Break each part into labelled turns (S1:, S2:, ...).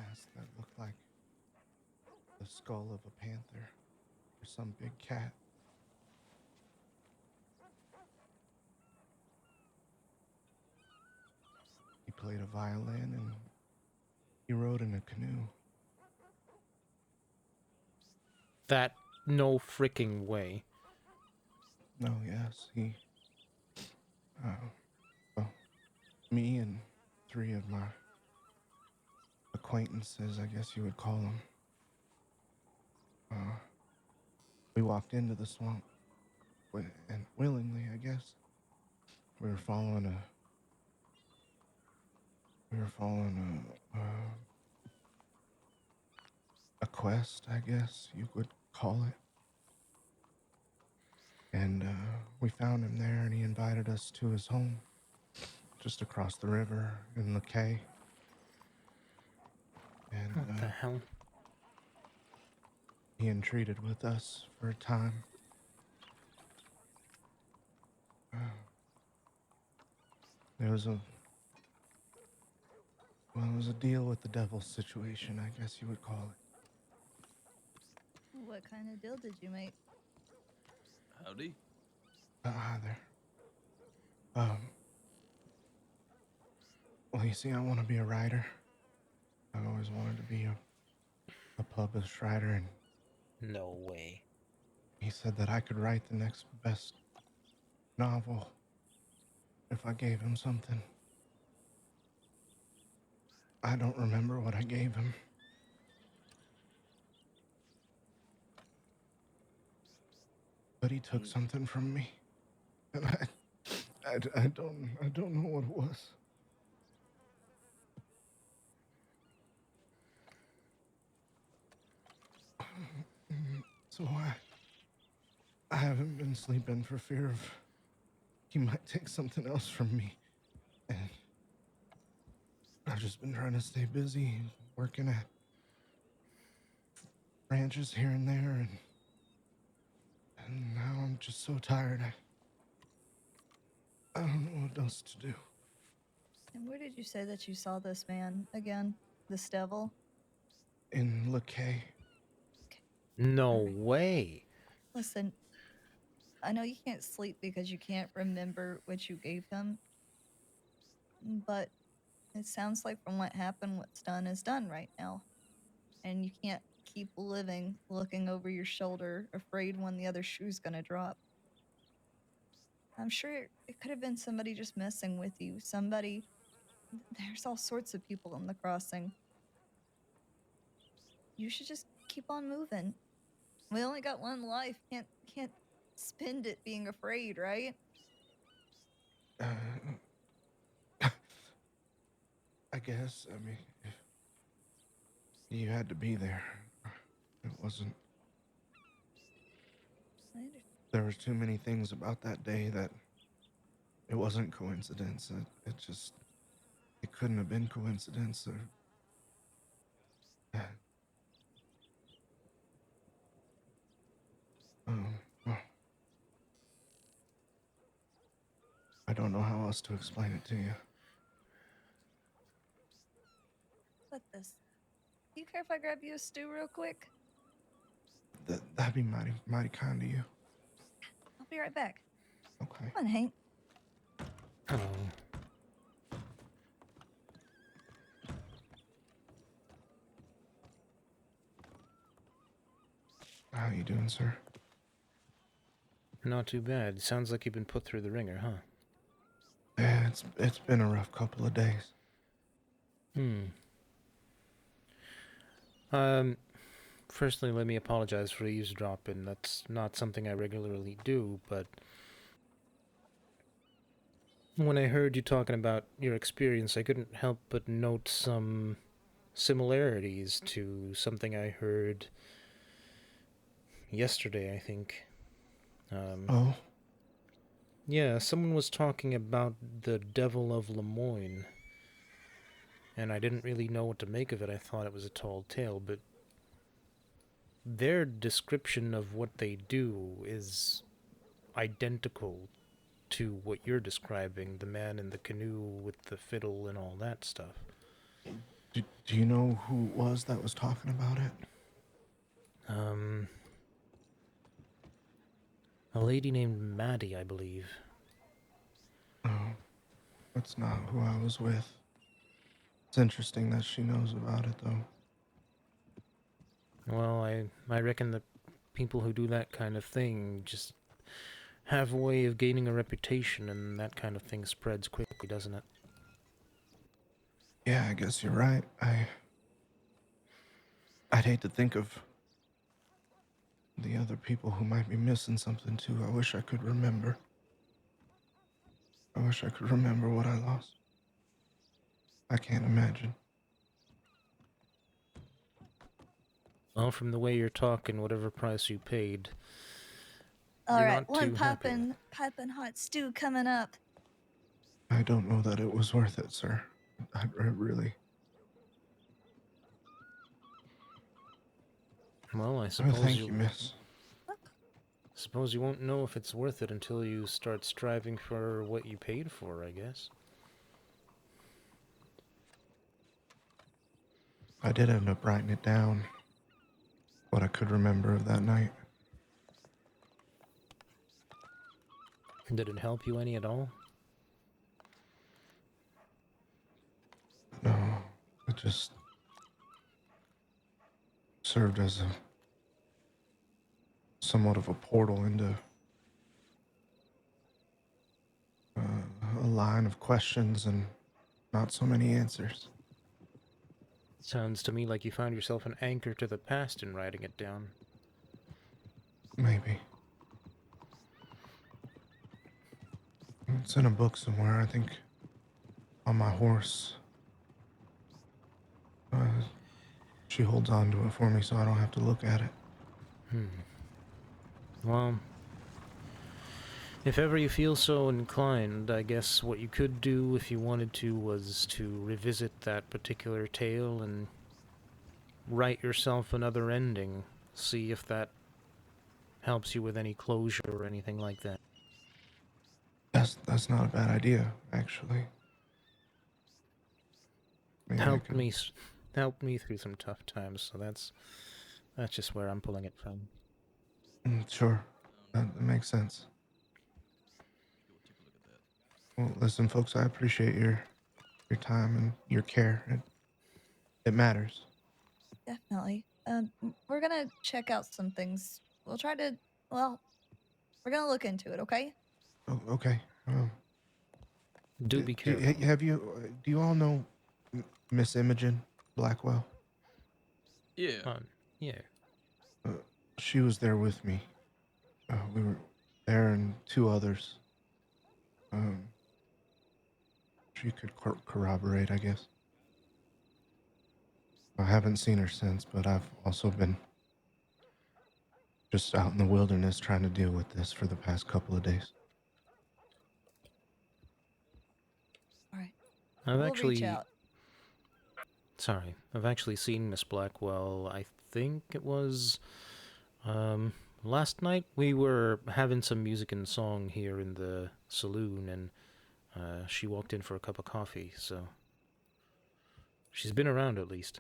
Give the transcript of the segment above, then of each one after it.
S1: mask that looked like the skull of a panther or some big cat. He played a violin and he rode in a canoe.
S2: That no freaking way.
S1: No, yes, uh, well, me and three of my acquaintances, I guess you would call them, uh, we walked into the swamp, and willingly, I guess. We were following a quest, I guess you would call it. And we found him there, and he invited us to his home, just across the river in the K. And
S2: What the hell?
S1: he entreated with us for a time. There was a Well, it was a deal with the devil situation, I guess you would call it.
S3: What kind of deal did you make?
S4: Howdy.
S1: Hi there. Um, well, you see, I want to be a writer. I've always wanted to be a published writer, and
S2: No way.
S1: he said that I could write the next best novel if I gave him something. I don't remember what I gave him. But he took something from me, and I don't know what it was. So I haven't been sleeping for fear of he might take something else from me, and I've just been trying to stay busy, working at ranches here and there, and now I'm just so tired. I don't know what else to do.
S3: And where did you say that you saw this man again? This devil?
S1: In LeKay.
S2: No way.
S3: Listen, I know you can't sleep because you can't remember what you gave him, but it sounds like from what happened, what's done is done right now. And you can't keep living looking over your shoulder, afraid when the other shoe's gonna drop. I'm sure it could have been somebody just messing with you. There's all sorts of people in the crossing. You should just keep on moving. We only got one life. Can't spend it being afraid, right?
S1: Uh, I guess, I mean, if you had to be there. It wasn't. There was too many things about that day that it wasn't coincidence. It couldn't have been coincidence. Uh, well, I don't know how else to explain it to you.
S3: What this? Do you care if I grab you a stew real quick?
S1: That'd be mighty kind of you.
S3: I'll be right back.
S1: Okay.
S3: Come on, Hank.
S2: Oh.
S1: How you doing, sir?
S2: Not too bad. Sounds like you've been put through the ringer, huh?
S1: Yeah, it's been a rough couple of days.
S2: Firstly, let me apologize for eavesdropping. That's not something I regularly do, but when I heard you talking about your experience, I couldn't help but note some similarities to something I heard yesterday, I think.
S1: Oh?
S2: Yeah, someone was talking about the Devil of Lemoyne, and I didn't really know what to make of it. I thought it was a tall tale, but their description of what they do is identical to what you're describing, the man in the canoe with the fiddle and all that stuff.
S1: Do you know who it was that was talking about it?
S2: A lady named Maddie, I believe.
S1: No, that's not who I was with. It's interesting that she knows about it, though.
S2: Well, I reckon the people who do that kind of thing just have a way of gaining a reputation, and that kind of thing spreads quickly, doesn't it?
S1: Yeah, I guess you're right. I'd hate to think of the other people who might be missing something too. I wish I could remember. I wish I could remember what I lost. I can't imagine.
S2: Well, from the way you're talking, whatever price you paid,
S3: All
S2: you're
S3: right,
S2: not
S3: one
S2: too happy with it.
S3: piping hot stew coming up.
S1: I don't know that it was worth it, sir. I really.
S2: Well, I
S1: Oh,
S2: suppose
S1: thank you, miss.
S2: suppose you won't know if it's worth it until you start striving for what you paid for, I guess.
S1: I did end up writing it down, what I could remember of that night.
S2: Did it help you any at all?
S1: No, it just served as somewhat of a portal into a line of questions and not so many answers.
S2: Sounds to me like you found yourself an anchor to the past in writing it down.
S1: Maybe. It's in a book somewhere, I think, on my horse. She holds on to it for me so I don't have to look at it.
S2: Well, if ever you feel so inclined, I guess what you could do if you wanted to was to revisit that particular tale and write yourself another ending. See if that helps you with any closure or anything like that.
S1: That's not a bad idea, actually. Maybe I could.
S2: Helped me through some tough times, so that's just where I'm pulling it from.
S1: Sure, that makes sense.
S4: Go take a look at that.
S1: Well, listen, folks, I appreciate your time and your care. It matters.
S3: Definitely. We're gonna check out some things. We'll try to. Well, we're gonna look into it. Okay.
S1: Oh, okay.
S2: Do be careful.
S1: Do you all know Miss Imogen Blackwell?
S4: Yeah.
S2: Yeah.
S1: She was there with me. We were there and two others. She could corroborate, I guess. I haven't seen her since, but I've also been just out in the wilderness trying to deal with this for the past couple of days.
S3: All right.
S2: I've
S3: We'll
S2: actually
S3: reach out.
S2: Sorry, I've actually seen Miss Blackwell. I think it was last night. We were having some music and song here in the saloon, and she walked in for a cup of coffee. So she's been around at least.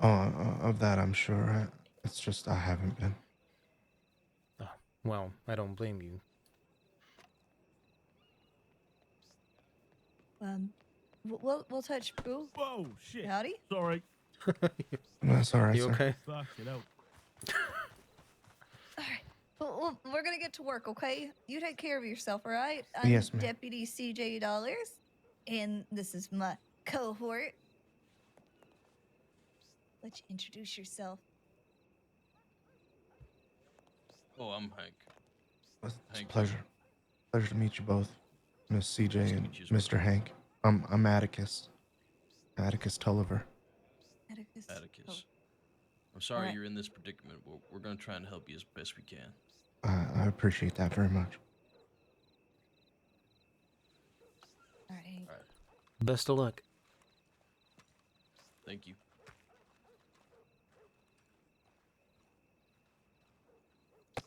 S1: Oh, of that I'm sure. It's just I haven't been.
S2: Oh, well, I don't blame you.
S3: We'll touch. Ooh,
S5: Whoa, shit.
S3: howdy.
S5: Sorry.
S1: That's all right,
S2: You
S1: sir.
S2: okay?
S5: Fucking hell.
S3: All right. Well, we're gonna get to work. Okay. You take care of yourself. All right. I'm
S1: Yes, ma'am.
S3: Deputy CJ Dollars, and this is my cohort. Let you introduce yourself.
S4: Oh, I'm Hank.
S1: It's a
S4: Hank.
S1: pleasure. Pleasure to meet you both, Miss CJ
S4: Nice to
S1: and
S4: meet you as
S1: Mr.
S4: well.
S1: Hank. I'm Atticus. Atticus Tulliver.
S3: Atticus.
S4: Atticus. I'm sorry
S3: Alright.
S4: you're in this predicament. We're going to try and help you as best we can.
S1: I appreciate that very much.
S3: All right.
S4: All right.
S2: Best of luck.
S4: Thank you.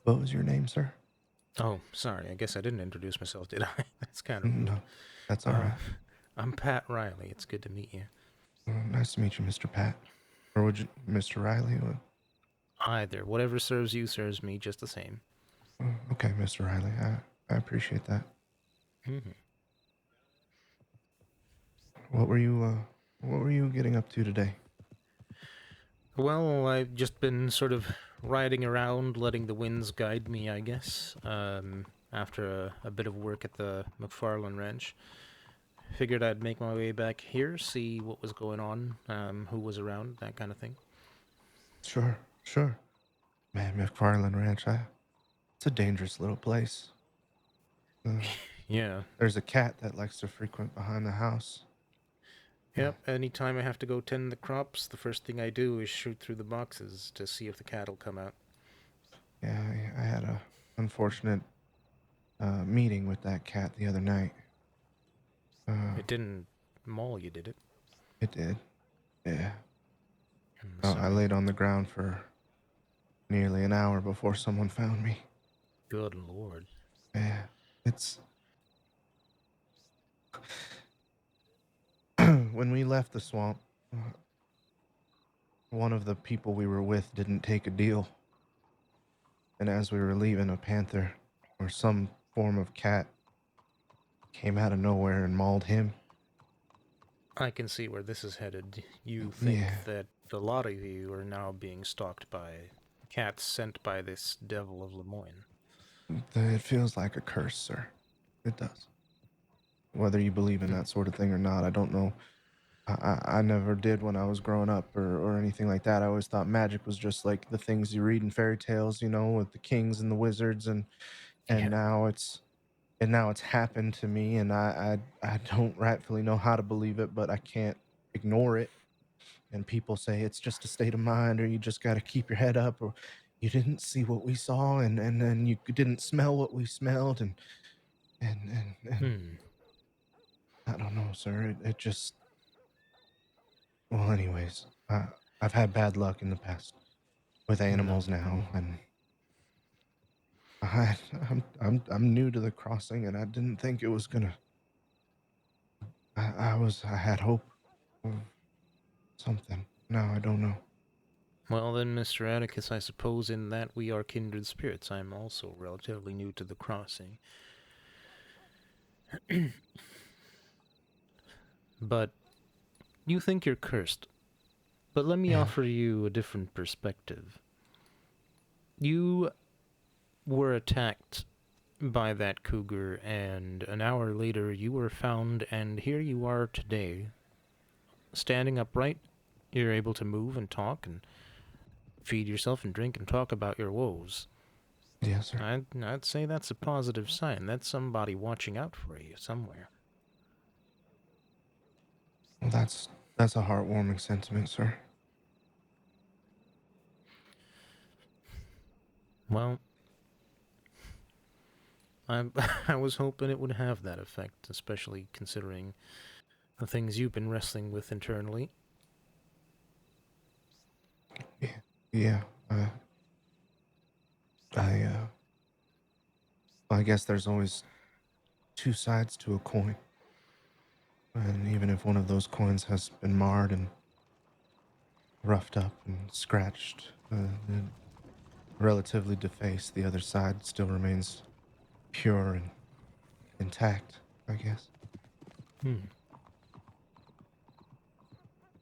S1: What was your name, sir?
S2: Oh, sorry. I guess I didn't introduce myself, did I? That's kind of rude.
S1: No, that's all right.
S2: I'm Pat Riley. It's good to meet you.
S1: Nice to meet you, Mr. Pat. Or would you, Mr. Riley?
S2: Either. Whatever serves you serves me just the same.
S1: Okay, Mr. Riley. I appreciate that.
S2: Mhm.
S1: What were you getting up to today?
S2: Well, I've just been sort of riding around, letting the winds guide me, I guess. After a bit of work at the McFarlane Ranch, figured I'd make my way back here, see what was going on, who was around, that kind of thing.
S1: Sure, sure. Man, McFarland Ranch, it's a dangerous little place. Uh,
S2: Yeah.
S1: there's a cat that likes to frequent behind the house.
S2: Yep. Anytime I have to go tend the crops, the first thing I do is shoot through the boxes to see if the cat'll come out.
S1: Yeah, I had a unfortunate meeting with that cat the other night.
S2: It didn't maul you, did it?
S1: It did. Yeah.
S2: I'm
S1: I
S2: sorry.
S1: laid on the ground for nearly an hour before someone found me.
S2: Good lord.
S1: Yeah, it's when we left the swamp. One of the people we were with didn't take a deal, and as we were leaving, a panther or some form of cat came out of nowhere and mauled him.
S2: I can see where this is headed. You think
S1: Yeah,
S2: that a lot of you are now being stalked by cats sent by this devil of Lemoyne.
S1: it feels like a curse, sir. It does. Whether you believe in that sort of thing or not, I don't know. I never did when I was growing up or anything like that. I always thought magic was just like the things you read in fairy tales, with the kings and the wizards, and
S2: Yeah.
S1: now it's happened to me, and I don't rightfully know how to believe it, but I can't ignore it. And people say it's just a state of mind, or you just got to keep your head up, or you didn't see what we saw, and then you didn't smell what we smelled, and
S2: Hmm.
S1: I don't know, sir. It just well, anyways, I've had bad luck in the past with
S2: No.
S1: animals now, and I I'm new to the crossing, and I didn't think it was gonna. I had hope of something. Now I don't know.
S2: Well then, Mr. Atticus, I suppose in that we are kindred spirits. I'm also relatively new to the crossing. But you think you're cursed. But let me
S1: Yeah,
S2: offer you a different perspective. You were attacked by that cougar, and an hour later you were found, and here you are today, standing upright. You're able to move and talk and feed yourself and drink and talk about your woes.
S1: yes, sir.
S2: I'd say that's a positive sign. That's somebody watching out for you somewhere.
S1: Well, that's a heartwarming sentiment, sir.
S2: Well, I I was hoping it would have that effect, especially considering the things you've been wrestling with internally.
S1: Yeah, yeah. I I guess there's always two sides to a coin, and even if one of those coins has been marred and roughed up and scratched, and relatively defaced, the other side still remains pure and intact, I guess.
S2: Hmm.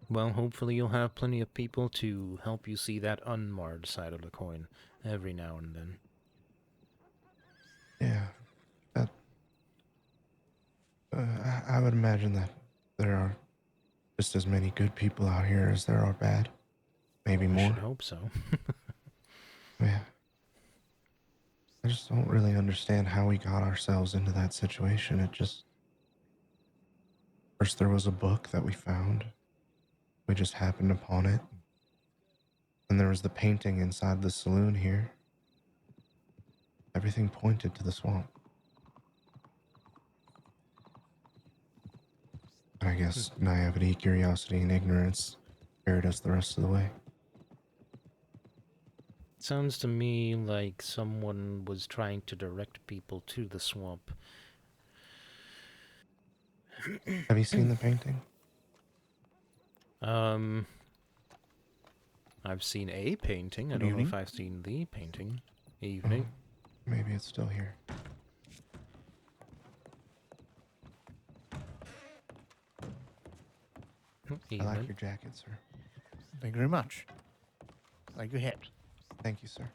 S2: Well, hopefully you'll have plenty of people to help you see that unmarred side of the coin every now and then.
S1: Yeah, that I would imagine that there are just as many good people out here as there are bad, maybe
S2: I should
S1: more.
S2: hope so.
S1: Yeah, I just don't really understand how we got ourselves into that situation. It just first there was a book that we found. We just happened upon it. And there was the painting inside the saloon here. Everything pointed to the swamp. And I guess naivety, curiosity, and ignorance carried us the rest of the way.
S2: Sounds to me like someone was trying to direct people to the swamp.
S1: Have you seen the painting?
S2: I've seen a painting. I
S1: Good
S2: don't know if
S1: evening.
S2: I've seen the painting.
S1: Oh,
S2: Evening.
S1: maybe it's still here. I like
S2: Evening.
S1: your jacket, sir.
S5: Thank you very much. I like your hat.
S1: Thank you, sir.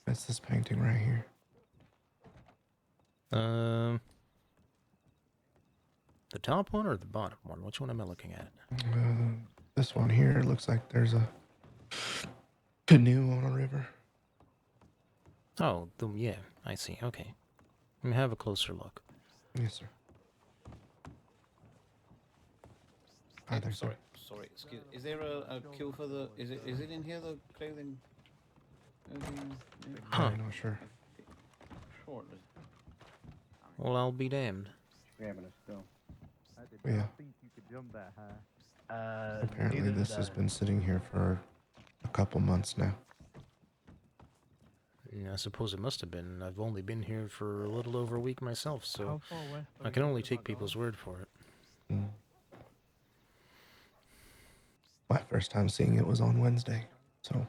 S1: It's this painting right here.
S2: The top one or the bottom one? Which one am I looking at?
S1: This one here looks like there's a canoe on a river.
S2: Oh, yeah, I see. Okay. Let me have a closer look.
S1: Yes, sir. Hi there, sir.
S5: Sorry. Excuse. Is there a queue for the? Is it in here, the clothing?
S2: Huh.
S1: I'm not sure.
S5: Sure. it is.
S2: Well, I'll be damned.
S6: Grabbing us still.
S7: I did
S1: Yeah.
S7: not think you could jump that high.
S1: Apparently,
S6: Neither
S1: this
S6: did
S1: has
S6: I.
S1: been sitting here for a couple months now.
S2: Yeah, I suppose it must have been. I've only been here for a little over a week myself, so
S7: How far west?
S2: I can only take people's word for it.
S1: Mm. My first time seeing it was on Wednesday, so.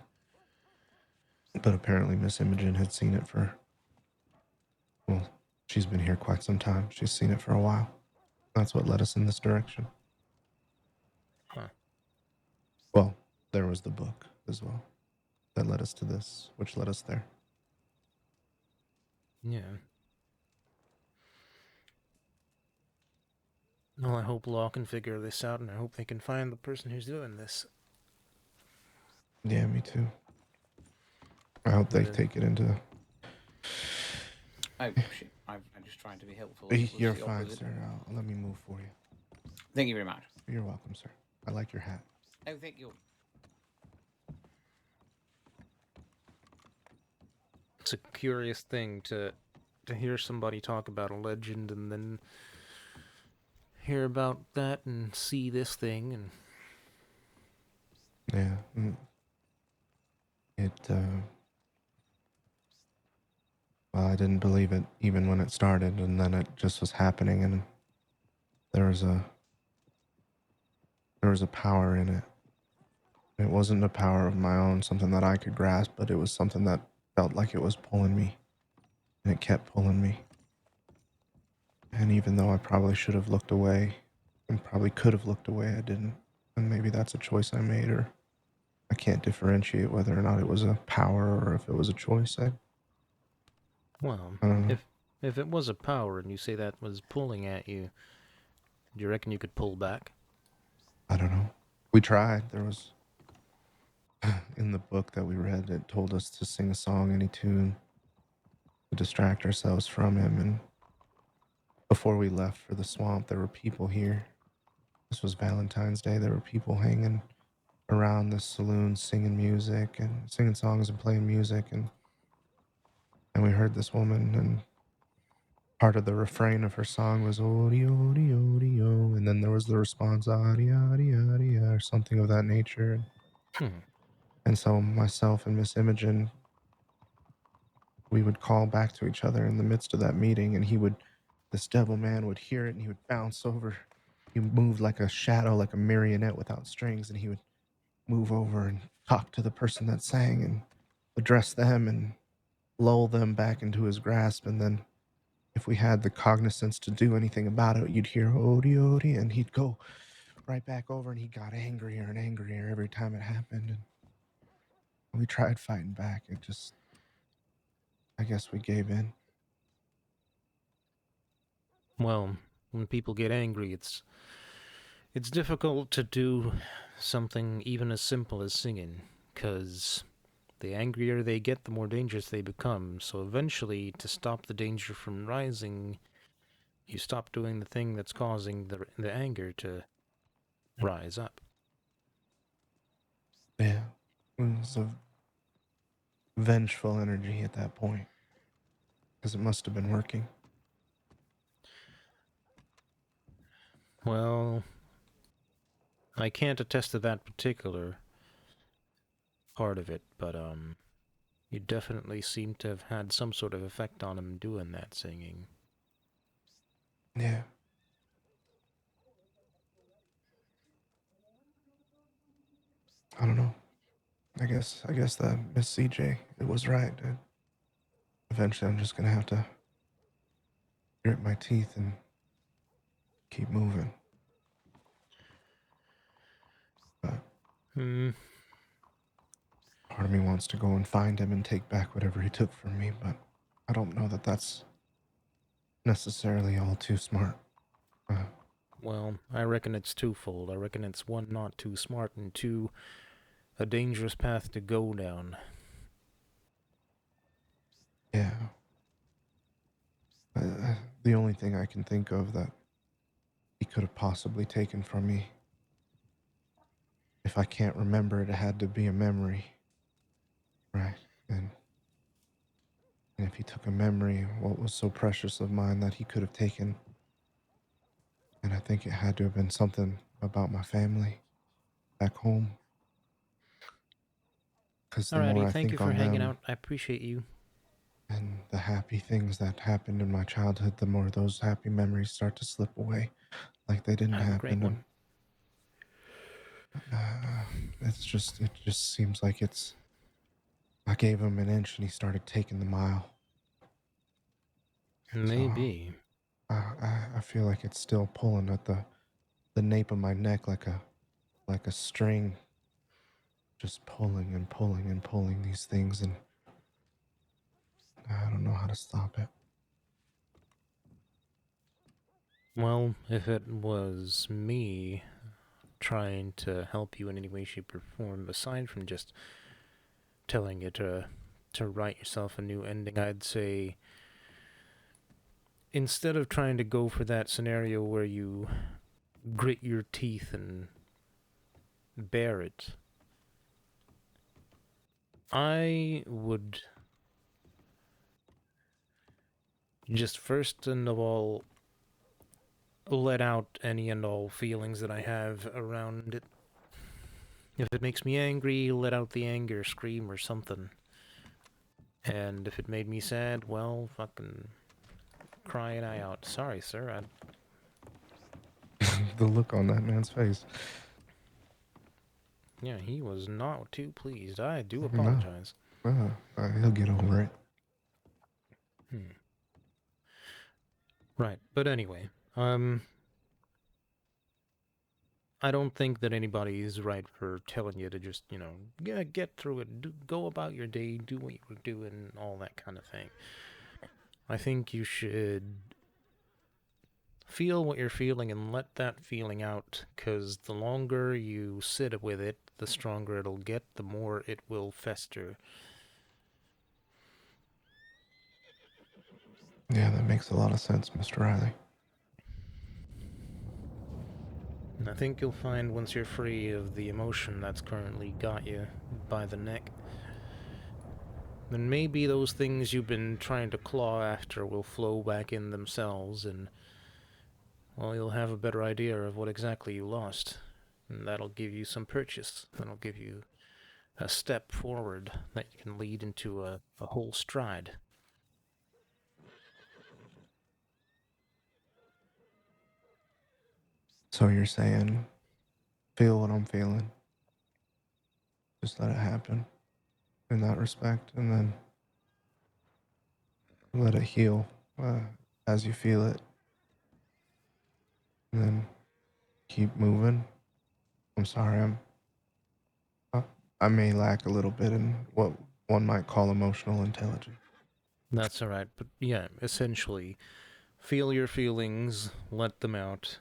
S1: But apparently, Miss Imogen had seen it for. Well, she's been here quite some time. She's seen it for a while. That's what led us in this direction.
S2: Huh.
S1: Well, there was the book as well that led us to this, which led us there.
S2: Yeah. Well, I hope Law can figure this out, and I hope they can find the person who's doing this.
S1: Yeah, me too. I hope they
S2: Yeah.
S1: take it into.
S5: Oh shit! I'm just trying to be helpful. It was
S1: You're
S5: the
S1: fine,
S5: opposite.
S1: sir. Let me move for you.
S5: Thank you very much.
S1: You're welcome, sir. I like your hat.
S5: Oh, thank you.
S2: It's a curious thing to hear somebody talk about a legend and then hear about that and see this thing and
S1: Yeah. It. Well, I didn't believe it even when it started, and then it just was happening, and there was a power in it. It wasn't a power of my own, something that I could grasp, but it was something that felt like it was pulling me, and it kept pulling me. And even though I probably should have looked away, and probably could have looked away, I didn't. And maybe that's a choice I made, or I can't differentiate whether or not it was a power or if it was a choice.
S2: well,
S1: I don't know.
S2: if it was a power and you say that was pulling at you, do you reckon you could pull back?
S1: I don't know. We tried. There was in the book that we read, it told us to sing a song, any tune, to distract ourselves from him. And before we left for the swamp, there were people here. This was Valentine's Day. There were people hanging around the saloon singing music and singing songs and playing music. And we heard this woman, and part of the refrain of her song was "Odi, odi, odi, o," and then there was the response "Adi, adi, adi," or something of that nature. And so myself and Miss Imogen, we would call back to each other in the midst of that meeting, and this devil man would hear it, and he would bounce over. He moved like a shadow, like a marionette without strings, and he would move over and talk to the person that sang and address them and lull them back into his grasp. And then if we had the cognizance to do anything about it, you'd hear "Odi, odi," and he'd go right back over, and he got angrier and angrier every time it happened. And we tried fighting back. I guess we gave in.
S2: Well, when people get angry, it's difficult to do something even as simple as singing, because the angrier they get, the more dangerous they become. So eventually, to stop the danger from rising, you stop doing the thing that's causing the anger to rise up.
S1: Yeah. It was a vengeful energy at that point, because it must have been working.
S2: Well, I can't attest to that particular part of it, but you definitely seem to have had some sort of effect on him doing that singing.
S1: Yeah. I don't know. I guess that Miss CJ, it was right. Eventually, I'm just gonna have to grit my teeth and keep moving. But
S2: Hmm.
S1: part of me wants to go and find him and take back whatever he took from me, but I don't know that that's necessarily all too smart.
S2: Well, I reckon it's twofold. I reckon it's one, not too smart, and two, a dangerous path to go down.
S1: Yeah. The only thing I can think of that he could have possibly taken from me, if I can't remember it, it had to be a memory, right? And if he took a memory, what was so precious of mine that he could have taken? And I think it had to have been something about my family back home. Because the more
S2: Alrighty,
S1: I
S2: thank you
S1: think
S2: for
S1: on
S2: hanging
S1: them
S2: out. I appreciate you.
S1: and the happy things that happened in my childhood, the more those happy memories start to slip away like they didn't
S2: Have a great
S1: happen.
S2: one.
S1: And it just seems like I gave him an inch and he started taking the mile. So
S2: Maybe.
S1: I feel like it's still pulling at the nape of my neck like a string, just pulling and pulling and pulling these things, and I don't know how to stop it.
S2: Well, if it was me trying to help you in any way, shape, or form, aside from just telling you to write yourself a new ending, I'd say instead of trying to go for that scenario where you grit your teeth and bear it, I would just first and of all let out any and all feelings that I have around it. If it makes me angry, let out the anger, scream or something. And if it made me sad, well, fucking cry an eye out. Sorry, sir.
S1: The look on that man's face.
S2: Yeah, he was not too pleased. I do
S1: No,
S2: apologize.
S1: he'll get over it.
S2: Right, but anyway, I don't think that anybody's right for telling you to just, get through it, go about your day, do what you were doing, all that kind of thing. I think you should feel what you're feeling and let that feeling out, because the longer you sit with it, the stronger it'll get, the more it will fester.
S1: Yeah, that makes a lot of sense, Mr. Riley.
S2: And I think you'll find once you're free of the emotion that's currently got you by the neck, then maybe those things you've been trying to claw after will flow back in themselves, and, well, you'll have a better idea of what exactly you lost. And that'll give you some purchase. That'll give you a step forward that can lead into a whole stride.
S1: So you're saying, feel what I'm feeling, just let it happen in that respect, and then let it heal as you feel it, and then keep moving. I'm sorry, uh, I may lack a little bit in what one might call emotional intelligence.
S2: That's alright, but yeah, essentially, feel your feelings, let them out.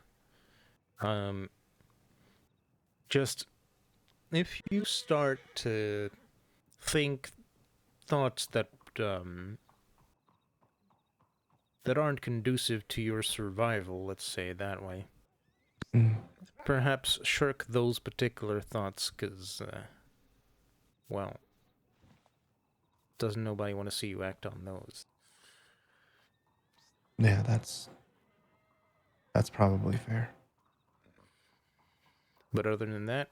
S2: Just if you start to think thoughts that aren't conducive to your survival, let's say it that way,
S1: Mm,
S2: perhaps shirk those particular thoughts, because, well, doesn't nobody want to see you act on those.
S1: yeah, that's probably fair.
S2: But other than that,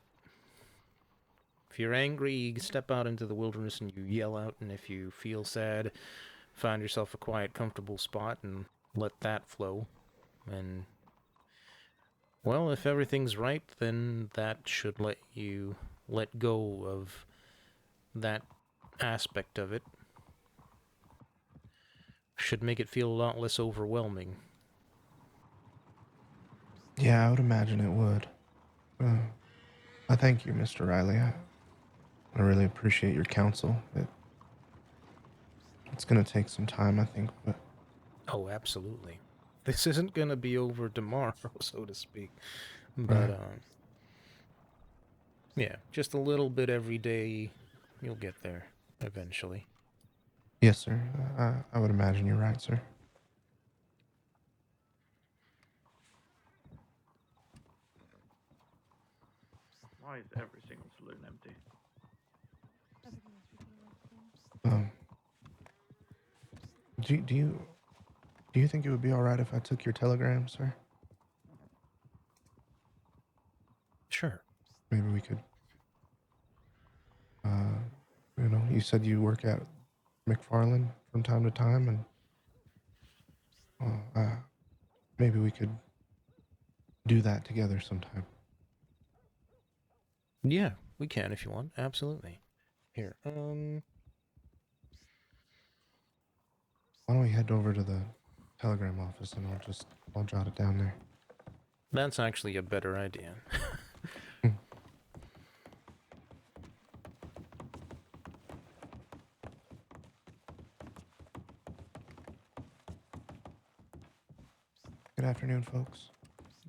S2: if you're angry, you step out into the wilderness and you yell out, and if you feel sad, find yourself a quiet, comfortable spot and let that flow. And, well, if everything's right, then that should let you let go of that aspect of it. Should make it feel a lot less overwhelming.
S1: Yeah, I would imagine it would. I thank you, Mr. Riley. I really appreciate your counsel. It's going to take some time, I think, but
S2: Oh, absolutely. This isn't gonna be over tomorrow, so to speak. But,
S1: right.
S2: yeah, just a little bit every day. You'll get there eventually.
S1: Yes, sir. I would imagine you're right, sir.
S7: Why is every single saloon empty?
S1: Um, do you think it would be all right if I took your telegram, sir?
S2: Sure.
S1: Maybe we could. You said you work at McFarland from time to time, and maybe we could do that together sometime.
S2: Yeah, we can if you want. Absolutely. Here,
S1: Why don't we head over to the telegram office and I'll jot it down there.
S2: that's actually a better idea.
S1: Hmm. Good afternoon, folks.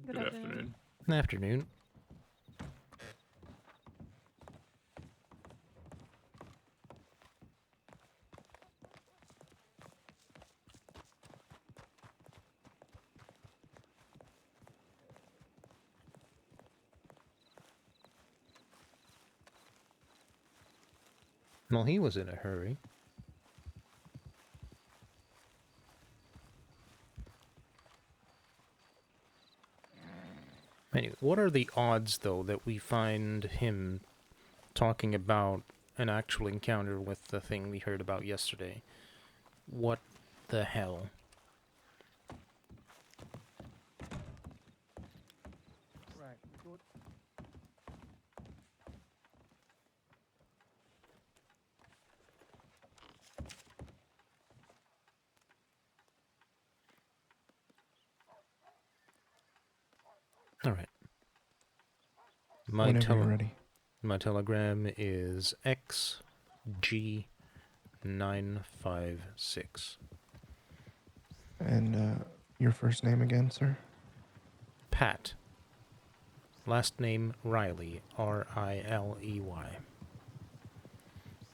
S6: Good afternoon.
S2: Afternoon. Well, he was in a hurry. Anyway, what are the odds, though, that we find him talking about an actual encounter with the thing we heard about yesterday? What the hell?
S7: Right. Good.
S2: All right. My
S1: Whenever you're ready.
S2: My telegram is XG956.
S1: And your first name again, sir?
S2: Pat. Last name Riley. Riley.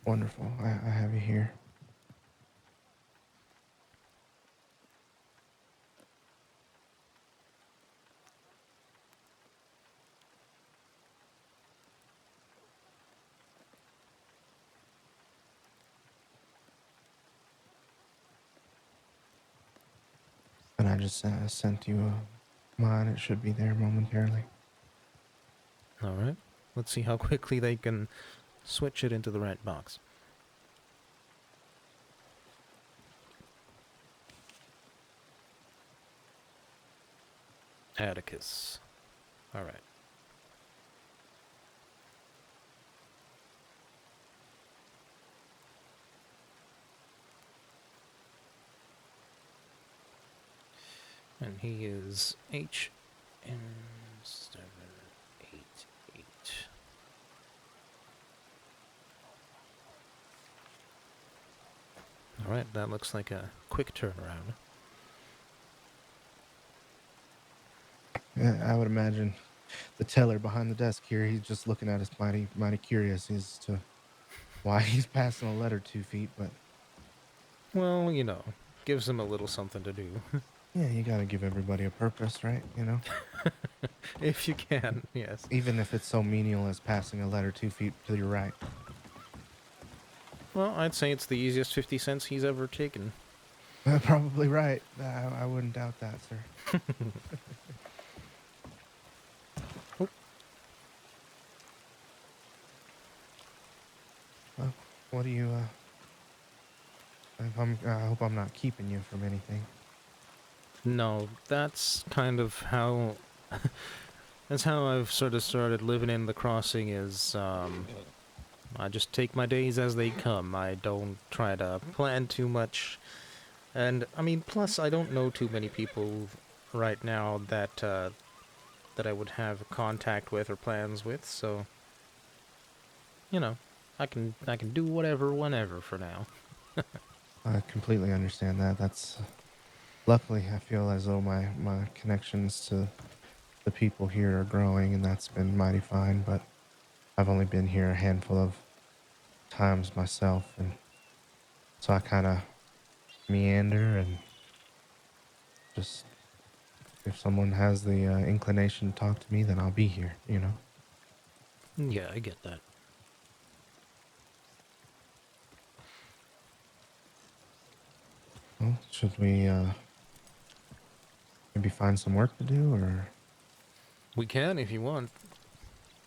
S1: Wonderful. I have you here. And I just sent you mine. It should be there momentarily.
S2: All right. Let's see how quickly they can switch it into the right box. Atticus. All right. And he is HN788. All right, that looks like a quick turnaround.
S1: Yeah, I would imagine the teller behind the desk here, he's just looking at us mighty curious as to why he's passing a letter 2 feet, but
S2: Well, you know, gives them a little something to do.
S1: yeah, you gotta give everybody a purpose, right? You know?
S2: If you can, yes.
S1: Even if it's so menial as passing a letter 2 feet to your right.
S2: Well, I'd say it's the easiest 50 cents he's ever taken.
S1: Probably right. I wouldn't doubt that, sir. What do you, I hope I'm not keeping you from anything.
S2: No, that's kind of how... that's how I've sort of started living in the crossing is, I just take my days as they come. I don't try to plan too much. And, I mean, plus I don't know too many people right now that, that I would have contact with or plans with, so... You know, I can do whatever, whenever for now.
S1: I completely understand that. That's luckily I feel as though my connections to the people here are growing, and that's been mighty fine. But I've only been here a handful of times myself, and so I kind of meander and just if someone has the inclination to talk to me, then I'll be here. You know.
S2: Yeah, I get that.
S1: Well, should we maybe find some work to do, or
S2: We can if you want.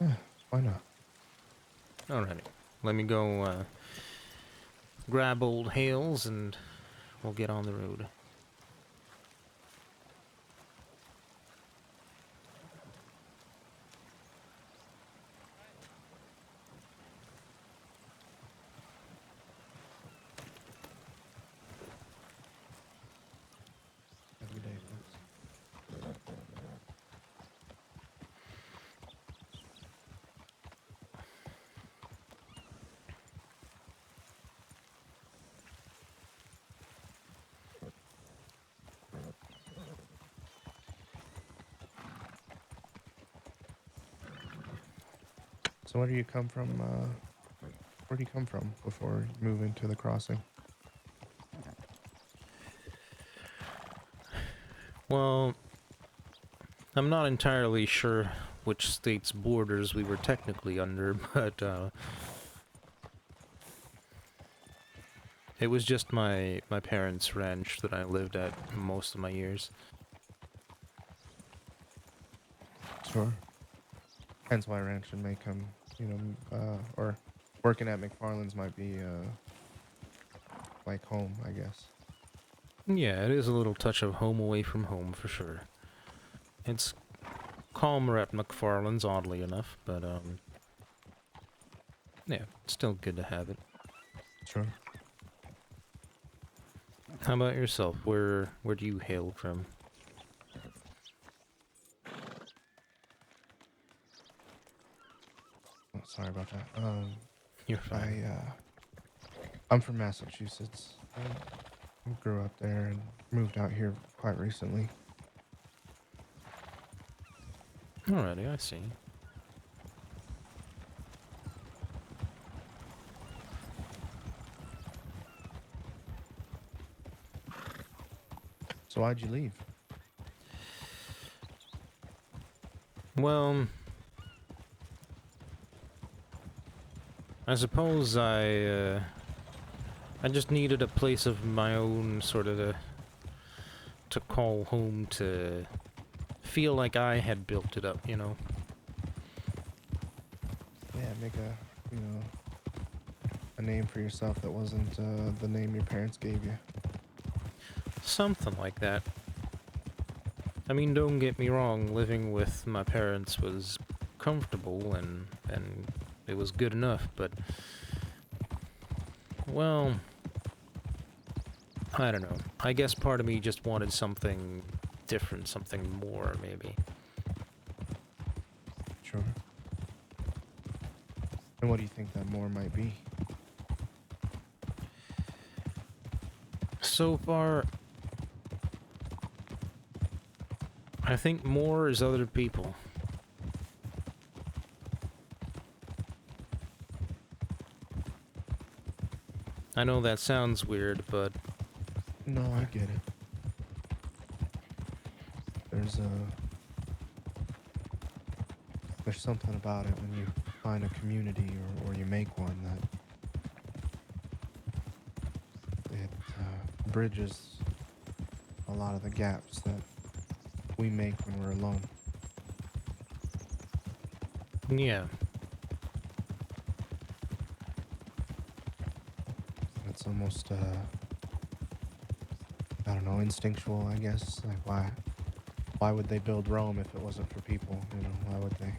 S1: yeah, why not?
S2: Alrighty. Let me go, grab old Hales and we'll get on the road.
S1: Have a good day, folks. So where do you come from? Where do you come from before moving to the crossing?
S2: Well, I'm not entirely sure which state's borders we were technically under, but, it was just my parents' ranch that I lived at most of my years.
S1: Sure. Hence why ranching may come, you know, or working at McFarland's might be like home, I guess.
S2: Yeah, it is a little touch of home away from home, for sure. It's calmer at McFarland's, oddly enough, but, yeah, it's still good to have it.
S1: Sure.
S2: How about yourself? Where do you hail from?
S1: Oh, sorry about that.
S2: You're fine.
S1: I'm from Massachusetts. I grew up there and moved out here quite recently.
S2: Alrighty, I see.
S1: So why'd you leave?
S2: Well, I suppose I just needed a place of my own, sort of, to call home, to feel like I had built it up, you know?
S1: Yeah, make a name for yourself that wasn't the name your parents gave you.
S2: Something like that. I mean, don't get me wrong, living with my parents was comfortable and it was good enough, but, well, I don't know. I guess part of me just wanted something different, something more, maybe.
S1: Sure. And what do you think that more might be?
S2: So far, I think more is other people. I know that sounds weird, but
S1: No, I get it. There's something about it when you find a community or you make one that it bridges a lot of the gaps that we make when we're alone.
S2: yeah.
S1: almost I don't know, instinctual, I guess. Like why would they build Rome if it wasn't for people? You know, why would they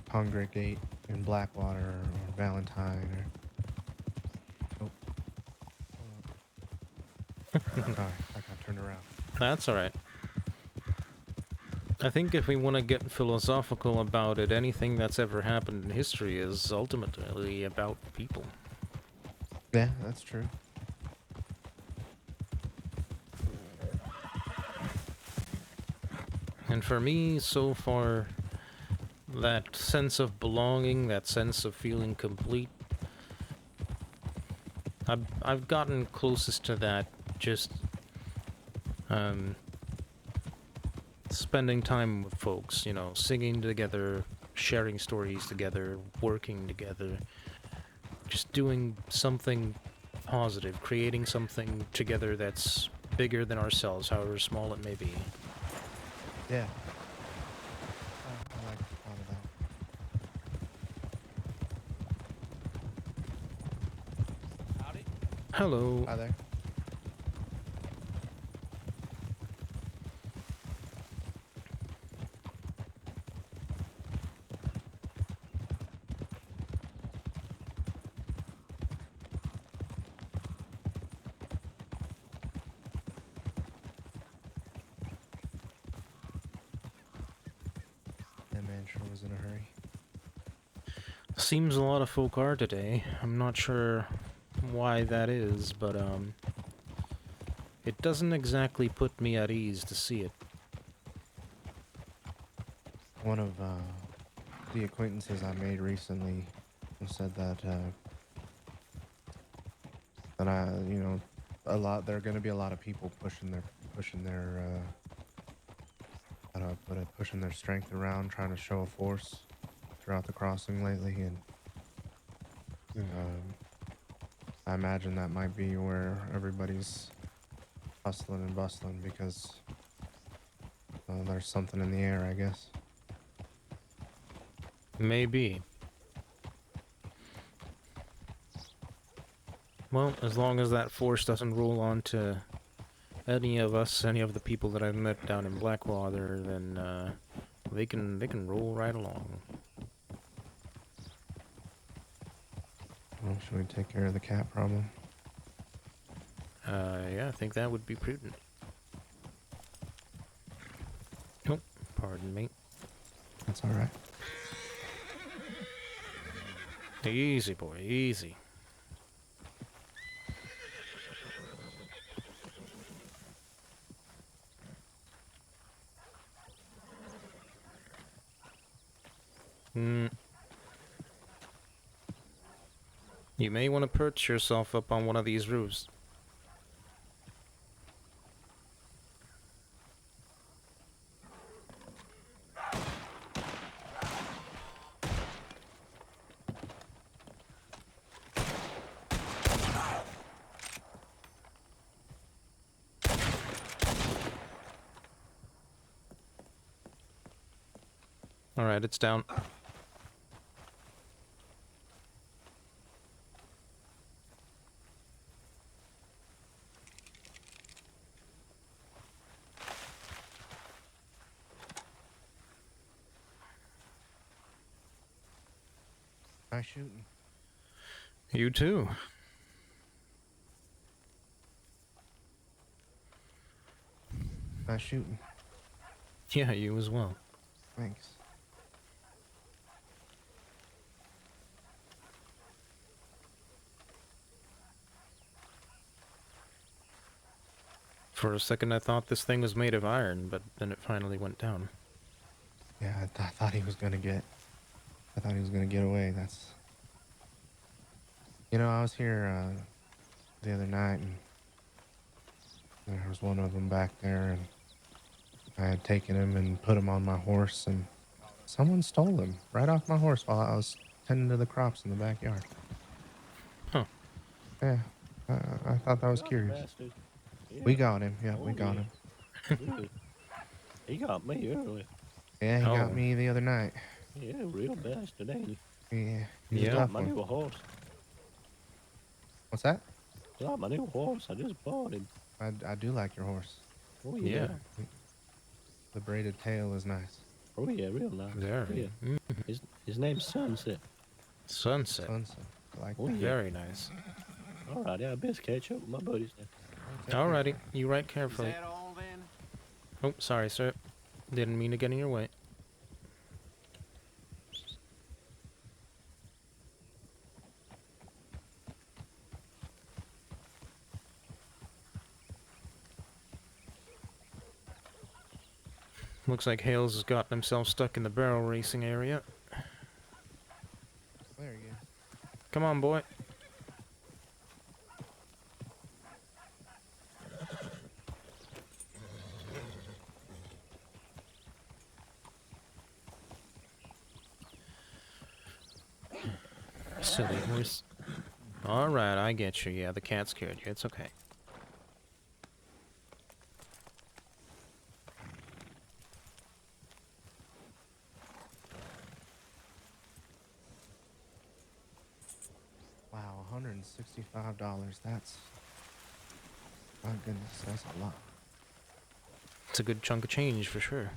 S1: congregate in Blackwater or Valentine or sorry, I got turned around.
S2: That's alright. I think if we want to get philosophical about it, anything that's ever happened in history is ultimately about people.
S1: Yeah, that's true.
S2: And for me, so far, that sense of belonging, that sense of feeling complete, I've gotten closest to that just spending time with folks, you know, singing together, sharing stories together, working together, just doing something positive, creating something together that's bigger than ourselves, however small it may be.
S1: Yeah. I like the thought of that.
S5: Howdy.
S2: Hello.
S1: Hi there. That man sure was in a hurry.
S2: Seems a lot of folk are today. I'm not sure why that is, but it doesn't exactly put me at ease to see it.
S1: One of the acquaintances I made recently said that you know, there are going to be a lot of people pushing their how do I put it, pushing their strength around, trying to show a force throughout the crossing lately, and I imagine that might be where everybody's hustling and bustling because there's something in the air, I guess.
S2: Maybe. Well, as long as that force doesn't roll on to any of us, any of the people that I've met down in Blackwater, then they can roll right along.
S1: Well, should we take care of the cat problem?
S2: Yeah, I think that would be prudent. Oh, pardon me.
S1: That's all right.
S2: Easy, boy, easy. You may want to perch yourself up on one of these roofs. Alright, it's down.
S1: Nice shooting.
S2: You too.
S1: Nice shooting.
S2: Yeah, you as well.
S1: Thanks.
S2: For a second I thought this thing was made of iron, but then it finally went down.
S1: Yeah, I thought he was gonna get. I thought he was gonna get away. That's. You know, I was here the other night, and there was one of them back there, and I had taken him and put him on my horse, and someone stole him right off my horse while I was tending to the crops in the backyard.
S2: Huh.
S1: Yeah, I thought that was
S6: Got the
S1: curious.
S6: bastard. Yeah.
S1: We got him. Yeah,
S6: Oh,
S1: we got
S6: yeah.
S1: him.
S6: Good. He got me early.
S1: Yeah, he got
S2: Oh.
S1: me the other night.
S6: Yeah, real bastard, ain't he?
S1: Yeah, he's
S2: Yeah.
S1: a tough
S6: My
S1: one.
S6: new horse.
S1: What's that?
S6: Like my new horse. I just bought him.
S1: I do like your horse.
S6: Oh
S2: Yeah.
S6: yeah.
S1: The braided tail is nice.
S6: Oh yeah, real nice.
S2: Very.
S6: Yeah. His name's Sunset.
S2: Sunset.
S1: Sunset. I like
S6: Oh
S1: that.
S6: yeah.
S2: Very nice.
S6: All right, I best catch up with my buddies now.
S1: Take care.
S2: Alrighty, you ride
S5: Is
S2: carefully.
S5: that all then?
S2: Oh, sorry, sir. Didn't mean to get in your way. Looks like Hales has gotten himself stuck in the barrel racing area.
S1: There you go.
S2: Come on, boy. Silly horse. Alright, I get you. Yeah, the cat scared you. It's okay.
S1: Wow, $165. That's, my goodness, that's a lot.
S2: It's a good chunk of change for sure.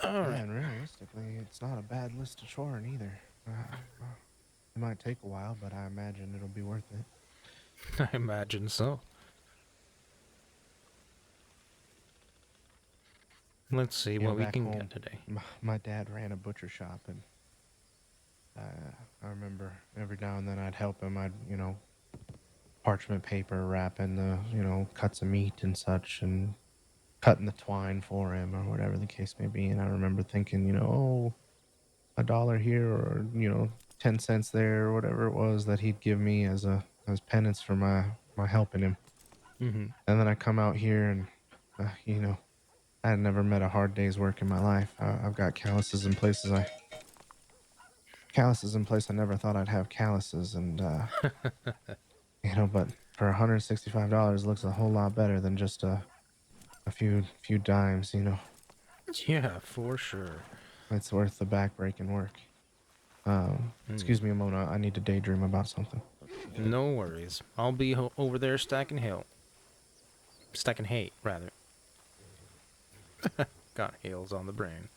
S1: Yeah,
S2: Alright.
S1: and realistically, it's not a bad list to churn either. It might take a while, but I imagine it'll be worth it.
S2: I imagine so. Let's see
S1: You know,
S2: what we
S1: back
S2: can
S1: home,
S2: get today.
S1: My dad ran a butcher shop, and I remember every now and then I'd help him. I'd, parchment paper wrapping the, cuts of meat and such, and cutting the twine for him or whatever the case may be. And I remember thinking, oh, $1 here or, 10 cents there or whatever it was that he'd give me as penance for my helping him.
S2: Mm-hmm.
S1: And then I come out here and, I had never met a hard day's work in my life. I've got calluses in places I never thought I'd have calluses, and but for $165 looks a whole lot better than just a few dimes.
S2: Yeah, for sure.
S1: It's worth the back-breaking work. Excuse me a moment. I need to daydream about something.
S2: No worries. I'll be over there stacking hay. Stacking hay, rather. Got Hales on the brain.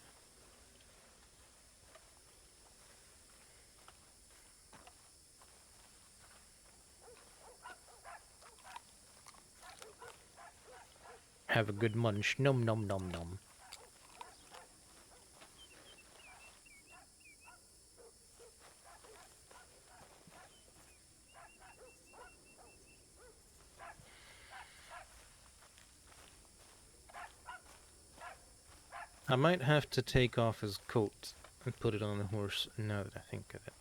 S2: Have a good munch. Num num num num. I might have to take off his coat and put it on the horse now that I think of it.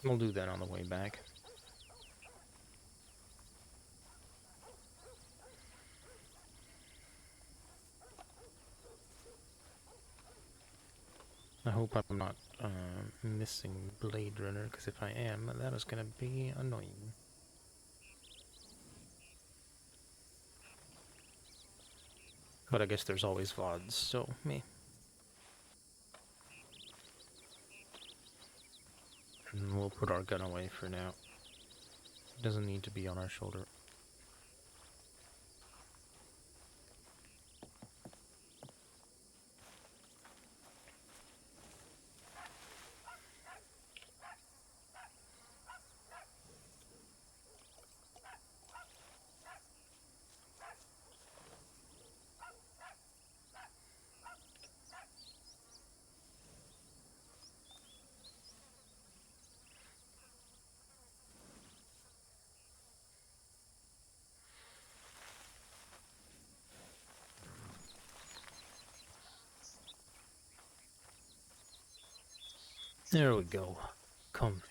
S2: We'll do that on the way back. I hope I'm not missing Blade Runner, because if I am, that is going to be annoying. But I guess there's always VODs, so me. And we'll put our gun away for now. It doesn't need to be on our shoulder. There we go. Come.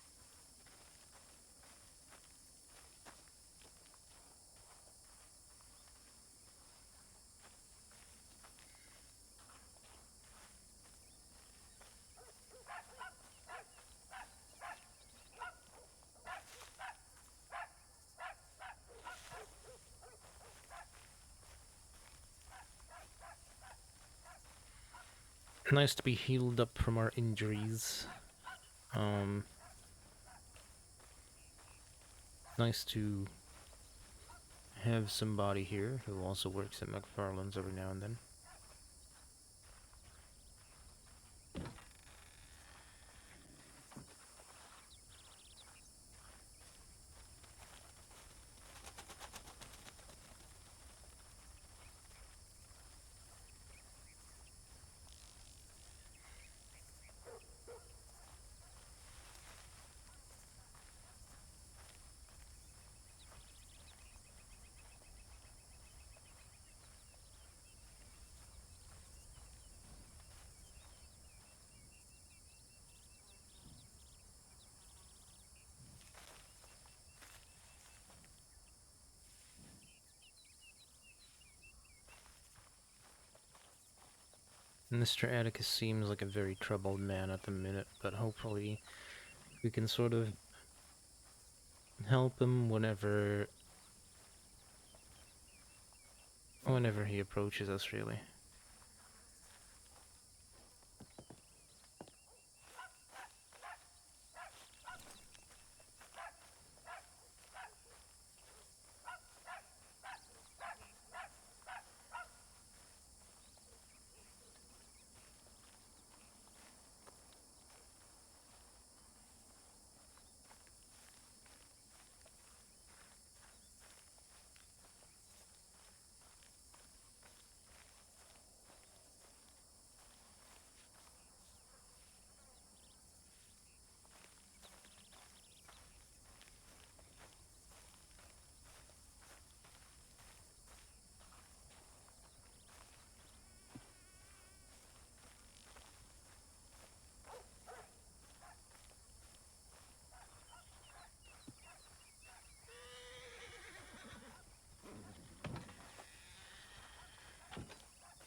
S2: Nice to be healed up from our injuries. Nice to have somebody here who also works at McFarland's every now and then. Mr. Atticus seems like a very troubled man at the minute, but hopefully we can sort of help him whenever he approaches us, really.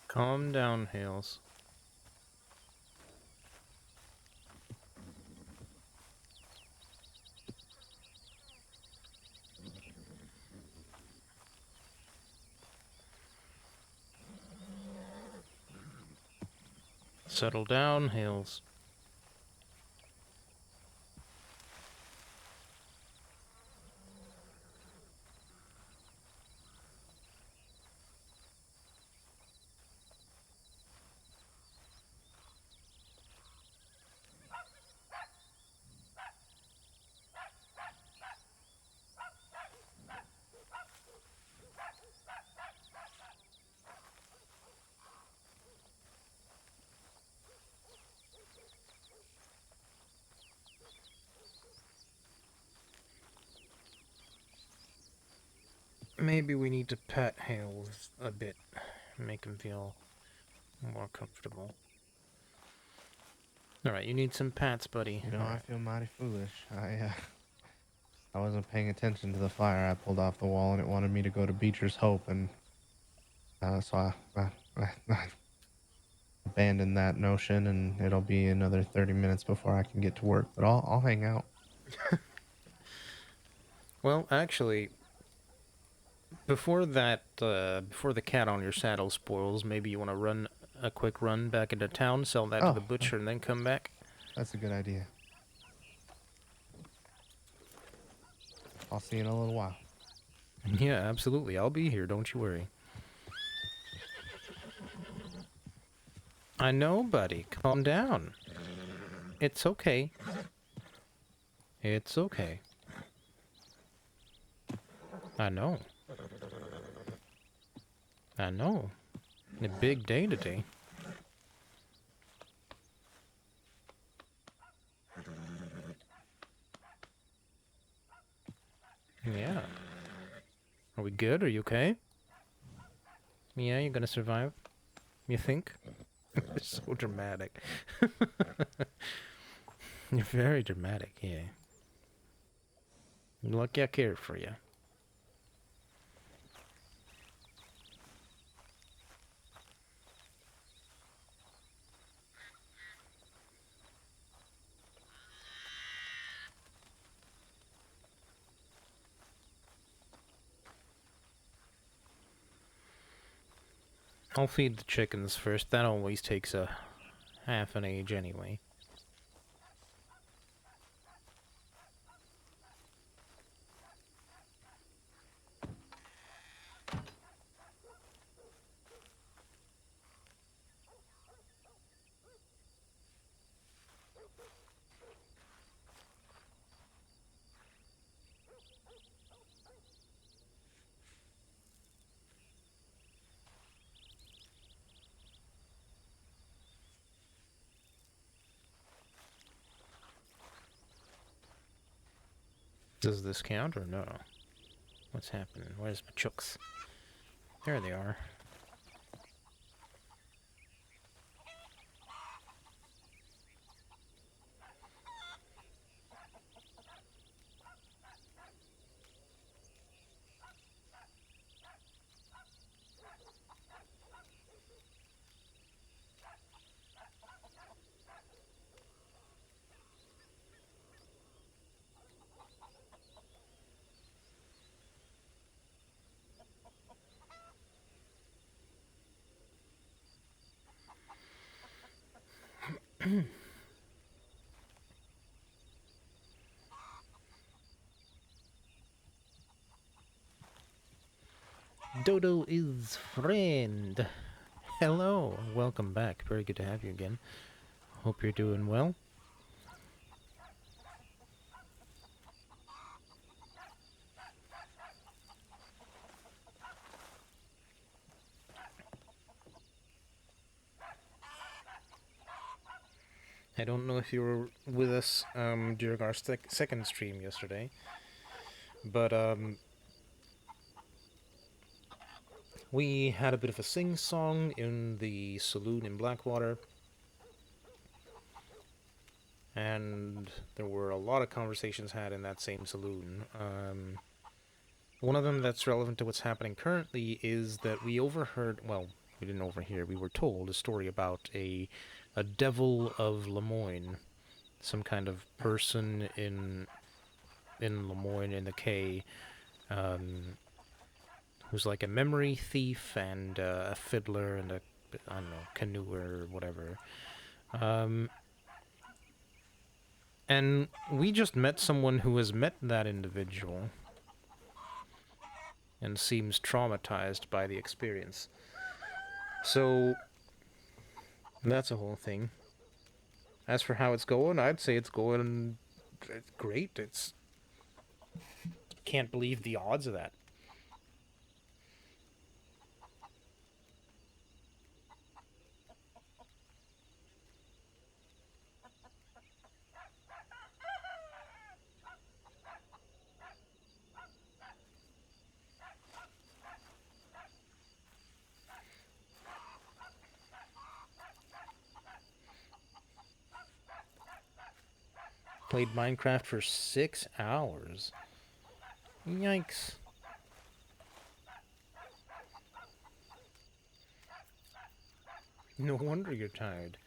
S2: Calm down, Hales. Settle down, Hales. Maybe we need to pet Hales a bit, make him feel more comfortable. Alright, you need some pats, buddy.
S1: You know, I
S2: Alright.
S1: feel mighty foolish. I wasn't paying attention to the fire I pulled off the wall, and it wanted me to go to Beecher's Hope, and so I abandoned that notion, and it'll be another 30 minutes before I can get to work. But I'll hang out.
S2: Well, actually, before the cat on your saddle spoils, maybe you want to run a quick run back into town, sell that to the butcher, and then come back.
S1: That's a good idea. I'll see you in a little while.
S2: Yeah, absolutely. I'll be here, don't you worry. I know, buddy. Calm down. It's okay. It's okay. I know. I know. A big day today. Yeah. Are we good? Are you okay? Yeah, you're gonna survive? You think? You're so dramatic. You're very dramatic, yeah. You're lucky I cared for you. I'll feed the chickens first. That always takes a half an age anyway. Does this count or no? What's happening? Where's my chooks? There they are. Dodo is friend. Hello, welcome back. Very good to have you again. Hope you're doing well. I don't know if you were with us during our second stream yesterday, but we had a bit of a sing-song in the saloon in Blackwater, and there were a lot of conversations had in that same saloon. One of them that's relevant to what's happening currently is that we overheard, well, we didn't overhear, we were told a story about a devil of Lemoyne, some kind of person in Lemoyne in the K, who's like a memory thief and a fiddler and a, I don't know, canoeer or whatever. And we just met someone who has met that individual and seems traumatized by the experience. So that's a whole thing. As for how it's going, I'd say it's going great. It's can't believe the odds of that. Played Minecraft for 6 hours. Yikes. No wonder you're tired.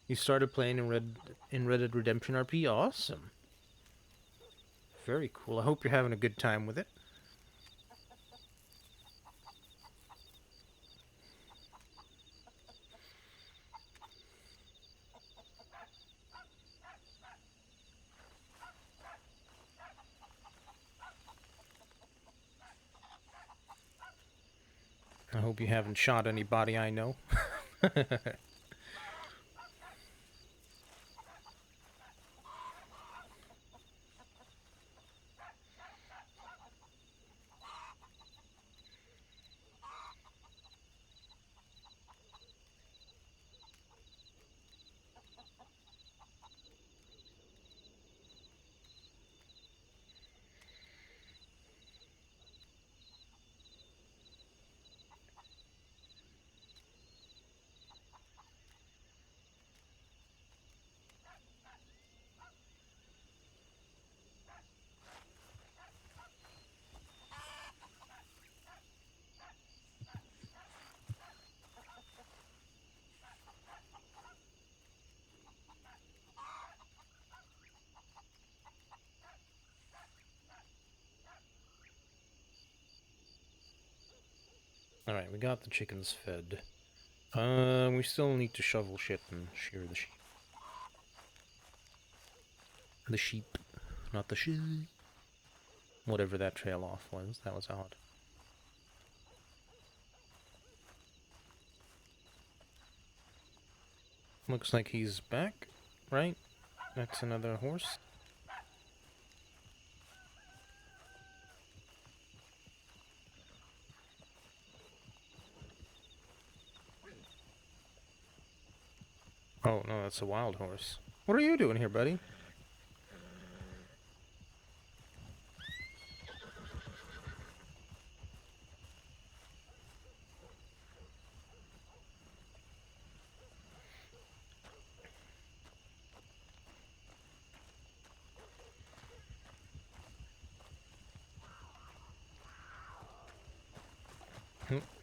S2: You started playing in Red Dead Redemption RP? Awesome. Very cool. I hope you're having a good time with it. I hope you haven't shot anybody I know. Alright, we got the chickens fed. We still need to shovel shit and shear the sheep. The sheep, not the sheep. Whatever that trail off was, that was odd. Looks like he's back, right? That's another horse. Oh, no, that's a wild horse. What are you doing here, buddy?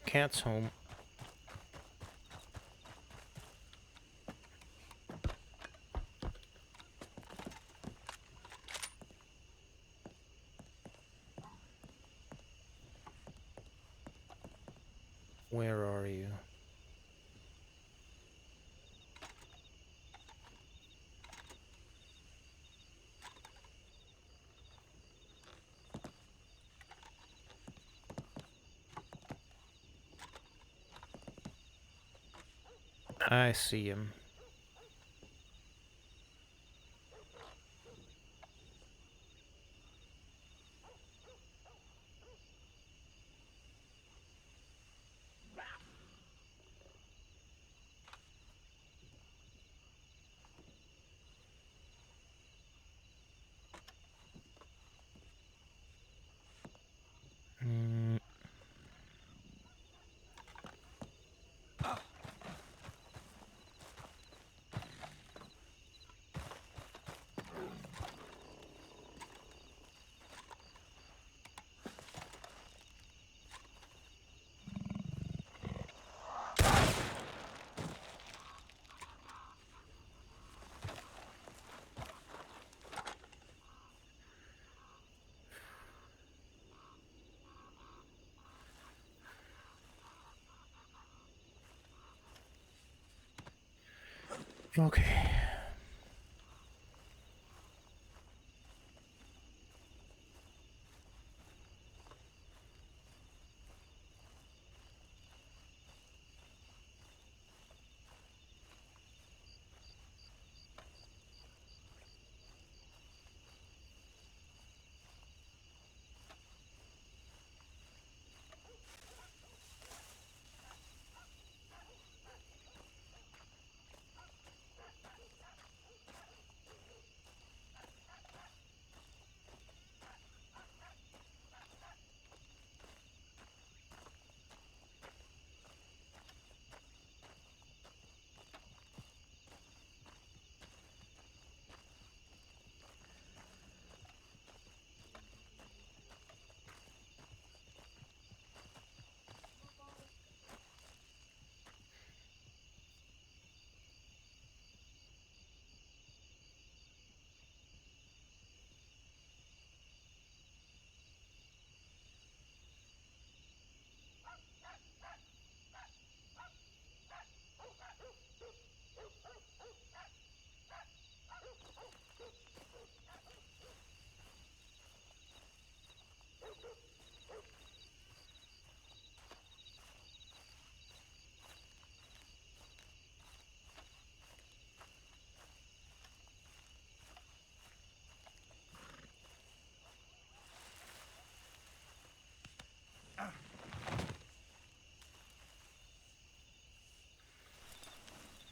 S2: Cat's home. Where are you? I see him. Mm. Okay.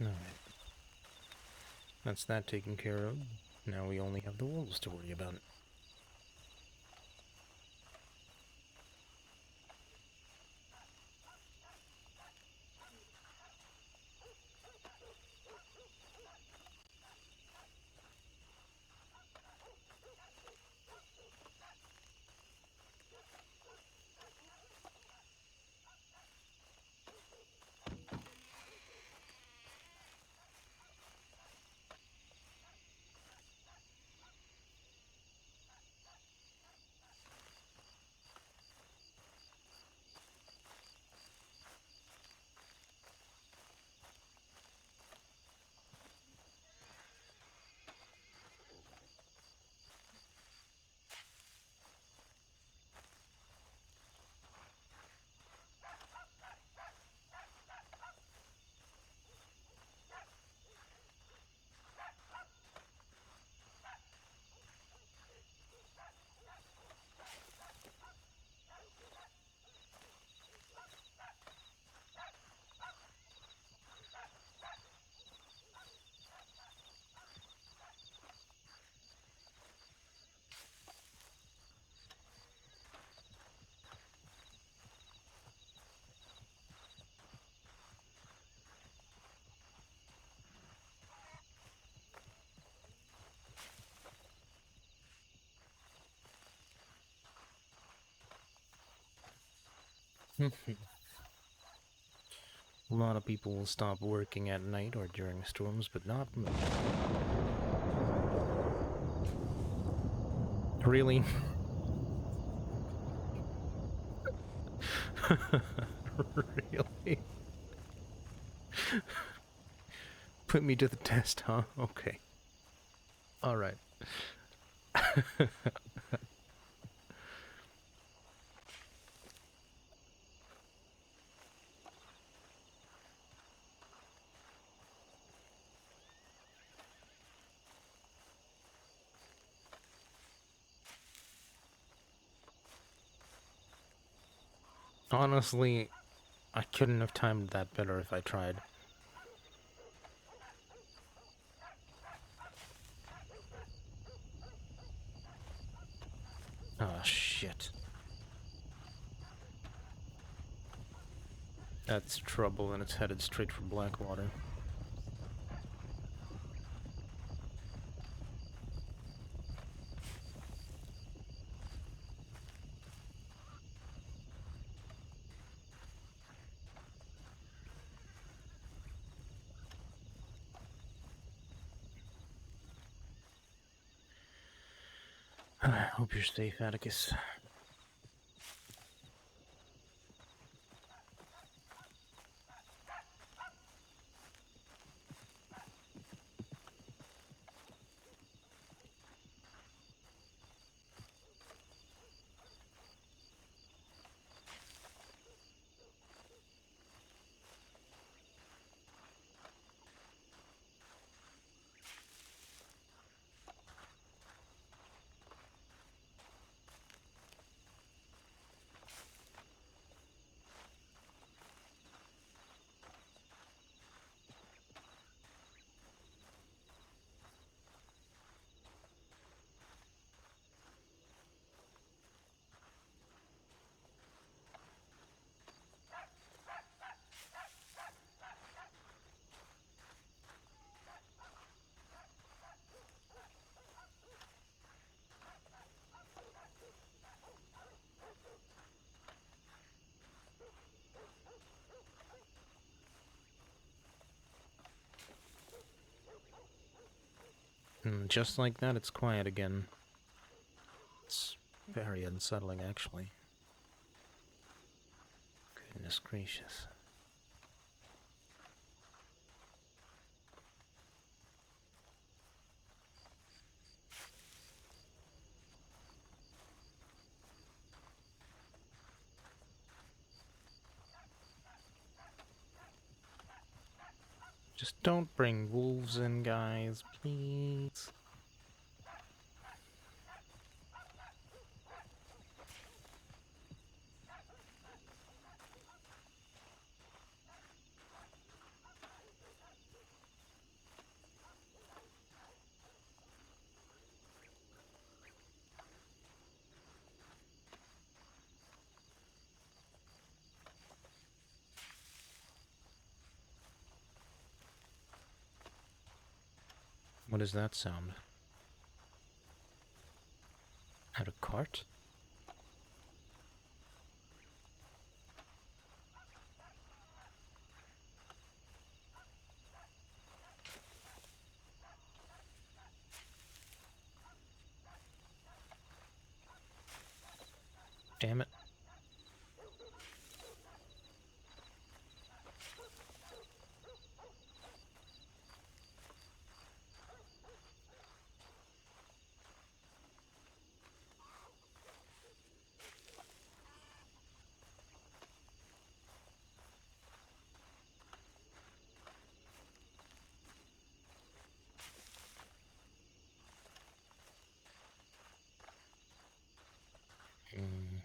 S2: Alright. That's that taken care of. Now we only have the wolves to worry about. A lot of people will stop working at night or during storms, but not me. Really? Really? Put me to the test, huh? Okay. Alright. Honestly, I couldn't have timed that better if I tried. Ah, shit. That's trouble, and it's headed straight for Blackwater. I hope you're safe, Atticus. Just like that, it's quiet again. It's very unsettling, actually. Goodness gracious. Just don't bring wolves in, guys, please. What does that sound? At a cart? Damn it. Hmm.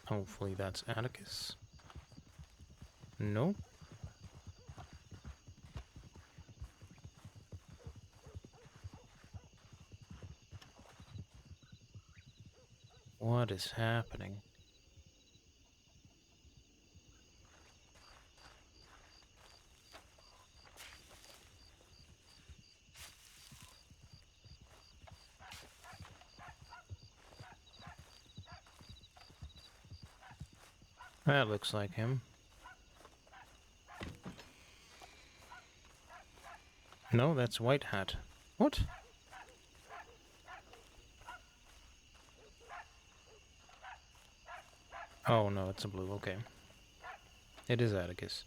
S2: Hopefully that's Atticus. Nope. What is happening? That looks like him. No, that's White Hat. What? Oh, no, it's a blue. Okay. It is Atticus.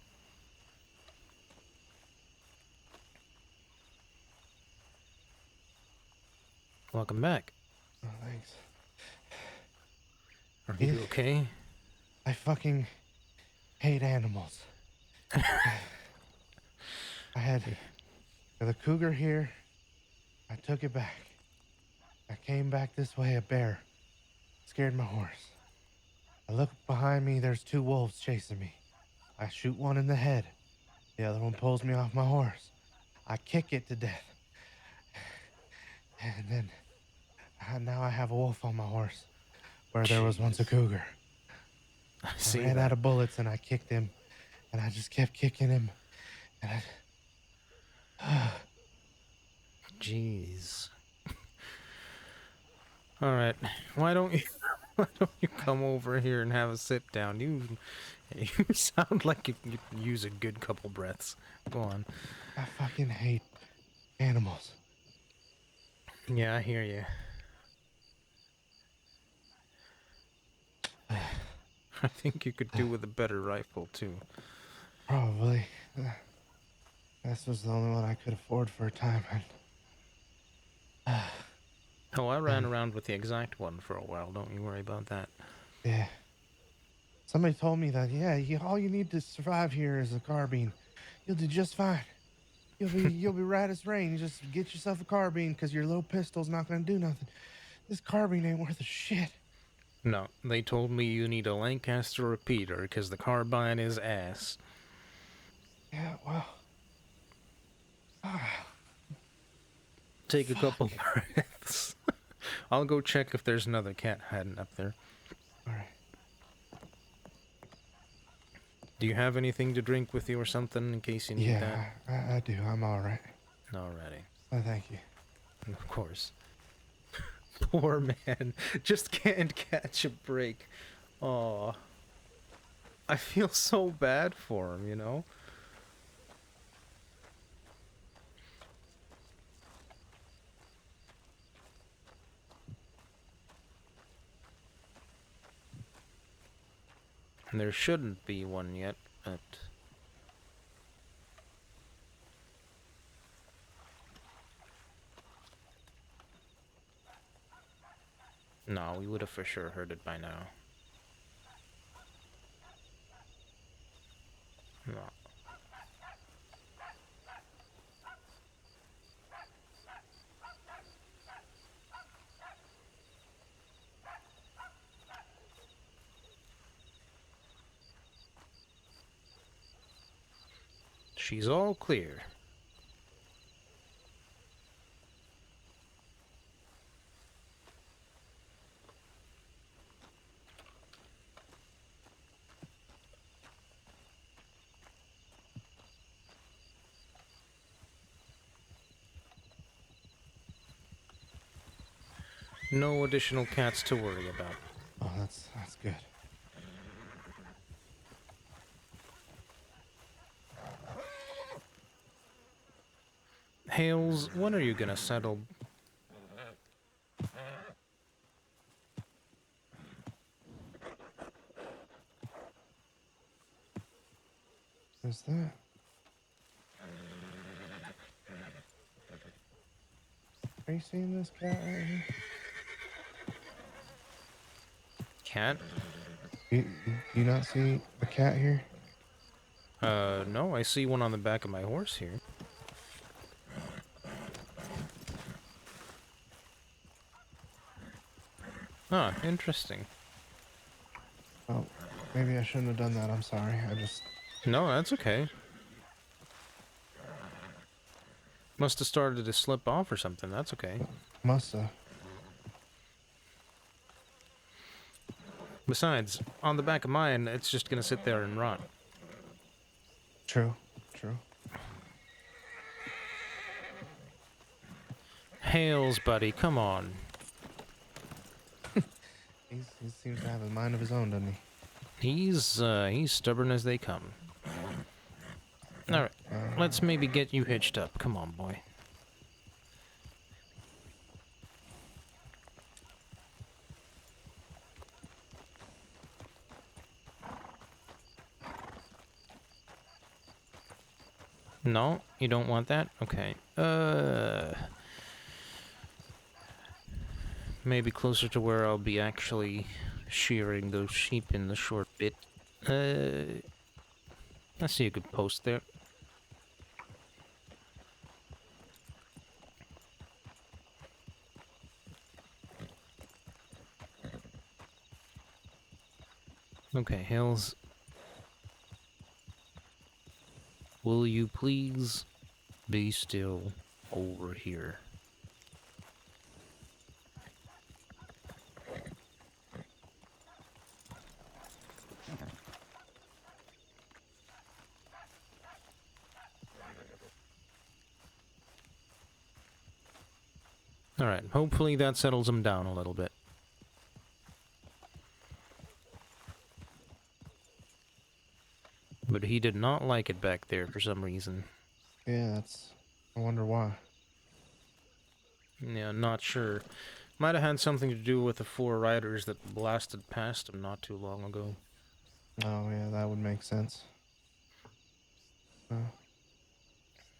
S2: Welcome back.
S1: Oh, thanks.
S2: Are
S1: Yeah.
S2: you okay?
S1: I fucking hate animals. I had the cougar here. I took it back. I came back this way, a bear. Scared my horse. I look behind me, there's 2 wolves chasing me. I shoot one in the head. The other one pulls me off my horse. I kick it to death. And then now I have a wolf on my horse where there was once a
S2: Jeez.
S1: cougar.
S2: I
S1: I
S2: see
S1: ran
S2: that.
S1: out of bullets and I kicked him. And I just kept kicking him. And
S2: Jeez. All right. Why don't you come over here and have a sit down? You sound like you could use a good couple breaths. Go on.
S1: I fucking hate animals.
S2: Yeah, I hear you. I think you could do with a better rifle too.
S1: Probably. This was the only one I could afford for a time.
S2: Oh, I ran around with the exact one for a while. Don't you worry about that.
S1: Yeah. Somebody told me that, yeah, all you need to survive here is a carbine. You'll do just fine. You'll be right as rain. You just get yourself a carbine because your little pistol's not gonna do nothing. This carbine ain't worth a shit.
S2: No, they told me you need a Lancaster repeater because the carbine is ass.
S1: Yeah, well.
S2: Take a couple breaths. I'll go check if there's another cat hiding up there.
S1: All right.
S2: Do you have anything to drink with you or something in case you need that?
S1: Yeah, I do. I'm all right.
S2: Alrighty.
S1: Thank you.
S2: Of course. Poor man. Just can't catch a break. Aw. I feel so bad for him, you know? And there shouldn't be one yet, but... No, we would have for sure heard it by now. No. She's all clear. No additional cats to worry about.
S1: Oh, that's good.
S2: Hales, when are you gonna settle?
S1: Who's that? Are you seeing this cat right here?
S2: Cat?
S1: You not see a cat here?
S2: No, I see one on the back of my horse here. Ah, interesting.
S1: Oh, maybe I shouldn't have done that. I'm sorry. I just...
S2: No, that's okay. Must have started to slip off or something. That's okay.
S1: Musta.
S2: Besides, on the back of mine, it's just gonna sit there and rot.
S1: True. True.
S2: Hales, buddy, come on.
S1: He seems to have a mind of his own, doesn't he?
S2: He's stubborn as they come. Alright, let's maybe get you hitched up. Come on, boy. No, you don't want that? Okay. Maybe closer to where I'll be actually shearing those sheep in the short bit. I see a good post there. Okay, Hills. Will you please be still over here? Alright, hopefully that settles him down a little bit. But he did not like it back there for some reason.
S1: Yeah, I wonder why.
S2: Yeah, not sure. Might have had something to do with the 4 riders that blasted past him not too long ago.
S1: Oh, yeah, that would make sense.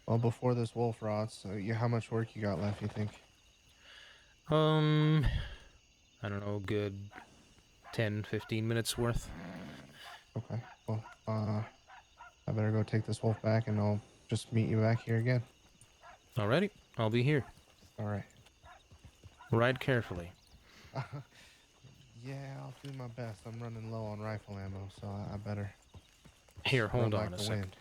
S1: Well, before this wolf rots, how much work you got left, you think?
S2: I don't know, good 10, 15 minutes worth.
S1: Okay, well, I better go take this wolf back, and I'll just meet you back here again.
S2: Alrighty, I'll be here.
S1: All right.
S2: Ride carefully.
S1: Yeah, I'll do my best. I'm running low on rifle ammo, so I better
S2: Here, hold
S1: run
S2: on
S1: like
S2: a
S1: the
S2: second.
S1: wind.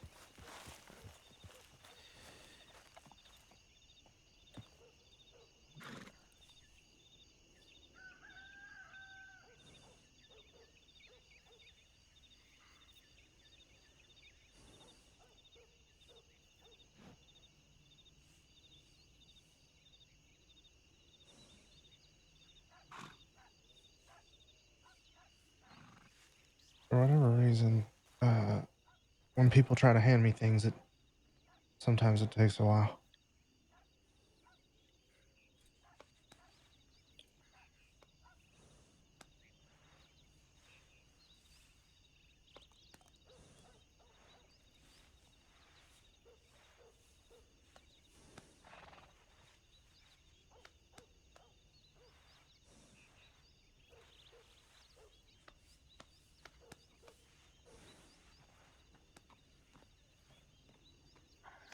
S1: For whatever reason, when people try to hand me things, sometimes it takes a while.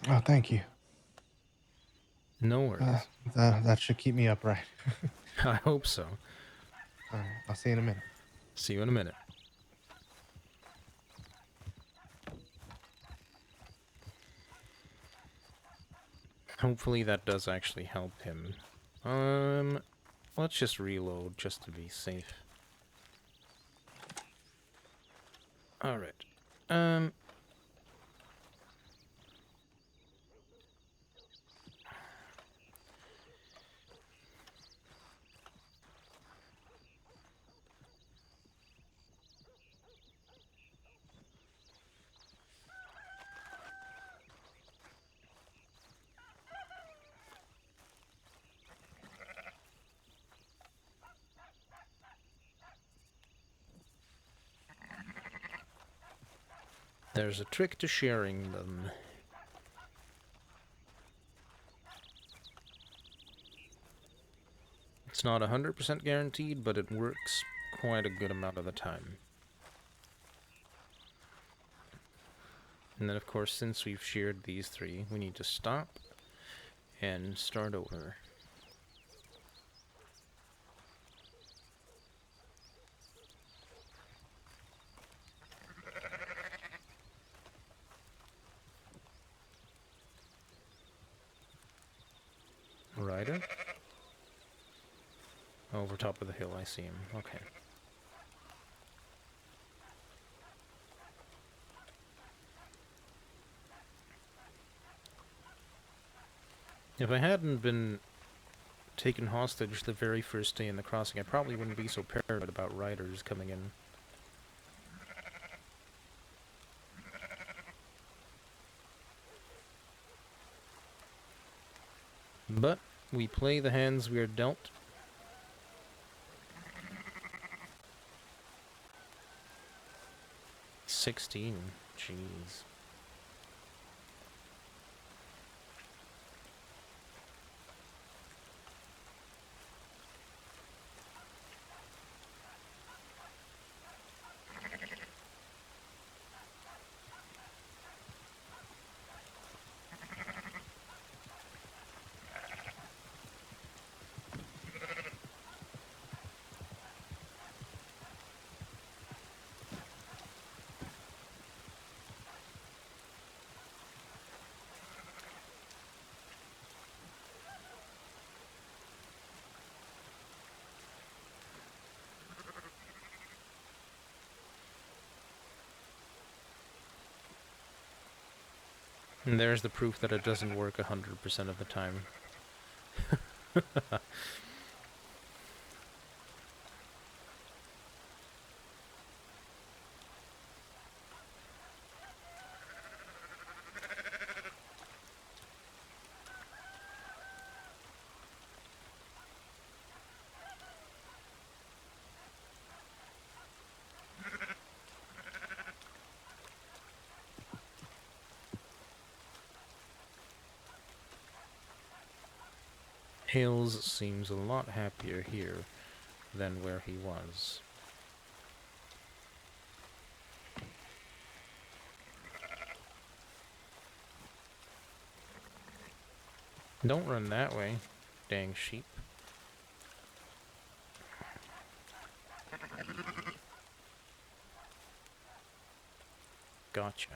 S1: Oh, thank you.
S2: No worries.
S1: That should keep me upright.
S2: I hope so.
S1: All right, I'll see you in a minute.
S2: See you in a minute. Hopefully that does actually help him. Let's just reload just to be safe. Alright. There's a trick to sharing them. It's not 100% guaranteed, but it works quite a good amount of the time. And then, of course, since we've shared these 3, we need to stop and start over. Rider? Over top of the hill, I see him. Okay. If I hadn't been taken hostage the very first day in the crossing, I probably wouldn't be so paranoid about riders coming in. But we play the hands we are dealt. $16. Jeez. And there's the proof that it doesn't work 100% of the time. Hales seems a lot happier here than where he was. Don't run that way, dang sheep. Gotcha.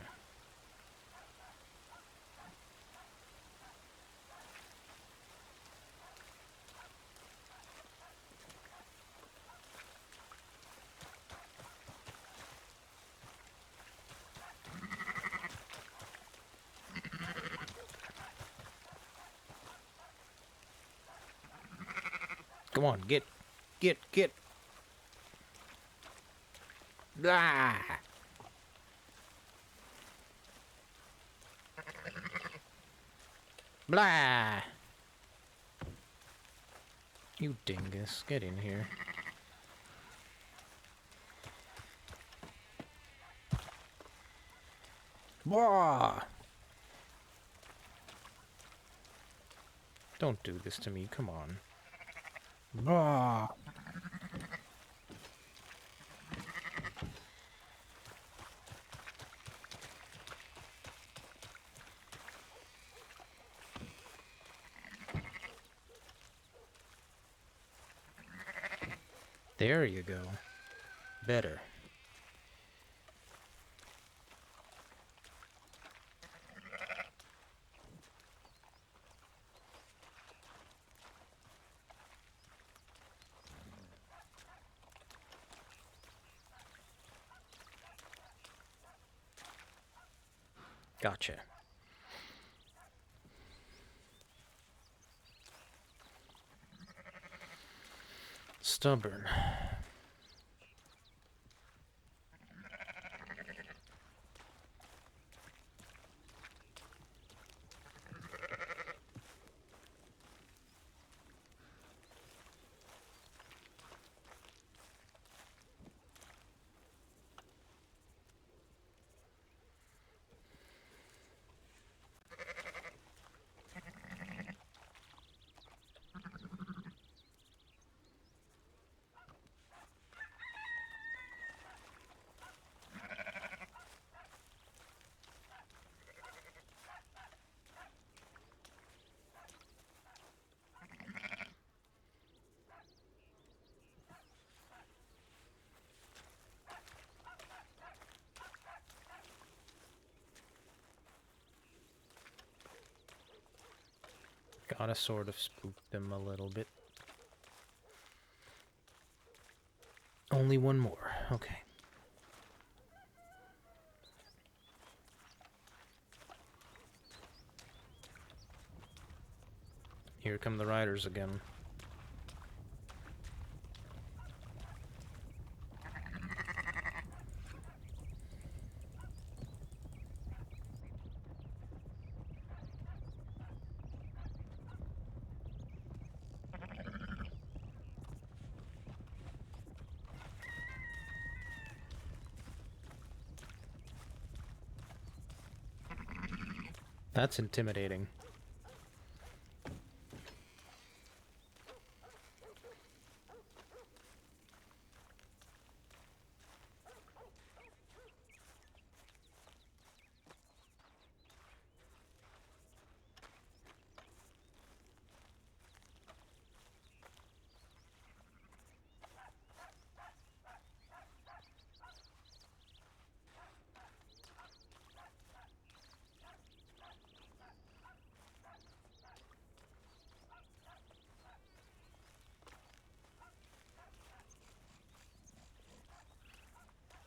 S2: Come on, get. Blah! Blah! You dingus, get in here. Blah! Don't do this to me, come on. Blah! There you go. Better. Gotcha. Stubborn. Gotta sort of spook them a little bit. Only one more, okay. Here come the riders again. That's intimidating.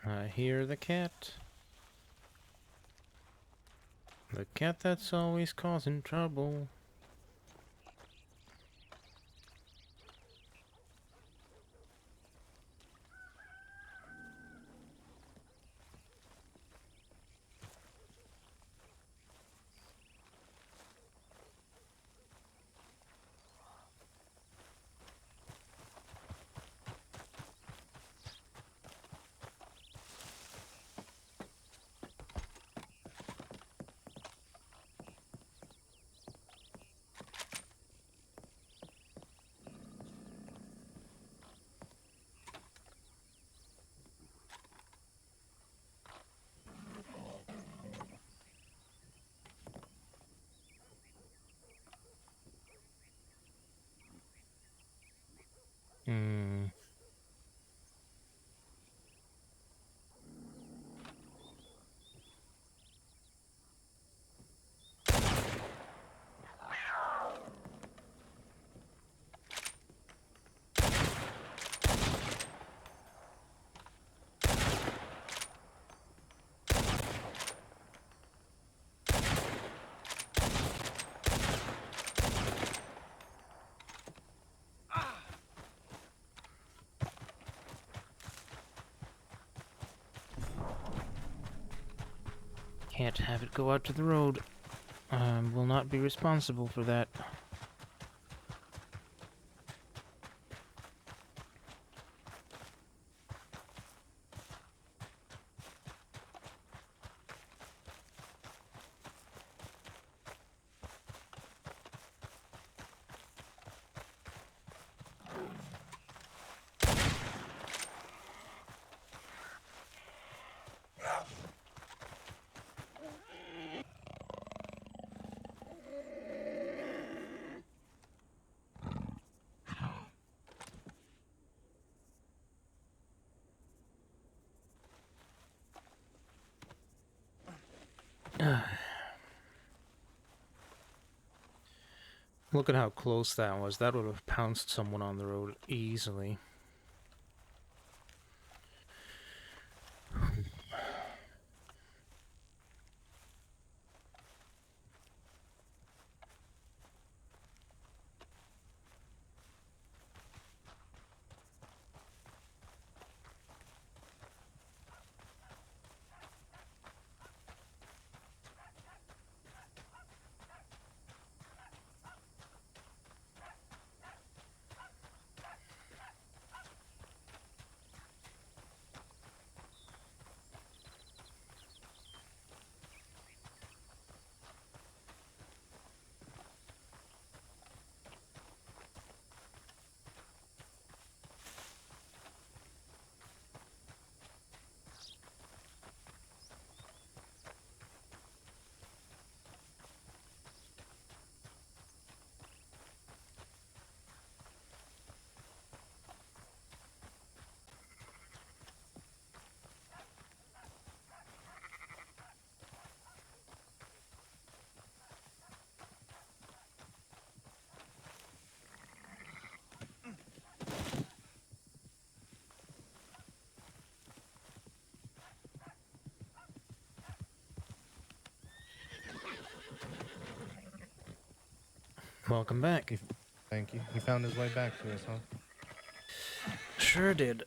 S2: I hear the cat. The cat that's always causing trouble. Hmm. Can't have it go out to the road. Will not be responsible for that. Look at how close that was. That would have pounced someone on the road easily. Welcome back.
S1: Thank you. He found his way back to us, huh?
S2: Sure did.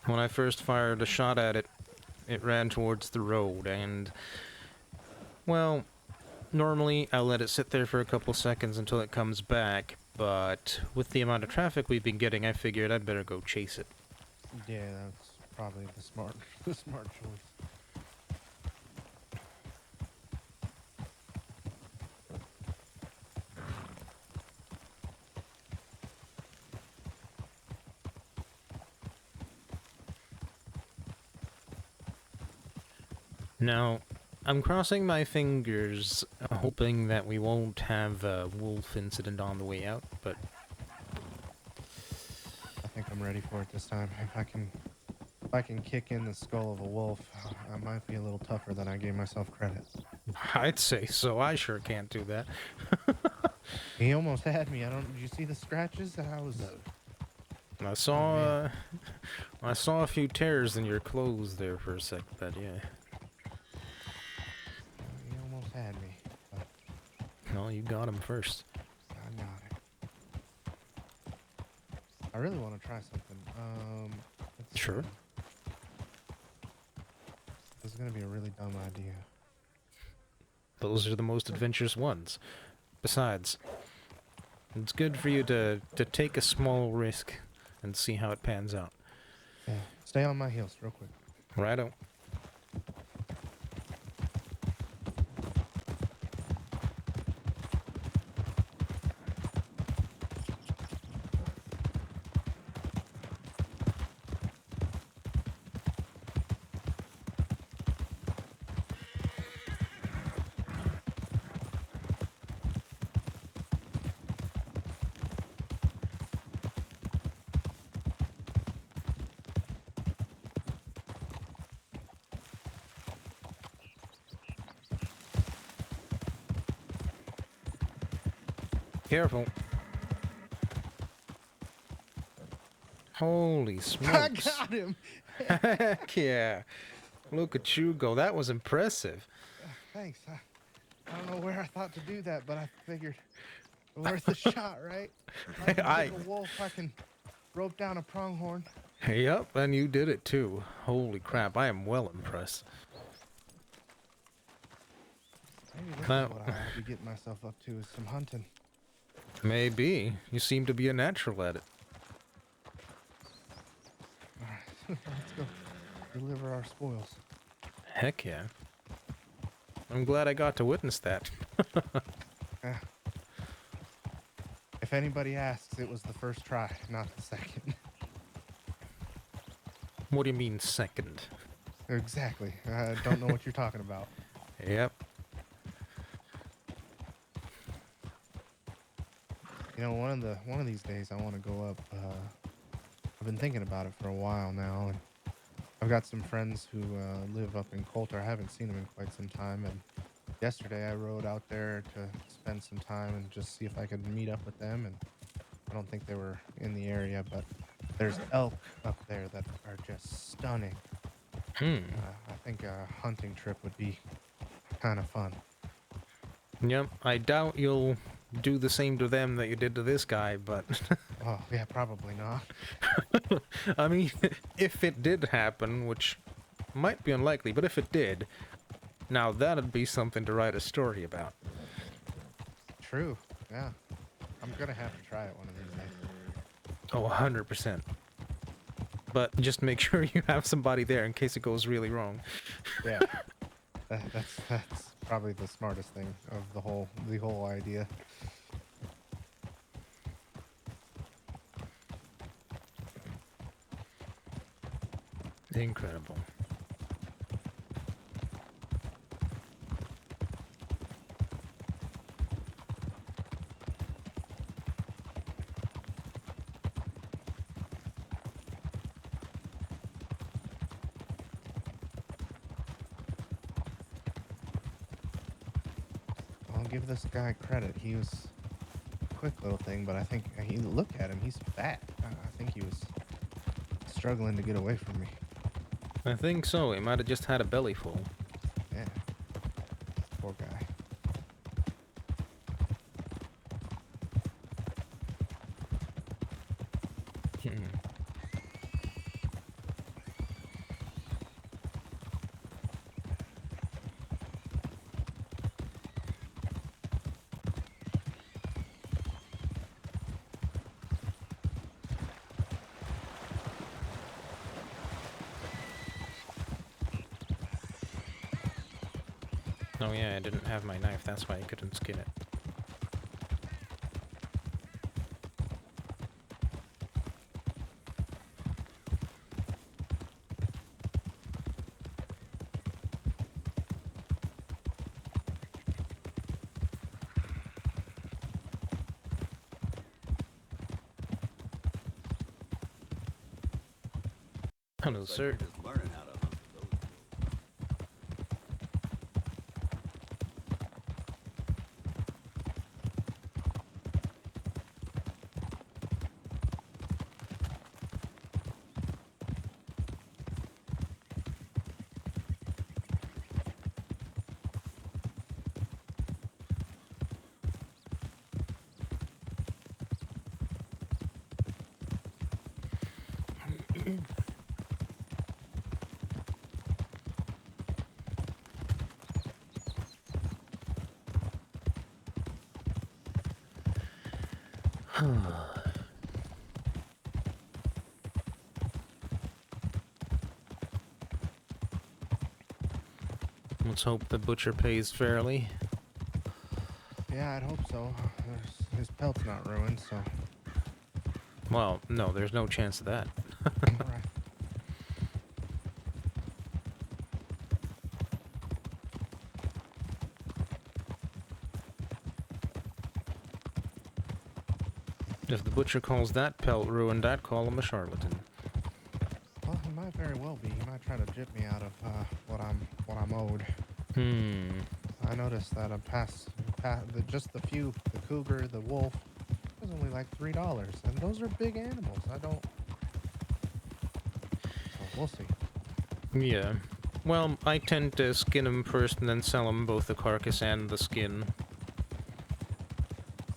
S2: When I first fired a shot at it, it ran towards the road, and, well, normally I let it sit there for a couple seconds until it comes back, but with the amount of traffic we've been getting, I figured I'd better go chase it.
S1: Yeah, that's probably the smart choice.
S2: Now, I'm crossing my fingers, hoping that we won't have a wolf incident on the way out, but
S1: I think I'm ready for it this time. If I can kick in the skull of a wolf, I might be a little tougher than I gave myself credit.
S2: I'd say so. I sure can't do that.
S1: He almost had me. Did you see the scratches?
S2: I saw, I saw a few tears in your clothes there for a sec, but yeah.
S1: He almost had me. But
S2: No, you got him first.
S1: I got it. I really want to try something. Let's
S2: Sure.
S1: see. This is gonna be a really dumb idea.
S2: Those are the most adventurous ones. Besides, it's good for you to take a small risk and see how it pans out.
S1: Yeah. Stay on my heels real quick.
S2: Righto. Careful. Holy
S1: I
S2: smokes.
S1: got him.
S2: Heck yeah. Look at you go. That was impressive.
S1: Thanks. I don't know where I thought to do that, but I figured worth a shot, right? If I can kick a wolf, I can rope down a pronghorn.
S2: Yep, and you did it too. Holy crap, I am well impressed.
S1: Maybe this
S2: Now-
S1: is what I ought to be getting myself up to is some hunting.
S2: Maybe. You seem to be a natural at it.
S1: All right, let's go deliver our spoils.
S2: Heck yeah. I'm glad I got to witness that.
S1: Yeah. If anybody asks, it was the first try, not the second.
S2: What do you mean second?
S1: Exactly. I don't know what you're talking about.
S2: Yep.
S1: You know, one of these days I want to go up. I've been thinking about it for a while now, and I've got some friends who live up in Coulter. I haven't seen them in quite some time, and yesterday I rode out there to spend some time and just see if I could meet up with them. And I don't think they were in the area, but there's elk up there that are just stunning. I think a hunting trip would be kind of fun.
S2: Yep. I doubt you'll do the same to them that you did to this guy, but
S1: Oh, yeah, probably not.
S2: I mean, if it did happen, which might be unlikely, but if it did, now that'd be something to write a story about.
S1: True. Yeah. I'm going to have to try it one of these days.
S2: Oh, 100%. But just make sure you have somebody there in case it goes really wrong.
S1: Yeah. That's probably the smartest thing of the whole idea.
S2: Incredible.
S1: give this guy credit. He was a quick little thing, but I think he look at him. He's fat. I think he was struggling to get away from me.
S2: I think so. He might have just had a belly full.
S1: Yeah. Poor guy.
S2: Oh yeah, I didn't have my knife. That's why I couldn't skin it. Hello, sir.
S8: Just learning how to hunt those.
S2: Let's hope the butcher pays fairly.
S1: Yeah, I'd hope so. His pelt's not ruined, so.
S2: Well, no, there's no chance of that.
S1: Alright.
S2: If the butcher calls that pelt ruined, I'd call him a charlatan.
S1: Well, he might very well be. He might try to jip me out of what I'm owed. I noticed that just the cougar, the wolf, was only like $3, and those are big animals. I don't. So we'll see.
S2: Yeah. Well, I tend to skin them first and then sell them, both the carcass and the skin.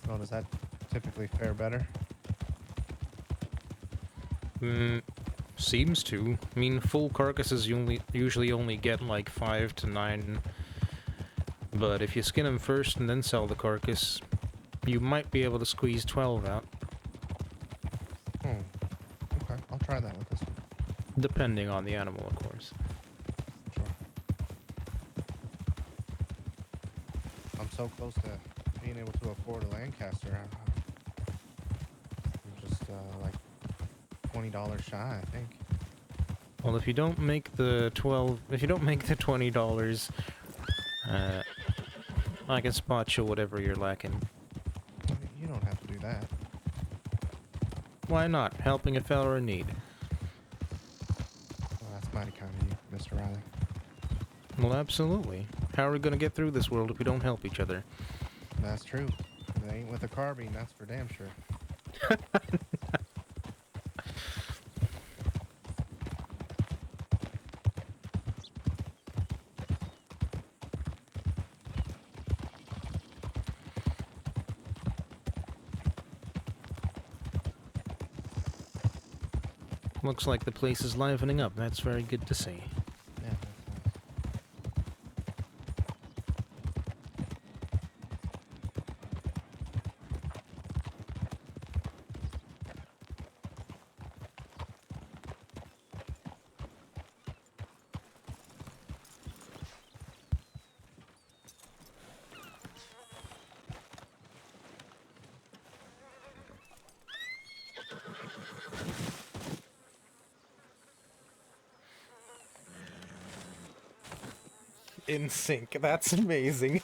S1: So does that typically fare better?
S2: Seems to. I mean, full carcasses you usually only get like 5 to 9. But if you skin them first and then sell the carcass, you might be able to squeeze 12 out.
S1: Okay, I'll try that with this one.
S2: Depending on the animal, of course.
S1: Sure. I'm so close to being able to afford a Lancaster. I'm just like $20 shy, I think.
S2: Well, if you don't make the $20, I can spot you whatever you're lacking.
S1: You don't have to do that.
S2: Why not? Helping a fella in need.
S1: Well, that's mighty kind of you, Mr. Riley.
S2: Well, absolutely. How are we gonna get through this world if we don't help each other?
S1: That's true. It ain't with a carbine, that's for damn sure.
S2: Looks like the place is livening up. That's very good to see.
S1: Yeah, that's nice.
S2: In sync. That's amazing.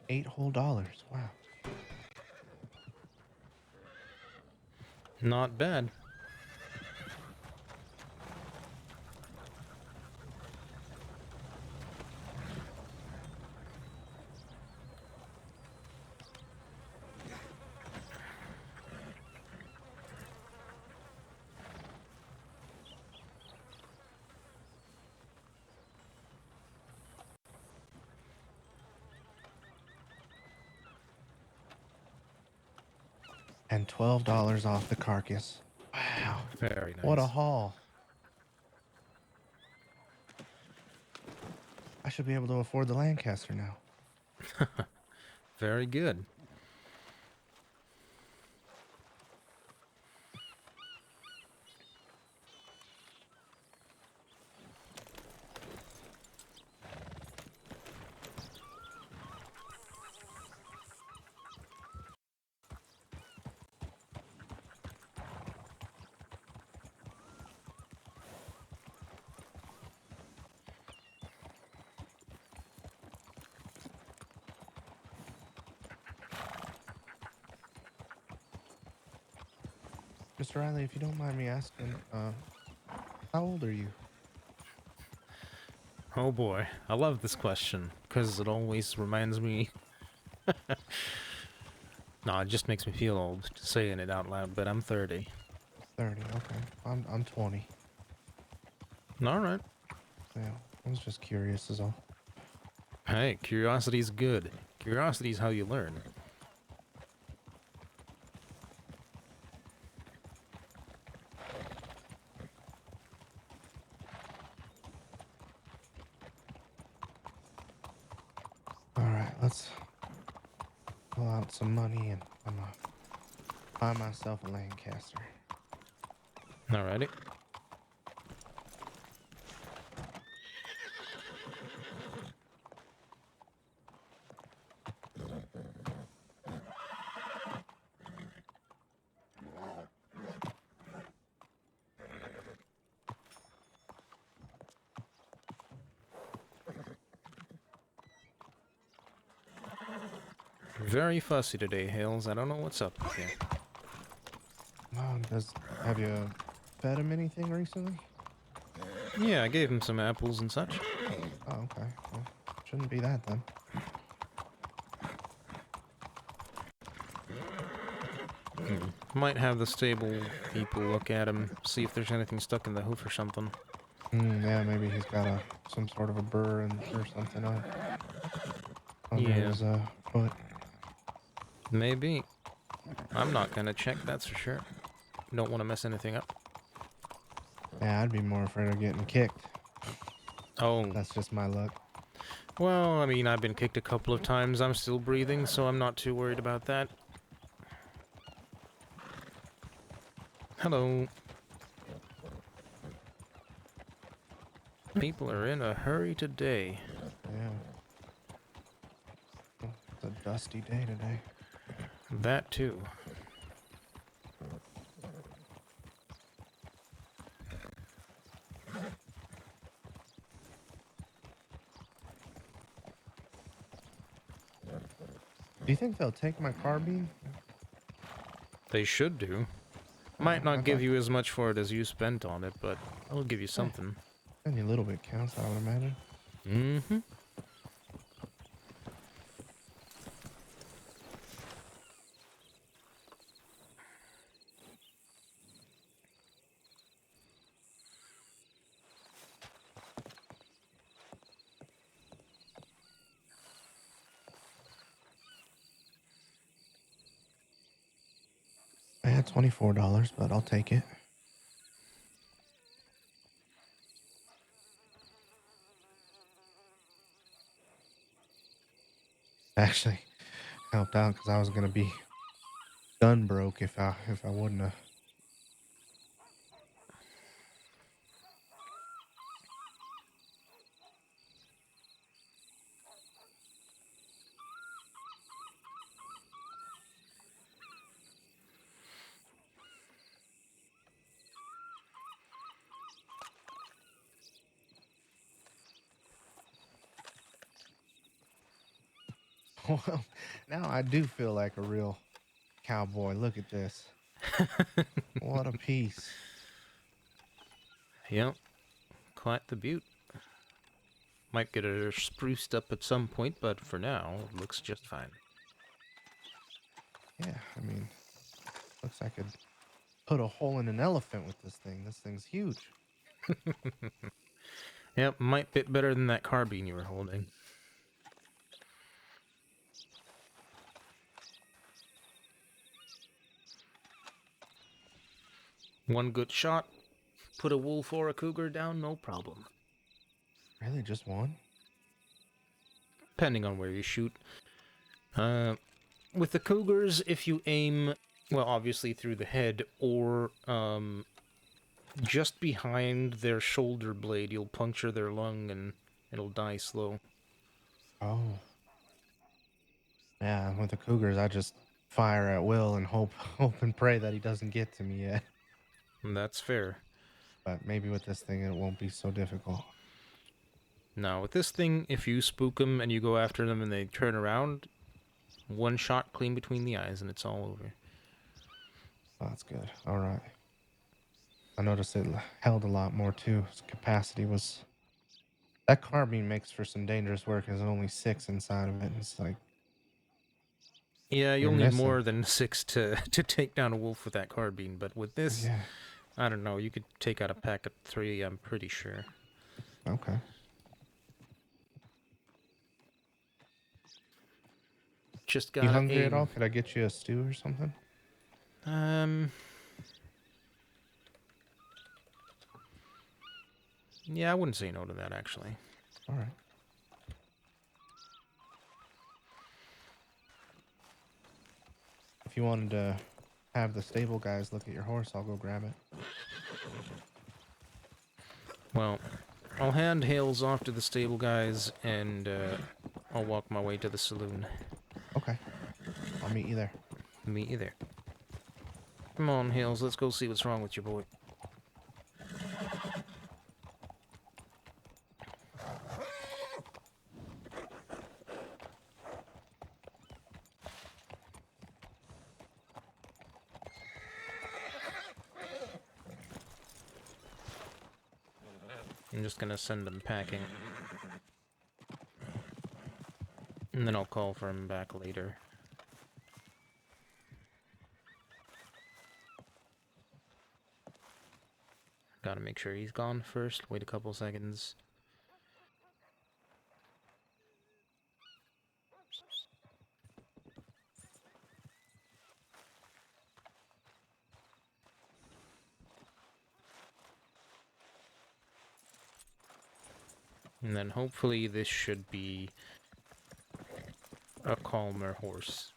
S1: $8 whole. Wow.
S2: Not bad.
S1: And $12 off the carcass. Wow.
S2: Very nice.
S1: What a haul. I should be able to afford the Lancaster now.
S2: Very good.
S1: Mr. Riley, if you don't mind me asking, how old are you?
S2: Oh boy, I love this question because it always reminds me. No, it just makes me feel old saying it out loud. But I'm 30.
S1: 30. Okay. I'm 20.
S2: All right.
S1: Yeah. I was just curious is all.
S2: Hey, curiosity's good. Curiosity's how you learn.
S1: All right, let's pull out some money and I'm gonna buy myself a Lancaster.
S2: Alrighty. Very fussy today, Hales. I don't know what's up with you.
S1: Have you fed him anything recently?
S2: Yeah, I gave him some apples and such.
S1: Oh, okay. Well, shouldn't be that then.
S2: Might have the stable people look at him, see if there's anything stuck in the hoof or something.
S1: Yeah, maybe he's got some sort of a burr or something under
S2: Yeah.
S1: his foot.
S2: Maybe. I'm not gonna check, that's for sure. Don't want to mess anything up.
S1: Yeah, I'd be more afraid of getting kicked.
S2: Oh,
S1: That's just my luck.
S2: well, I mean, I've been kicked a couple of times. I'm still breathing, so I'm not too worried about that. Hello. People are in a hurry today.
S1: Yeah. Well, it's a dusty day today.
S2: That too.
S1: Do you think they'll take my carbine?
S2: They should do. Might
S1: I
S2: not give
S1: thought-
S2: you as much for it as you spent on it, but I'll give you something.
S1: Any little bit counts, I would imagine.
S2: Mm-hmm.
S1: I had $24, but I'll take it. Actually, helped out because I was gonna be gun broke if I wouldn't have. Well, now I do feel like a real cowboy. Look at this. What a piece.
S2: Yep, quite the beaut. Might get her spruced up at some point, but for now, it looks just fine.
S1: Yeah, I mean, looks like I could put a hole in an elephant with this thing. This thing's huge.
S2: Yep, might fit better than that carbine you were holding. One good shot, put a wolf or a cougar down, no problem.
S1: Really, just one?
S2: Depending on where you shoot. With the cougars, if you aim, well, obviously through the head, or just behind their shoulder blade, you'll puncture their lung and it'll die slow.
S1: Oh. Yeah, with the cougars, I just fire at will and hope and pray that he doesn't get to me yet.
S2: And that's fair.
S1: But maybe with this thing, it won't be so difficult.
S2: Now, with this thing, if you spook them and you go after them and they turn around, one shot clean between the eyes and it's all over.
S1: Oh, that's good. All right. I noticed it held a lot more too. Its capacity was. That carbine makes for some dangerous work. There's only 6 inside of it. It's like
S2: Yeah,
S1: you're
S2: you'll need
S1: missing.
S2: more than 6 to take down a wolf with that carbine, but with this,
S1: Yeah.
S2: I don't know, you could take out a pack of 3, I'm pretty sure.
S1: Okay.
S2: Just
S1: You
S2: gotta
S1: hungry at all?
S2: aim.
S1: Could I get you a stew or something?
S2: Yeah, I wouldn't say no to that, actually.
S1: All right. If you wanted to have the stable guys look at your horse, I'll go grab it.
S2: Well, I'll hand Hales off to the stable guys, and I'll walk my way to the saloon.
S1: Okay. I'll meet you there.
S2: Meet you there. Come on, Hales, let's go see what's wrong with your boy. I'm just gonna send him packing. And then I'll call for him back later. Gotta make sure he's gone first. Wait a couple seconds. And then hopefully this should be a calmer horse.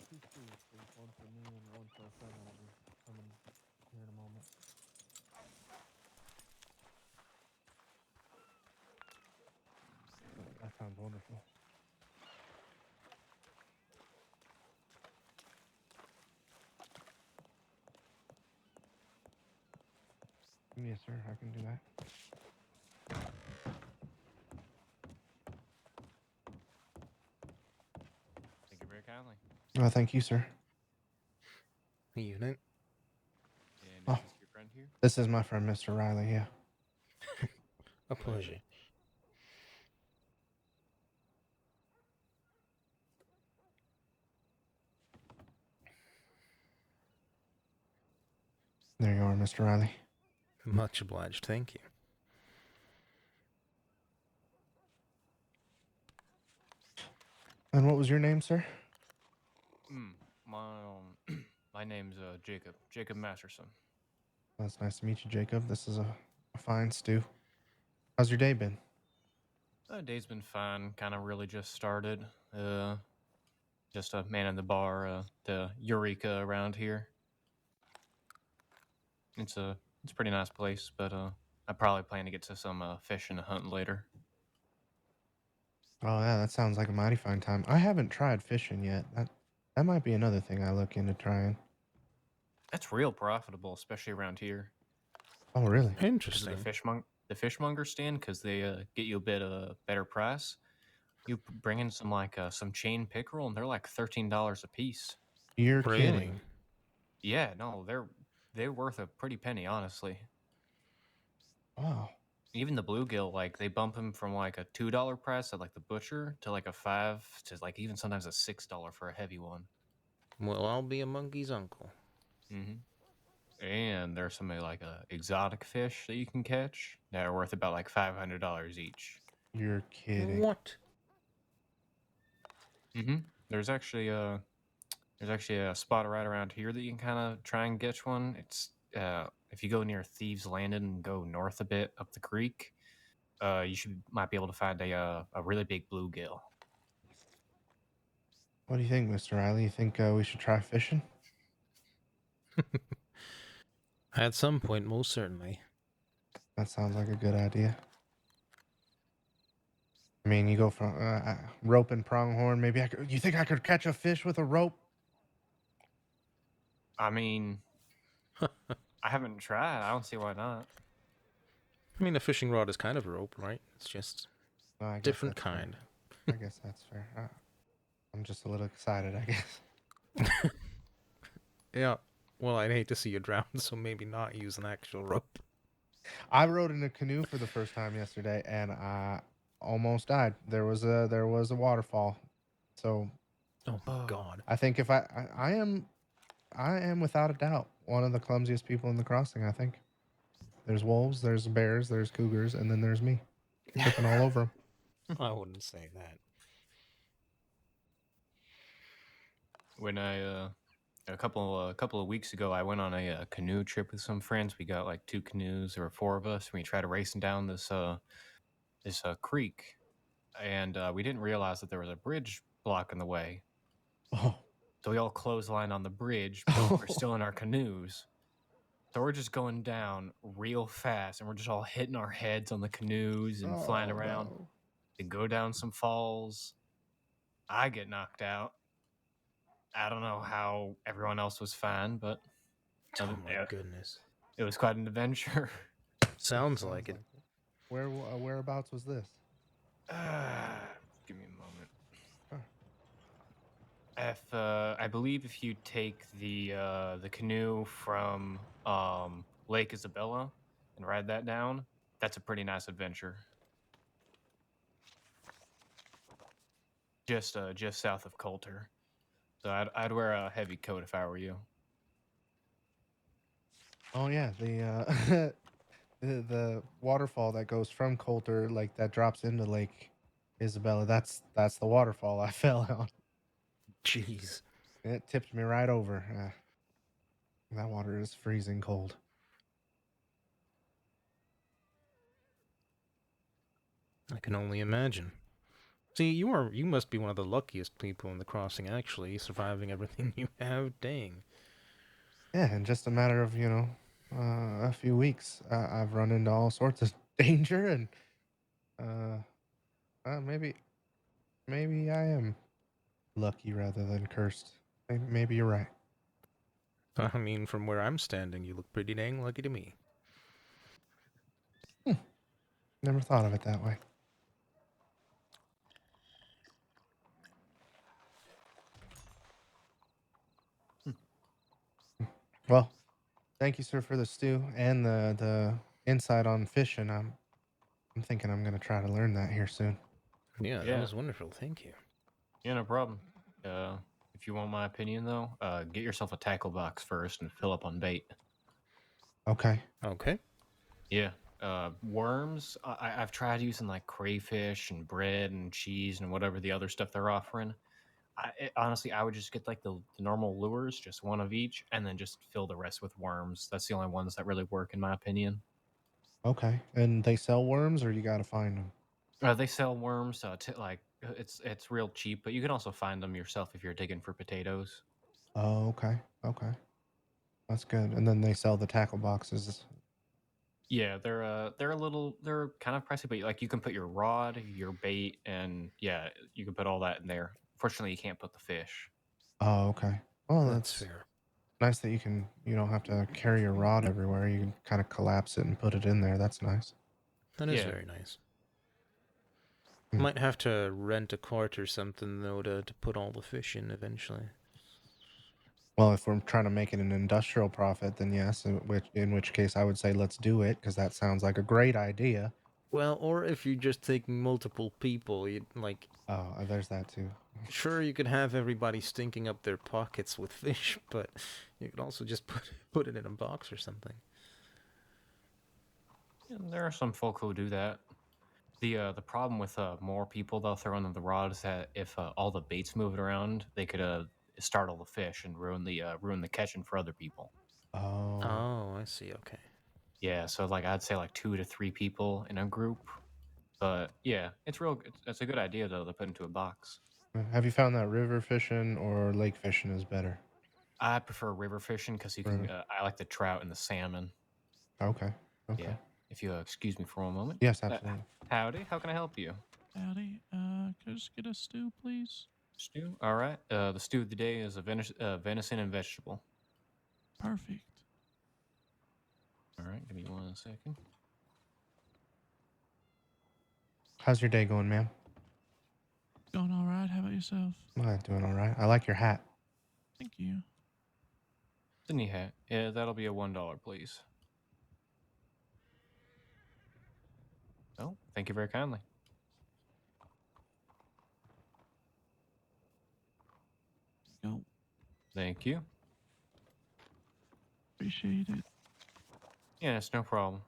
S1: Two stews, please. One for me and one for a friend that'll be coming here in a moment. That sounds wonderful. Yes, sir. I can do that.
S9: Thank you very kindly.
S1: Well, thank you, sir.
S2: Evening.
S9: And
S1: Oh.
S9: is this your friend here?
S1: This is my friend, Mr. Riley. Yeah.
S2: A pleasure.
S1: There you are, Mr. Riley.
S2: Much obliged, thank you.
S1: And what was your name, sir?
S9: My name's Jacob. Jacob Masterson.
S1: Well, it's nice to meet you, Jacob. This is a fine stew. How's your day been?
S9: Day's been fine. Kind of really just started. Just a man in the bar, the Eureka around here. It's a pretty nice place, but I probably plan to get to some fishing and hunting later.
S1: Oh yeah, that sounds like a mighty fine time. I haven't tried fishing yet. That might be another thing I look into trying.
S9: That's real profitable, especially around here.
S1: Oh really?
S9: Because of
S2: Interesting.
S9: the fishmonger stand, because they get you a bit better price. You bring in some chain pickerel, and they're like $13 a piece.
S1: You're
S2: Really?
S1: kidding.
S9: Yeah, no, they're worth a pretty penny, honestly.
S1: Wow.
S9: Even the bluegill, like they bump them from like a $2 price at like the butcher to like a 5 to like even sometimes a $6 for a heavy one.
S2: Well, I'll be a monkey's uncle.
S9: And there's some like exotic fish that you can catch that are worth about like $500 each.
S1: You're kidding.
S2: What?
S9: There's actually a spot right around here that you can kind of try and catch one. It's if you go near Thieves Landing and go north a bit up the creek, you might be able to find a really big bluegill.
S1: What do you think, Mr. Riley? You think we should try fishing?
S2: At some point, most certainly.
S1: That sounds like a good idea. I mean, you go from rope and pronghorn. Maybe I could. You think I could catch a fish with a rope?
S9: I mean, I haven't tried. I don't see why not.
S2: I mean, a fishing rod is kind of a rope, right? It's just
S1: No, I guess
S2: different
S1: that's fair.
S2: kind.
S1: I guess that's fair. I'm just a little excited, I guess.
S2: Yeah. Well, I'd hate to see you drown, so maybe not use an actual rope.
S1: I rode in a canoe for the first time yesterday, and I almost died. There was a waterfall, so
S2: Oh my god.
S1: I think if I am without a doubt one of the clumsiest people in the crossing. I think there's wolves, there's bears, there's cougars, and then there's me tripping all over them.
S2: I wouldn't say that.
S9: When a couple of weeks ago, I went on a canoe trip with some friends. We got like 2 canoes. There were 4 of us. We tried racing down this creek, and we didn't realize that there was a bridge blocking the way.
S1: Oh,
S9: So we all clotheslined on the bridge, but we're still in our canoes. So we're just going down real fast, and we're just all hitting our heads on the canoes and flying around.
S1: no.
S9: To go down some falls. I get knocked out. I don't know how everyone else was fine, but
S2: Oh my goodness.
S9: it was quite an adventure.
S2: Sounds like it.
S1: Whereabouts was this?
S9: Give me a moment.
S1: Sure.
S9: If I believe if you take the canoe from Lake Isabella and ride that down, that's a pretty nice adventure. Just south of Coulter. So I'd wear a heavy coat if I were you.
S1: Oh yeah, the the waterfall that goes from Coulter, like that drops into Lake Isabella. That's the waterfall I fell on.
S2: Jeez.
S1: It tipped me right over. That water is freezing cold.
S2: I can only imagine. See, you must be one of the luckiest people in the crossing, actually, surviving everything you have. Dang.
S1: Yeah, in just a matter of a few weeks, I've run into all sorts of danger, and maybe I am lucky rather than cursed. Maybe you're right.
S2: I mean, from where I'm standing, you look pretty dang lucky to me.
S1: Never thought of it that way. Well, thank you, sir, for the stew and the insight on fishing. I'm thinking I'm gonna try to learn that here soon.
S2: Yeah, that
S9: Yeah.
S2: was wonderful. Thank you.
S9: Yeah, no problem. If you want my opinion though, get yourself a tackle box first and fill up on bait.
S1: Okay.
S2: Okay.
S9: Yeah. Worms. I've tried using like crayfish and bread and cheese and whatever the other stuff they're offering. Honestly, I would just get like the normal lures, just one of each, and then just fill the rest with worms. That's the only ones that really work, in my opinion.
S1: Okay. And they sell worms, or you gotta find them?
S9: They sell worms. It's real cheap, but you can also find them yourself if you're digging for potatoes.
S1: Oh, okay. Okay. That's good. And then they sell the tackle boxes.
S9: Yeah, they're kind of pricey, but like you can put your rod, your bait, and yeah, you can put all that in there. Fortunately, you can't put the fish.
S1: Oh, okay. Well,
S2: That's
S1: that's
S2: fair.
S1: nice that you don't have to carry your rod everywhere. You can kind of collapse it and put it in there. That's nice.
S2: That is
S9: Yeah.
S2: very nice.
S1: Hmm.
S2: Might have to rent a cart or something though to put all the fish in eventually.
S1: Well, if we're trying to make it an industrial profit, then yes. In which case, I would say let's do it because that sounds like a great idea.
S2: Well, or if you're just taking multiple people, you like
S1: Oh, there's that too.
S2: sure you could have everybody stinking up their pockets with fish, but you could also just put it in a box or something.
S9: Yeah, there are some folk who do that. The problem with more people they'll throw in the rod is that if all the baits move around, they could startle the fish and ruin the catching for other people.
S1: Oh,
S2: Oh, I see. Okay.
S9: Yeah, so like I'd say like 2 to 3 people in a group. But yeah, it's a good idea though to put into a box.
S1: have you found that river fishing or lake fishing is better?
S9: I prefer river fishing because you can.
S1: River.
S9: I like the trout and the salmon.
S1: Okay.
S9: Yeah.
S1: Okay.
S9: If you excuse me for a moment.
S1: Yes, absolutely.
S9: Howdy, how can I help you?
S10: Howdy. Could I just get a stew, please?
S9: Stew. All right. The stew of the day is a venison and vegetable.
S10: Perfect.
S9: All right. Give me 1 second.
S1: How's your day going, ma'am?
S10: Going all right. How about yourself?
S1: Doing all right. I like your hat.
S10: Thank you.
S9: The knee hat. Yeah, that'll be a $1, please. Oh, thank you very kindly.
S10: Go.
S9: Thank you.
S10: Appreciate it.
S9: Yeah, it's no problem.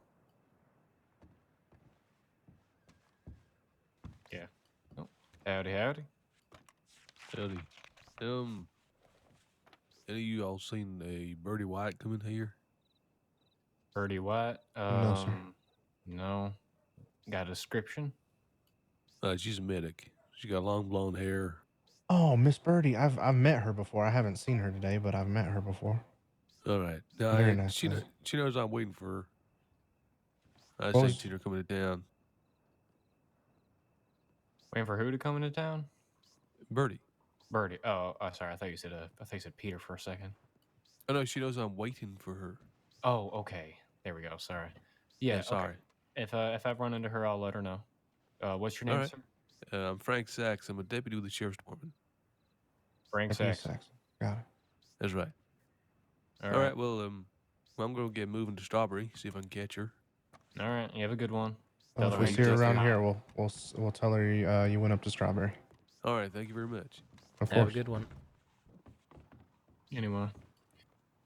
S9: Yeah. Oh, howdy, howdy.
S11: Howdy. Any of you all seen a Birdie White coming here?
S9: Birdie White.
S1: No, sir.
S9: No. Got a description?
S11: She's a medic. She got long blonde hair.
S1: Oh, Miss Birdie. I've met her before. I haven't seen her today, but I've met her before.
S11: All right.
S1: Very nice.
S11: She knows I'm waiting for her. I
S1: What
S11: just
S1: was-
S11: ain't seen her coming to town.
S9: Waiting for who to come into town?
S11: Birdie.
S9: Birdie. Oh, sorry. I thought you said Peter for a second.
S11: Oh no, she knows I'm waiting for her.
S9: Oh, okay. There we go. Sorry. Yeah.
S11: Sorry.
S9: Okay. If I run into her, I'll let her know. What's your name,
S11: All right.
S9: sir?
S11: I'm Frank Sachs. I'm a deputy with the sheriff's department.
S9: Frank
S1: Deputy
S9: Saxon.
S1: Saxon. Got it.
S11: That's right. All right. Well, I'm gonna get moving to Strawberry. See if I can catch her.
S9: All right. You have a good one.
S1: Well,
S9: Tell
S1: if
S9: her
S1: we
S9: I
S1: see her
S9: just
S1: around
S9: said
S1: here,
S9: hi.
S1: we'll tell her you went up to Strawberry.
S11: All right. Thank you very much.
S1: Of
S2: Have a
S1: course.
S2: good one.
S9: Anyway,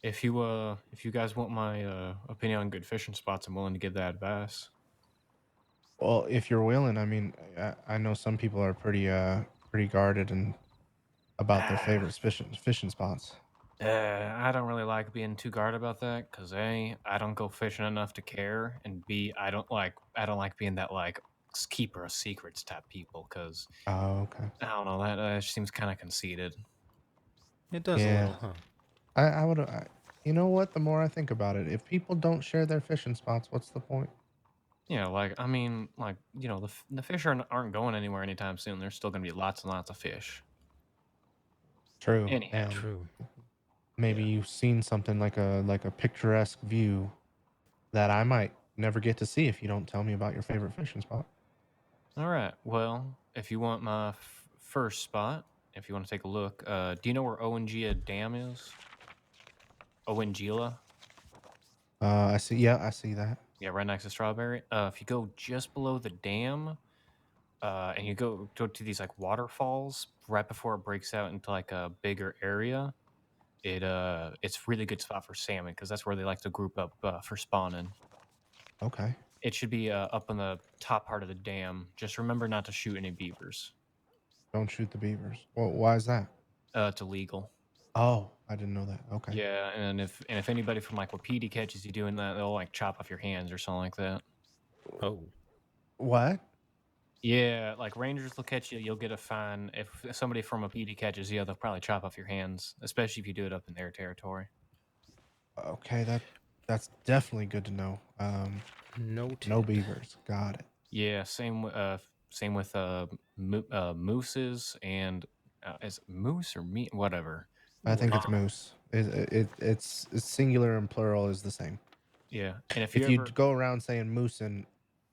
S9: if you guys want my opinion on good fishing spots, I'm willing to give that advice.
S1: Well, if you're willing, I mean, I know some people are pretty guarded and about their favorite fishing spots.
S9: I don't really like being too guarded about that because A, I don't go fishing enough to care, and B, I don't like being that like keeper of secrets type people because
S1: Oh, okay.
S9: I don't know that seems kind of conceited.
S2: It does a
S1: Yeah.
S2: little, huh?
S1: I would. You know what? The more I think about it, if people don't share their fishing spots, what's the point?
S9: Yeah, like I mean, like the fish aren't going anywhere anytime soon. There's still gonna be lots and lots of fish.
S1: True.
S9: Anyhow.
S1: And
S2: True.
S1: maybe
S9: Yeah.
S1: you've seen something like a picturesque view that I might never get to see if you don't tell me about your favorite fishing spot.
S9: All right. Well, if you want my first spot, if you want to take a look, do you know where Owengia Dam is? Owengila?
S1: I see. Yeah, I see that.
S9: Yeah, right next to Strawberry. If you go just below the dam, and you go to these like waterfalls right before it breaks out into like a bigger area, it's really good spot for salmon because that's where they like to group up for spawning.
S1: Okay.
S9: It should be up on the top part of the dam. Just remember not to shoot any beavers.
S1: Don't shoot the beavers. Well, why is that?
S9: It's illegal.
S1: Oh, I didn't know that. Okay.
S9: Yeah, and if anybody from like Wapiti catches you doing that, they'll like chop off your hands or something like that.
S2: Oh.
S1: What?
S9: Yeah, like rangers will catch you, you'll get a fine. If somebody from Wapiti catches you, they'll probably chop off your hands, especially if you do it up in their territory.
S1: Okay, that's definitely good to know.
S2: Noted.
S1: No beavers. Got it.
S9: Yeah, same with mooses and is it moose or meat? Whatever.
S1: I think it's
S9: Um,
S1: moose. It's singular and plural is the same.
S9: yeah, and if
S1: If
S9: you
S1: you
S9: ever
S1: go around saying moose and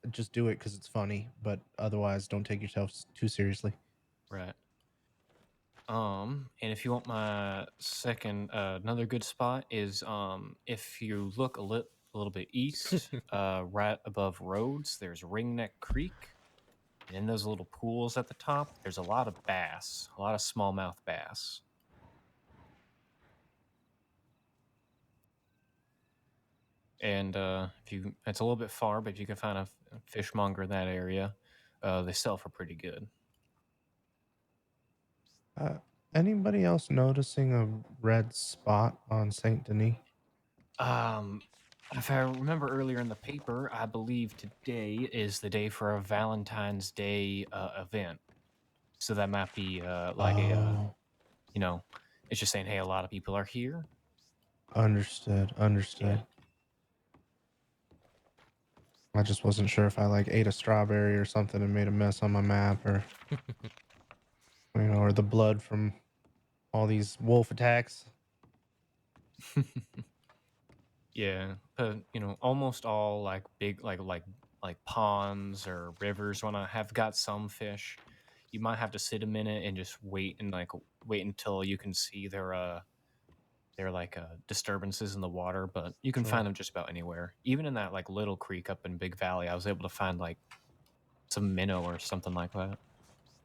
S1: just do it because it's funny, but otherwise don't take yourself too seriously.
S9: right. And if you want my second, another good spot is if you look a little bit east, right above roads, there's Ringneck Creek, and in those little pools at the top, there's a lot of bass, a lot of smallmouth bass. And if you, it's a little bit far, but if you can find a fishmonger in that area, they sell for pretty good.
S1: Anybody else noticing a red spot on Saint Denis?
S9: If I remember earlier in the paper, I believe today is the day for a Valentine's Day event. So that might be like
S1: Oh,
S9: you know, it's just saying, hey, a lot of people are here.
S1: understood. Understood.
S9: Yeah.
S1: I just wasn't sure if I like ate a strawberry or something and made a mess on my map, or or the blood from all these wolf attacks.
S9: Yeah, but almost all like big like ponds or rivers when I have got some fish, you might have to sit a minute and just wait and like wait until you can see their like disturbances in the water, but you can
S1: Sure.
S9: find them just about anywhere. Even in that like little creek up in Big Valley, I was able to find like some minnow or something like that.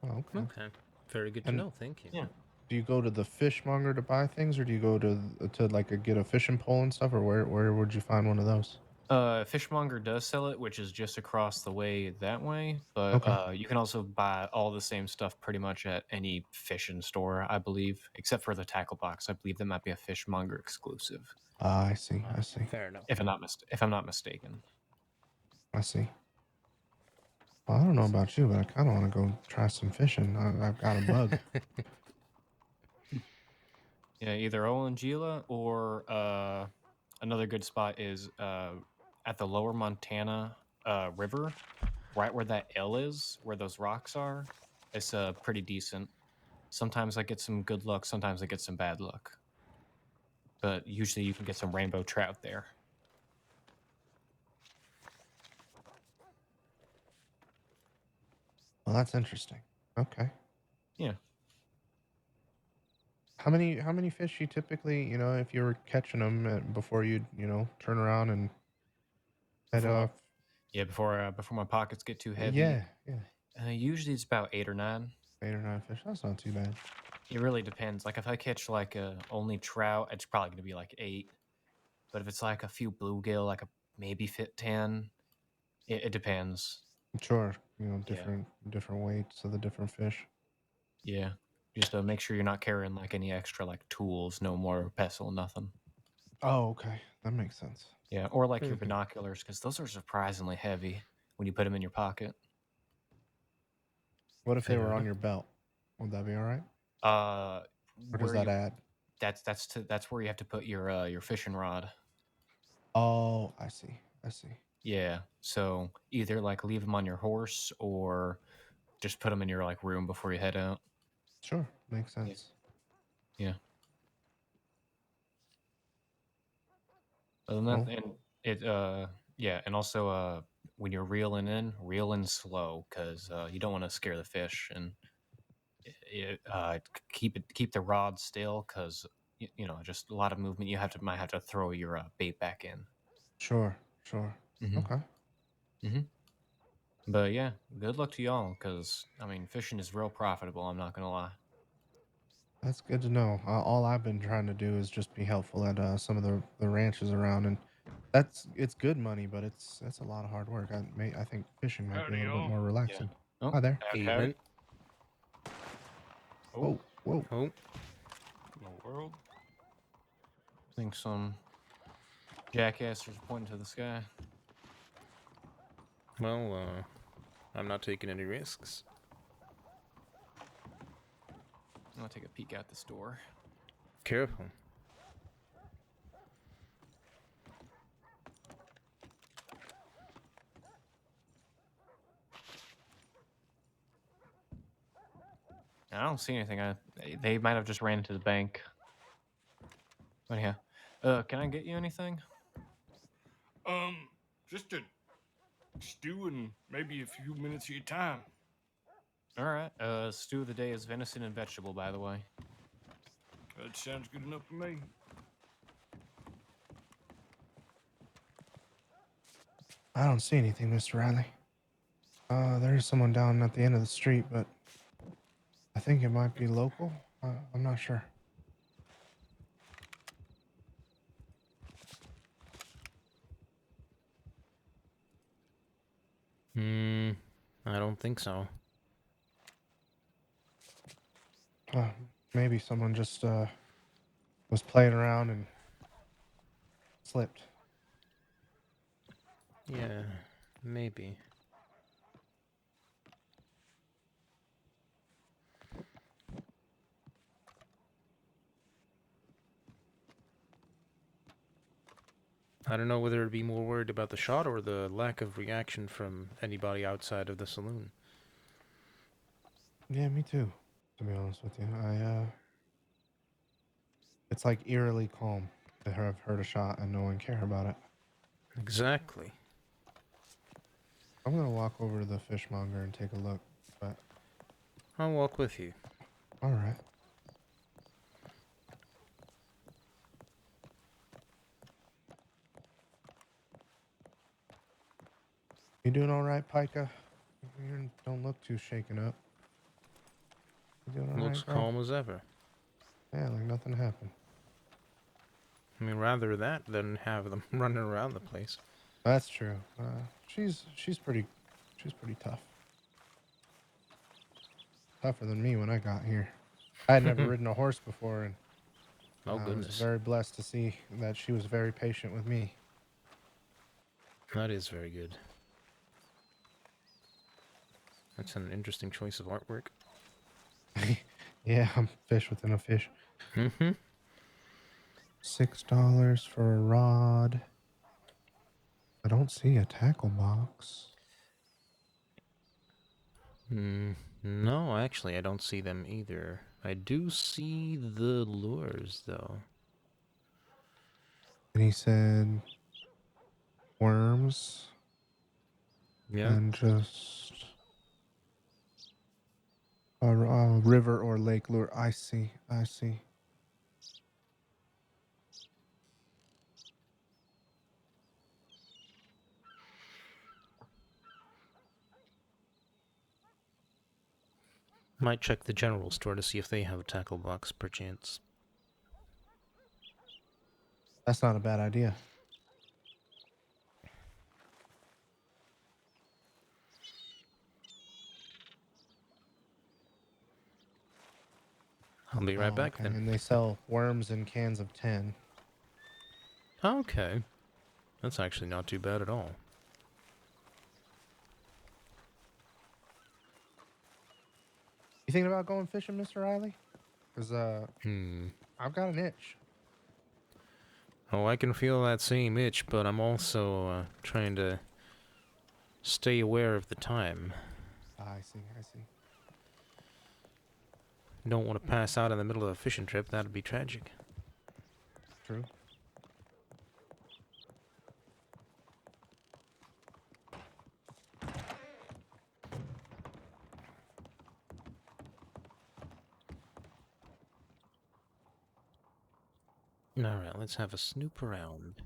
S1: Oh, okay.
S2: Okay. Very good to
S1: And
S2: know. Thank you.
S9: Yeah.
S1: do you go to the fishmonger to buy things, or do you go to like get a fishing pole and stuff, or where would you find one of those?
S9: Fishmonger does sell it, which is just across the way that way. But
S1: Okay.
S9: you can also buy all the same stuff pretty much at any fishing store, I believe, except for the tackle box. I believe that might be a fishmonger exclusive,
S1: I see. I see.
S2: Fair enough.
S9: if I'm not mistaken.
S1: I see. Well, I don't know about you, but I kind of want to go try some fishing. I've got a bug.
S9: Yeah, either Olangila or another good spot is at the Lower Montana River, right where that L is, where those rocks are. It's pretty decent. Sometimes I get some good luck, sometimes I get some bad luck. But usually you can get some rainbow trout there.
S1: Well, that's interesting. Okay.
S9: Yeah.
S1: How many fish you typically, if you were catching them before you, turn around and head
S9: Before
S1: off?
S9: before my pockets get too heavy.
S1: Yeah, yeah.
S9: Usually it's about 8 or 9.
S1: 8 or 9 fish. That's not too bad.
S9: It really depends. Like if I catch like only trout, it's probably gonna be like 8. But if it's like a few bluegill, like a maybe fit 10, it depends.
S1: Sure.
S9: Yeah.
S1: Different weights of the different fish.
S9: Yeah. Just make sure you're not carrying like any extra like tools, no more pestle, nothing.
S1: Oh, okay. That makes sense.
S9: Yeah, or like
S1: Very
S9: your
S1: good.
S9: binoculars, because those are surprisingly heavy when you put them in your pocket.
S1: What if they
S2: Fair
S1: were on
S2: enough.
S1: your belt? Would that be all right? Or does
S9: Where
S1: that
S9: you
S1: add?
S9: that's where you have to put your fishing rod.
S1: Oh, I see. I see.
S9: Yeah, so either like leave them on your horse or just put them in your like room before you head out.
S1: Sure. Makes sense.
S9: Yeah. Other than that,
S1: Well,
S9: and it yeah, and also when you're reeling in, reel in slow because you don't want to scare the fish, and keep the rod still because just a lot of movement. You might have to throw your bait back in.
S1: sure. Sure.
S9: Mm-hmm.
S1: Okay.
S9: Mm-hmm. But yeah, good luck to y'all because I mean fishing is real profitable. I'm not gonna lie.
S1: That's good to know. All I've been trying to do is just be helpful at some of the ranches around, and it's good money, but that's a lot of hard work. I think fishing might be a
S7: Howdy,
S1: little bit
S7: y'all.
S1: more
S9: Yeah.
S1: relaxing.
S9: Oh,
S1: Hi there.
S2: Evening.
S1: Oh, whoa.
S2: Oh,
S11: In the world?
S9: I think some jackass is pointing to the sky.
S2: well, I'm not taking any risks.
S9: I'll take a peek out this door.
S2: Careful.
S9: I don't see anything. They might have just ran into the bank. Anyhow, can I get you anything?
S12: Just a stew and maybe a few minutes of your time.
S9: All right. Stew of the day is venison and vegetable, by the way.
S12: That sounds good enough for me.
S1: I don't see anything, Mr. Riley. There's someone down at the end of the street, but I think it might be local. I'm not sure.
S2: I don't think so.
S1: Maybe someone just was playing around and slipped.
S2: Yeah, maybe. I don't know whether to be more worried about the shot or the lack of reaction from anybody outside of the saloon.
S1: Yeah, me too, to be honest with you. It's like eerily calm to have heard a shot and no one care about it.
S2: Exactly.
S1: I'm gonna walk over to the fishmonger and take a look, but
S2: I'll walk with you.
S1: all right. You doing all right, Pika? You don't look too shaken up. You doing all
S2: Looks
S1: right, girl?
S2: calm as ever.
S1: Yeah, like nothing happened.
S2: I mean, rather that than have them running around the place.
S1: That's true. She's pretty tough. Tougher than me when I got here. I had never ridden a horse before, and
S2: Oh,
S1: I was
S2: goodness.
S1: very blessed to see that she was very patient with me.
S2: That is very good. That's an interesting choice of artwork.
S1: Yeah, I'm fish within a fish.
S2: Mm-hmm.
S1: $6 for a rod. I don't see a tackle box.
S2: No, actually, I don't see them either. I do see the lures, though.
S1: And he said worms.
S2: Yeah.
S1: And just a river or lake lure. I see.
S2: Might check the general store to see if they have a tackle box, perchance.
S1: That's not a bad idea.
S2: I'll be right back
S1: Okay.
S2: then.
S1: And they sell worms in cans of 10.
S2: Okay. That's actually not too bad at all.
S1: You thinking about going fishing, Mr. Riley? Because I've got an itch.
S2: Oh, I can feel that same itch, but I'm also trying to stay aware of the time.
S1: I see.
S2: Don't want to pass out in the middle of a fishing trip. That'd be tragic.
S1: True.
S2: Alright, let's have a snoop around.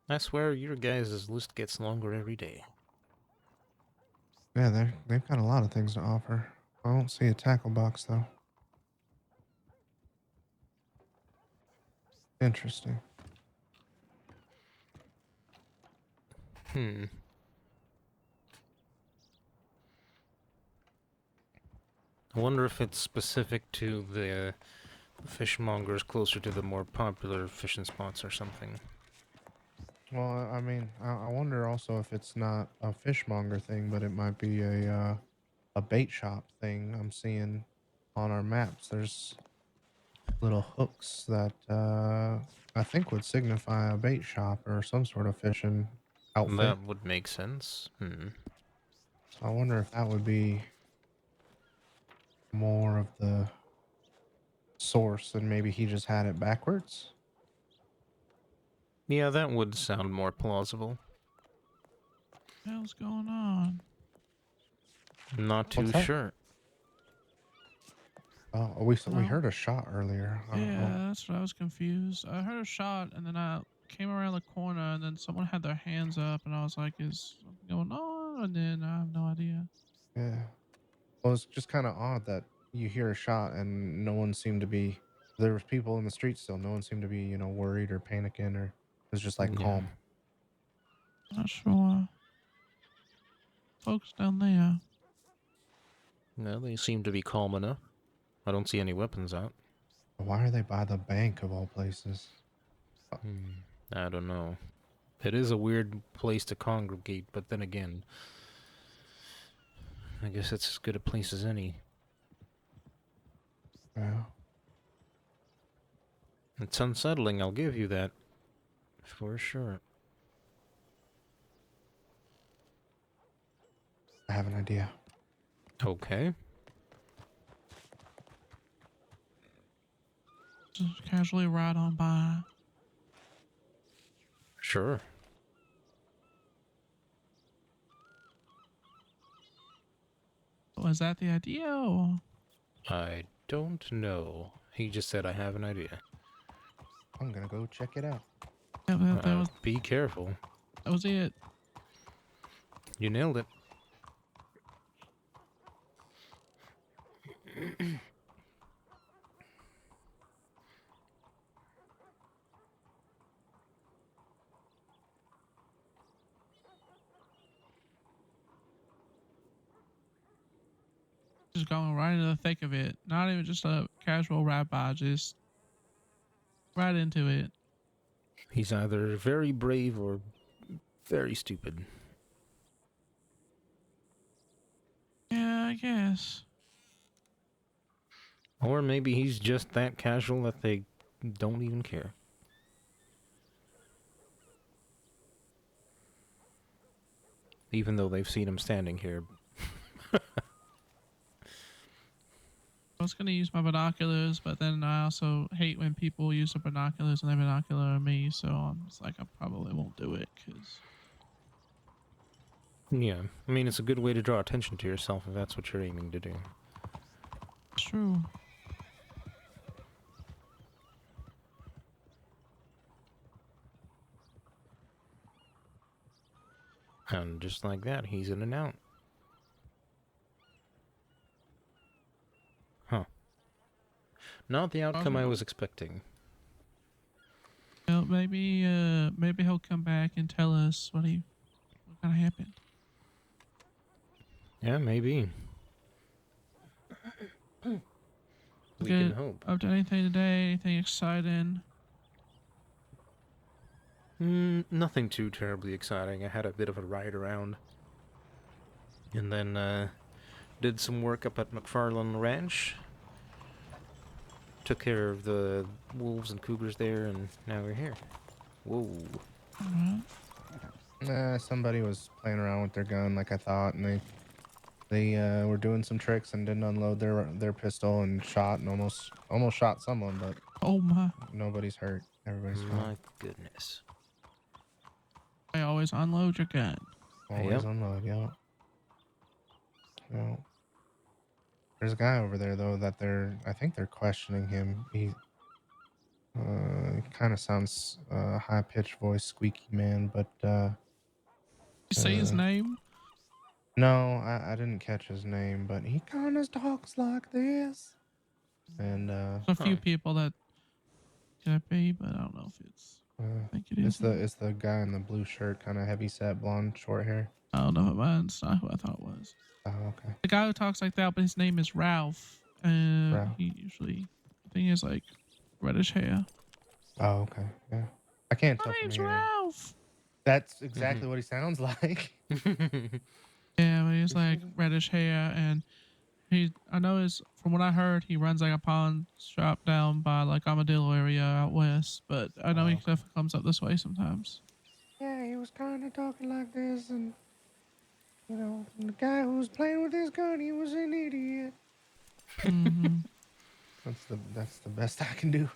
S2: I swear your guys' list gets longer every day.
S1: Yeah, they've got a lot of things to offer. I don't see a tackle box though. Interesting.
S2: I wonder if it's specific to the fishmongers closer to the more popular fishing spots or something.
S1: Well, I mean, I wonder also if it's not a fishmonger thing, but it might be a bait shop thing. I'm seeing on our maps. There's little hooks that I think would signify a bait shop or some sort of fishing outfit.
S2: That would make sense.
S1: So I wonder if that would be more of the source and maybe he just had it backwards.
S2: Yeah, that would sound more plausible.
S10: What the hell's going on?
S2: Not too
S1: What's that?
S2: sure.
S1: Oh, we
S10: No.
S1: heard a shot earlier. I don't know.
S10: Yeah, that's what I was confused. I heard a shot, and then I came around the corner, and then someone had their hands up, and I was like, "Is something going on?" And then I have no idea.
S1: Yeah. Well, it's just kind of odd that you hear a shot and no one seemed to be. There was people in the street still. No one seemed to be, worried or panicking, or it was just like
S2: Yeah.
S1: calm.
S10: Not sure. Folks down there.
S2: No, they seem to be calm enough. I don't see any weapons out.
S1: Why are they by the bank of all places?
S2: I don't know. It is a weird place to congregate, but then again, I guess it's as good a place as any.
S1: Yeah.
S2: It's unsettling, I'll give you that. For sure.
S1: I have an idea.
S2: Okay.
S10: Just casually ride on by.
S2: Sure.
S10: Was that the idea, or?
S2: I don't know. He just said I have an idea.
S1: I'm gonna go check it out.
S10: Yeah, that
S2: Be careful.
S10: was it.
S2: You nailed it.
S10: Just going right into the thick of it. Not even just a casual ride by, just right into it.
S2: He's either very brave or very stupid.
S10: Yeah, I guess.
S2: Or maybe he's just that casual that they don't even care. Even though they've seen him standing here.
S10: I was gonna use my binoculars, but then I also hate when people use the binoculars and they binocular me, so I'm just like, I probably won't do it, because...
S2: Yeah, I mean, it's a good way to draw attention to yourself if that's what you're aiming to do.
S10: It's true.
S2: And just like that, he's in and out. Huh. Not the outcome I was expecting.
S10: Well, maybe he'll come back and tell us what kind of happened.
S2: Yeah, maybe. We can hope.
S10: Up to anything today? Anything exciting?
S2: Nothing too terribly exciting. I had a bit of a ride around. And then, did some work up at McFarland Ranch. Took care of the wolves and cougars there, and now we're here. Whoa.
S1: Somebody was playing around with their gun like I thought, and they were doing some tricks and didn't unload their pistol and shot and almost shot someone, but
S10: oh my,
S1: nobody's hurt. Everybody's fine.
S2: My goodness.
S10: I always unload your gun.
S1: Always unload, yeah. Yeah. There's a guy over there though that I think they're questioning him. He kind of sounds high pitched voice, squeaky man, but
S10: You say his name?
S1: No, I didn't catch his name, but he kind of talks like this. And
S10: There's a few people that could be, but I don't know if it's. I think it is.
S1: It's the guy in the blue shirt, kind of heavy set, blonde, short hair.
S10: I don't know if mine's not who I thought it was.
S1: Oh, okay.
S10: The guy who talks like that, but his name is Ralph.
S1: Ralph.
S10: He usually, I think he has like reddish hair.
S1: Oh, okay. Yeah. I can't tell
S10: My
S1: from
S10: name's
S1: here.
S10: Ralph.
S1: That's exactly what he sounds like.
S10: Yeah, but he's like reddish hair, and I know from what I heard, he runs like a pawn shop down by like Armadillo area out west, but I know he definitely comes up this way sometimes.
S1: Yeah, he was kind of talking like this, and the guy who was playing with his gun, he was an idiot.
S10: Mhm.
S1: That's the best I can do.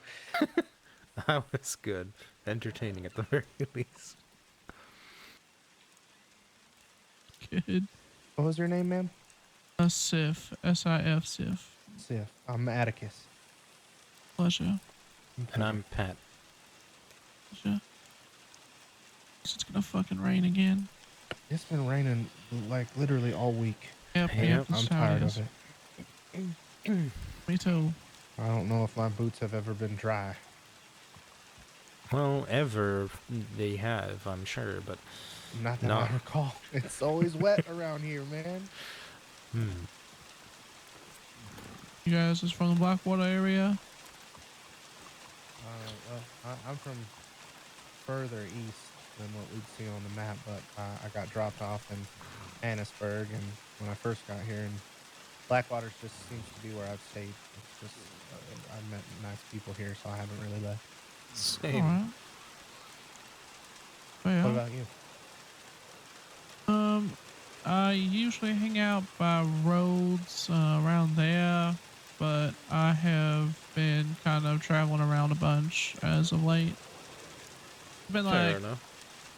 S2: That was good. Entertaining at the very least.
S10: Good.
S1: What was your name, ma'am?
S10: Sif. S-I-F, Sif.
S1: Sif. I'm Atticus.
S10: Pleasure.
S2: And I'm Pat.
S10: Pleasure. It's gonna fucking rain again.
S1: It's been raining like literally all week.
S10: Yep,
S2: Yep.
S10: that's
S1: I'm
S10: how
S1: tired
S10: it
S1: of
S10: is.
S1: it.
S10: Me too.
S1: I don't know if my boots have ever been dry.
S2: Well, ever they have, I'm sure, but
S1: Not that I recall. It's always wet around here, man.
S10: You guys is from the Blackwater area?
S1: Well, I'm from further east than what we'd see on the map, but I got dropped off in Annisburg, and when I first got here, and Blackwater just seems to be where I've stayed. It's just I've met nice people here, so I haven't really left.
S2: Same.
S10: Alright. Well,
S1: What about you?
S10: I usually hang out by roads around there, but I have been kind of traveling around a bunch as of late. Been
S2: Fair
S10: like
S2: enough.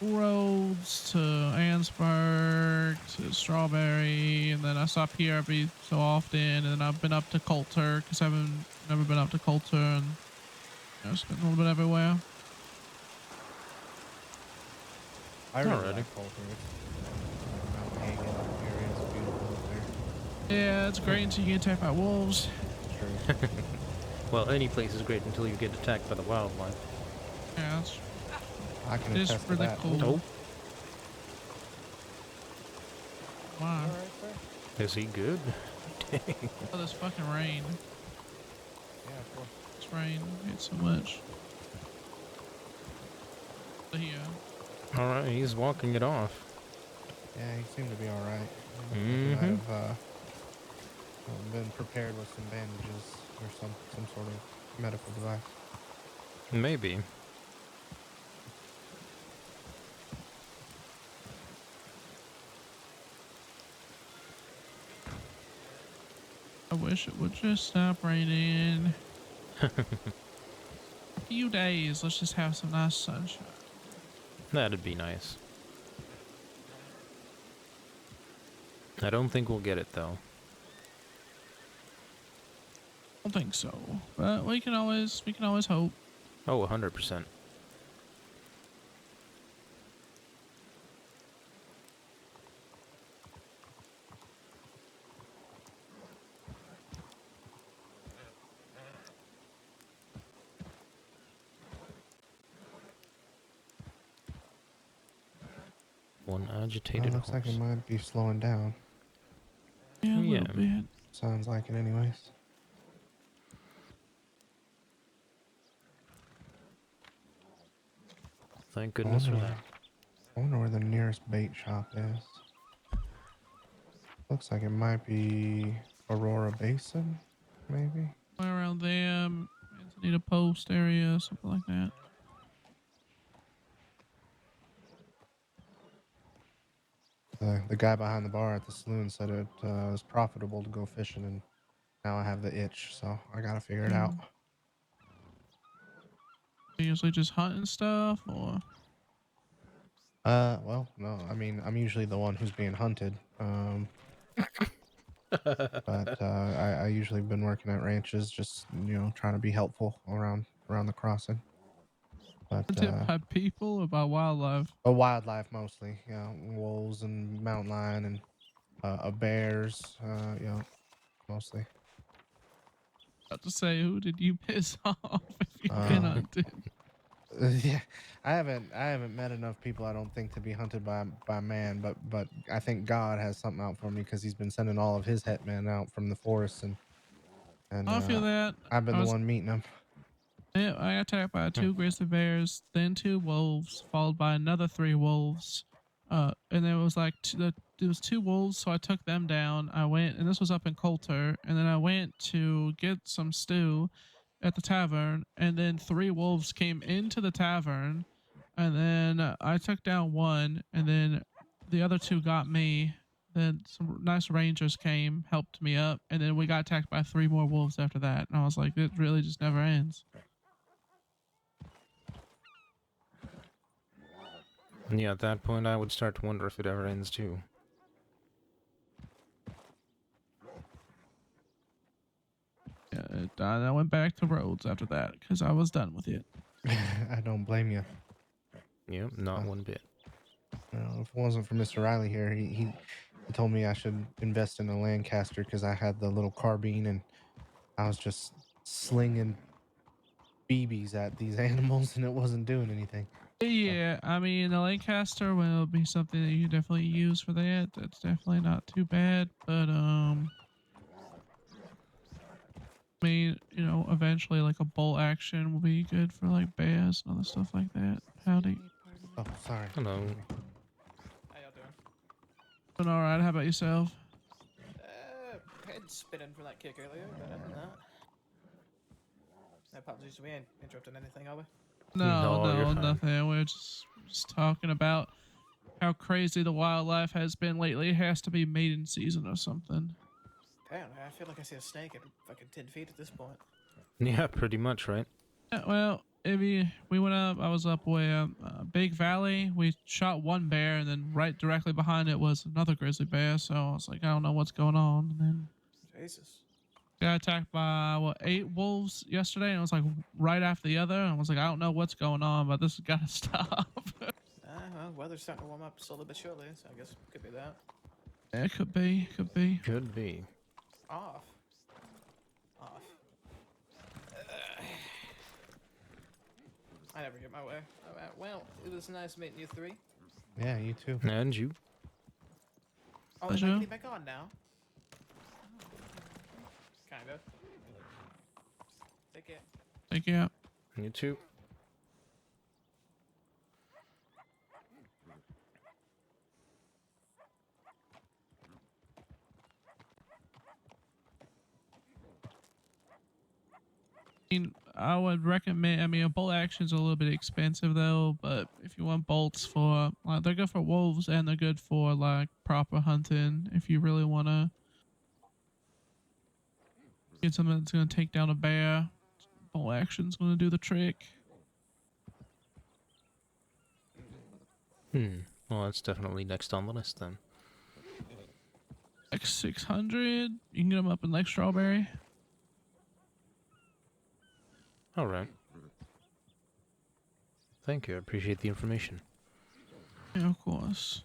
S10: roads to Ansburg to Strawberry, and then I stop here every so often, and then I've been up to Coulter because I haven't never been up to Coulter, and just been a little bit everywhere.
S1: I really
S2: Alrighty.
S1: like Coulter. Mount Hagen area is beautiful up there.
S10: Yeah, it's great until you get attacked by wolves.
S1: True.
S2: Well, any place is great until you get attacked by the wildlife.
S10: Yeah, that's
S1: I can
S10: it's
S1: attest to
S10: really
S1: that.
S10: cool.
S2: Oh,
S10: Wow.
S1: All right, sir.
S2: is he good? Dang.
S10: Oh, this fucking rain.
S1: Yeah, of course.
S10: This rain. I hate so much. But yeah.
S2: Alright, he's walking it off.
S1: Yeah, he seemed to be all right.
S2: Mhm.
S1: He might have been prepared with some bandages or some sort of medical device.
S2: Maybe.
S10: I wish it would just stop raining. A few days, let's just have some nice sunshine.
S2: That'd be nice. I don't think we'll get it, though.
S10: I don't think so, but we can always hope.
S2: Oh, 100%. One agitated
S1: Looks like it
S2: horse.
S1: might be slowing down.
S10: Yeah, a
S2: Yeah.
S10: little bit.
S1: Sounds like it, anyways.
S2: Thank goodness for
S1: wonder-
S2: that.
S1: I wonder where the nearest bait shop is. Looks like it might be Aurora Basin, maybe.
S10: Somewhere around there, Antonita Post area, something like that.
S1: The guy behind the bar at the saloon said it was profitable to go fishing, and now I have the itch, so I gotta figure it out.
S10: Usually just hunting stuff, or
S1: Well, no, I mean, I'm usually the one who's being hunted. But I usually been working at ranches, just trying to be helpful around the crossing. But
S10: hunted by people or by wildlife.
S1: wildlife mostly, wolves and mountain lion and bears, mostly.
S10: About to say, who did you piss off if you've been hunted?
S1: Yeah, I haven't met enough people, I don't think, to be hunted by man, but I think God has something out for me because he's been sending all of his hitmen out from the forest, and
S10: I feel that.
S1: I've been the one meeting them.
S10: Yeah, I got attacked by 2 grizzly bears, then 2 wolves, followed by another 3 wolves. And there was like there was 2 wolves, so I took them down. I went, and this was up in Coulter, and then I went to get some stew at the tavern, and then 3 wolves came into the tavern. and then I took down one, and then the other two got me. Then some nice rangers came, helped me up, and then we got attacked by 3 more wolves after that. And I was like, it really just never ends.
S2: Yeah, at that point, I would start to wonder if it ever ends too.
S10: Yeah, I went back to Rhodes after that because I was done with it.
S1: I don't blame you.
S2: Yep, not one bit.
S1: If it wasn't for Mr. Riley here, he told me I should invest in a Lancaster because I had the little carbine and I was just slinging BBs at these animals and it wasn't doing anything.
S10: Yeah, I mean, the Lancaster will be something that you can definitely use for that. That's definitely not too bad, but I mean, you know, eventually like a bolt action will be good for like bears and other stuff like that. Howdy.
S1: Oh, sorry.
S2: Hello.
S13: How y'all doing?
S10: Doing all right. How about yourself?
S13: Head spinning for that kick earlier, but other than that. No apologies, we ain't interrupting anything, are we?
S10: No,
S2: you're fine.
S10: nothing. We're just talking about how crazy the wildlife has been lately. It has to be mating season or something.
S13: Apparently, I feel like I see a snake at fucking 10 feet at this point.
S2: Yeah, pretty much, right?
S10: Well, we went up. I was up way up Big Valley. We shot one bear, and then right directly behind it was another grizzly bear. So I was like, I don't know what's going on. And then
S13: Jesus.
S10: got attacked by 8 wolves yesterday, and it was like right after the other. And I was like, I don't know what's going on, but this has got to stop.
S13: Well, weather's starting to warm up slowly but surely, so I guess it could be that.
S10: It could be.
S2: Could be.
S13: Off. I never get my way. Alright, well, it was nice meeting you 3.
S1: Yeah, you too.
S2: And you?
S13: Oh,
S10: Pleasure.
S13: am I getting back on now? Kinda. Take care.
S10: Take care.
S2: You too.
S10: I would recommend. I mean, a bolt action's a little bit expensive though, but if you want bolts for, like, they're good for wolves and they're good for like proper hunting. If you really want to get something that's gonna take down a bear, bolt action's gonna do the trick.
S2: Well, that's definitely next on the list then.
S10: Like 600, you can get them up in Lake Strawberry.
S2: All right. Thank you. I appreciate the information.
S10: Yeah, of course.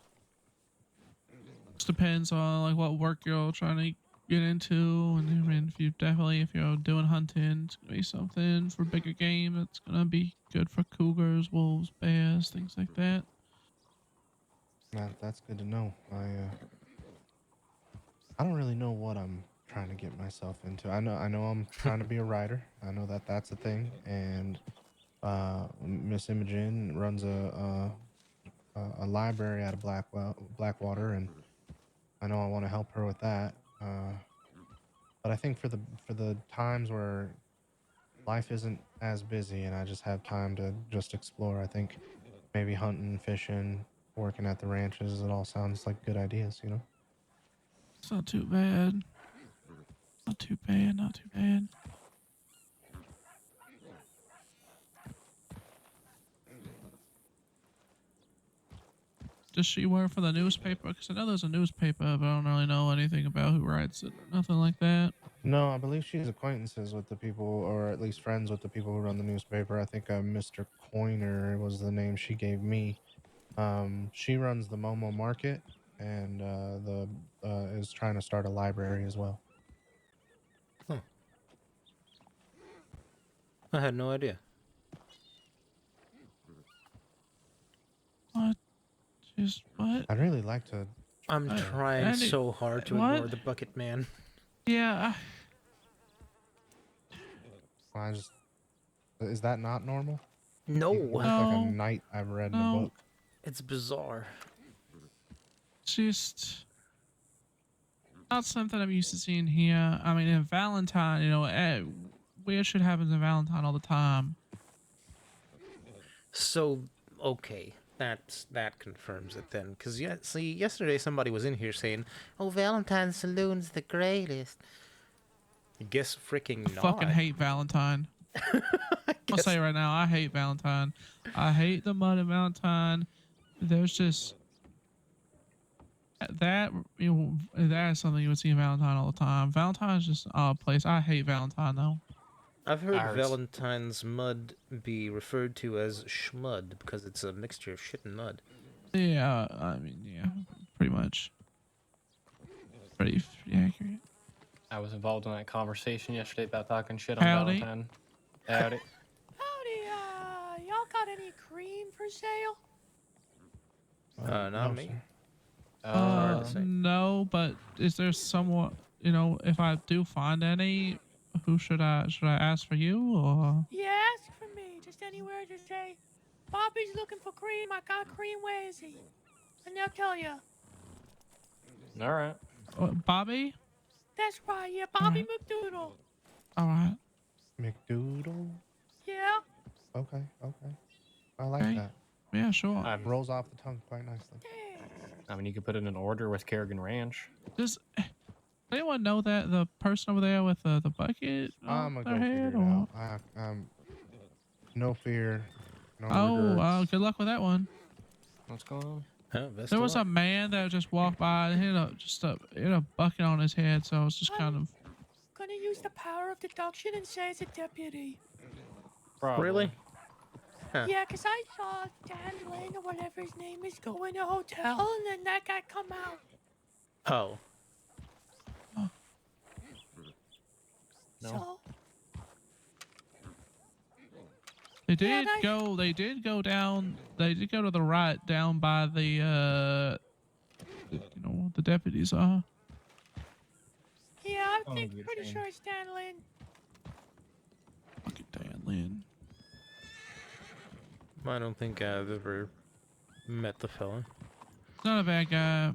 S10: Just depends on like what work you're trying to get into, and I mean, if you're doing hunting, it's gonna be something for bigger game. It's gonna be good for cougars, wolves, bears, things like that.
S1: That's good to know. I don't really know what I'm trying to get myself into. I know I'm trying to be a writer. I know that that's a thing, and Miss Imogen runs a library out of Blackwater, and I know I want to help her with that. But I think for the times where life isn't as busy and I just have time to just explore, I think maybe hunting, fishing, working at the ranches, it all sounds like good ideas, you know?
S10: It's not too bad. Not too bad. Does she work for the newspaper? Because I know there's a newspaper, but I don't really know anything about who writes it or nothing like that.
S1: No, I believe she's acquaintances with the people, or at least friends with the people who run the newspaper. I think Mr. Coiner was the name she gave me. She runs the Momo Market and is trying to start a library as well.
S2: Huh. I had no idea.
S10: What? Just what?
S1: I'd really like to.
S2: I'm trying so hard to ignore the bucket man.
S10: Yeah.
S1: Is that not normal?
S2: No.
S1: You look like a knight I've read in a book.
S2: It's bizarre.
S10: Just not something I'm used to seeing here. I mean, in Valentine, you know, weird shit happens in Valentine all the time.
S2: So, okay. That confirms it then. Because, yeah, see, yesterday somebody was in here saying, oh, Valentine's Saloon's the greatest. Guess freaking
S10: I fucking
S2: not.
S10: hate Valentine. I'll say it right now, I hate Valentine. I hate the mud of Valentine. There's just that, you know, that is something you would see in Valentine all the time. Valentine's just an odd place. I hate Valentine though.
S2: I've heard
S9: Ours.
S2: Valentine's mud be referred to as schmud because it's a mixture of shit and mud.
S10: Yeah, I mean, yeah, pretty much. Pretty accurate.
S9: I was involved in that conversation yesterday about talking shit on
S10: Howdy.
S9: Valentine. Howdy.
S14: Howdy, y'all got any cream for sale?
S2: Not
S1: no,
S2: me.
S1: sir.
S2: hard to say.
S10: No, but is there someone, you know, if I do find any, who should I ask for you or?
S14: Yeah, ask for me. Just anywhere, just say, Bobby's looking for cream. I got cream. Where is he? And they'll tell you.
S9: All right.
S10: Bobby?
S14: That's right. Yeah, Bobby McDoodle.
S10: All right.
S1: McDoodle.
S14: Yeah.
S1: Okay. I like
S10: Okay.
S1: that.
S10: Yeah, sure.
S1: Rolls off the tongue quite nicely.
S9: I mean, you could put in an order with Kerrigan Ranch.
S10: Does anyone know that the person over there with the bucket
S1: I'm
S10: on
S1: gonna
S10: their
S1: go
S10: head?
S1: figure it
S10: Or?
S1: out. No fear. No
S10: Oh,
S1: regrets.
S10: good luck with that one.
S9: What's going on?
S2: Best
S10: There
S2: of
S10: was a
S2: luck.
S10: man that just walked by and hit a bucket on his head, so it's just kind of.
S14: Gonna use the power of deduction and say it's a deputy.
S9: Probably.
S2: Really? Huh.
S14: Yeah, 'cause I saw Dan Lynn or whatever his name is go in a hotel and then that guy come out.
S2: Oh.
S9: No.
S14: So,
S10: They did go. They did go down. They did go to the right, down by the the deputies are.
S14: yeah,
S9: Oh,
S14: I'm
S9: good
S14: pretty
S9: thing.
S14: sure it's Dan Lynn.
S10: Fucking Dan Lynn.
S2: I don't think I've ever met the fella.
S10: Not a bad guy.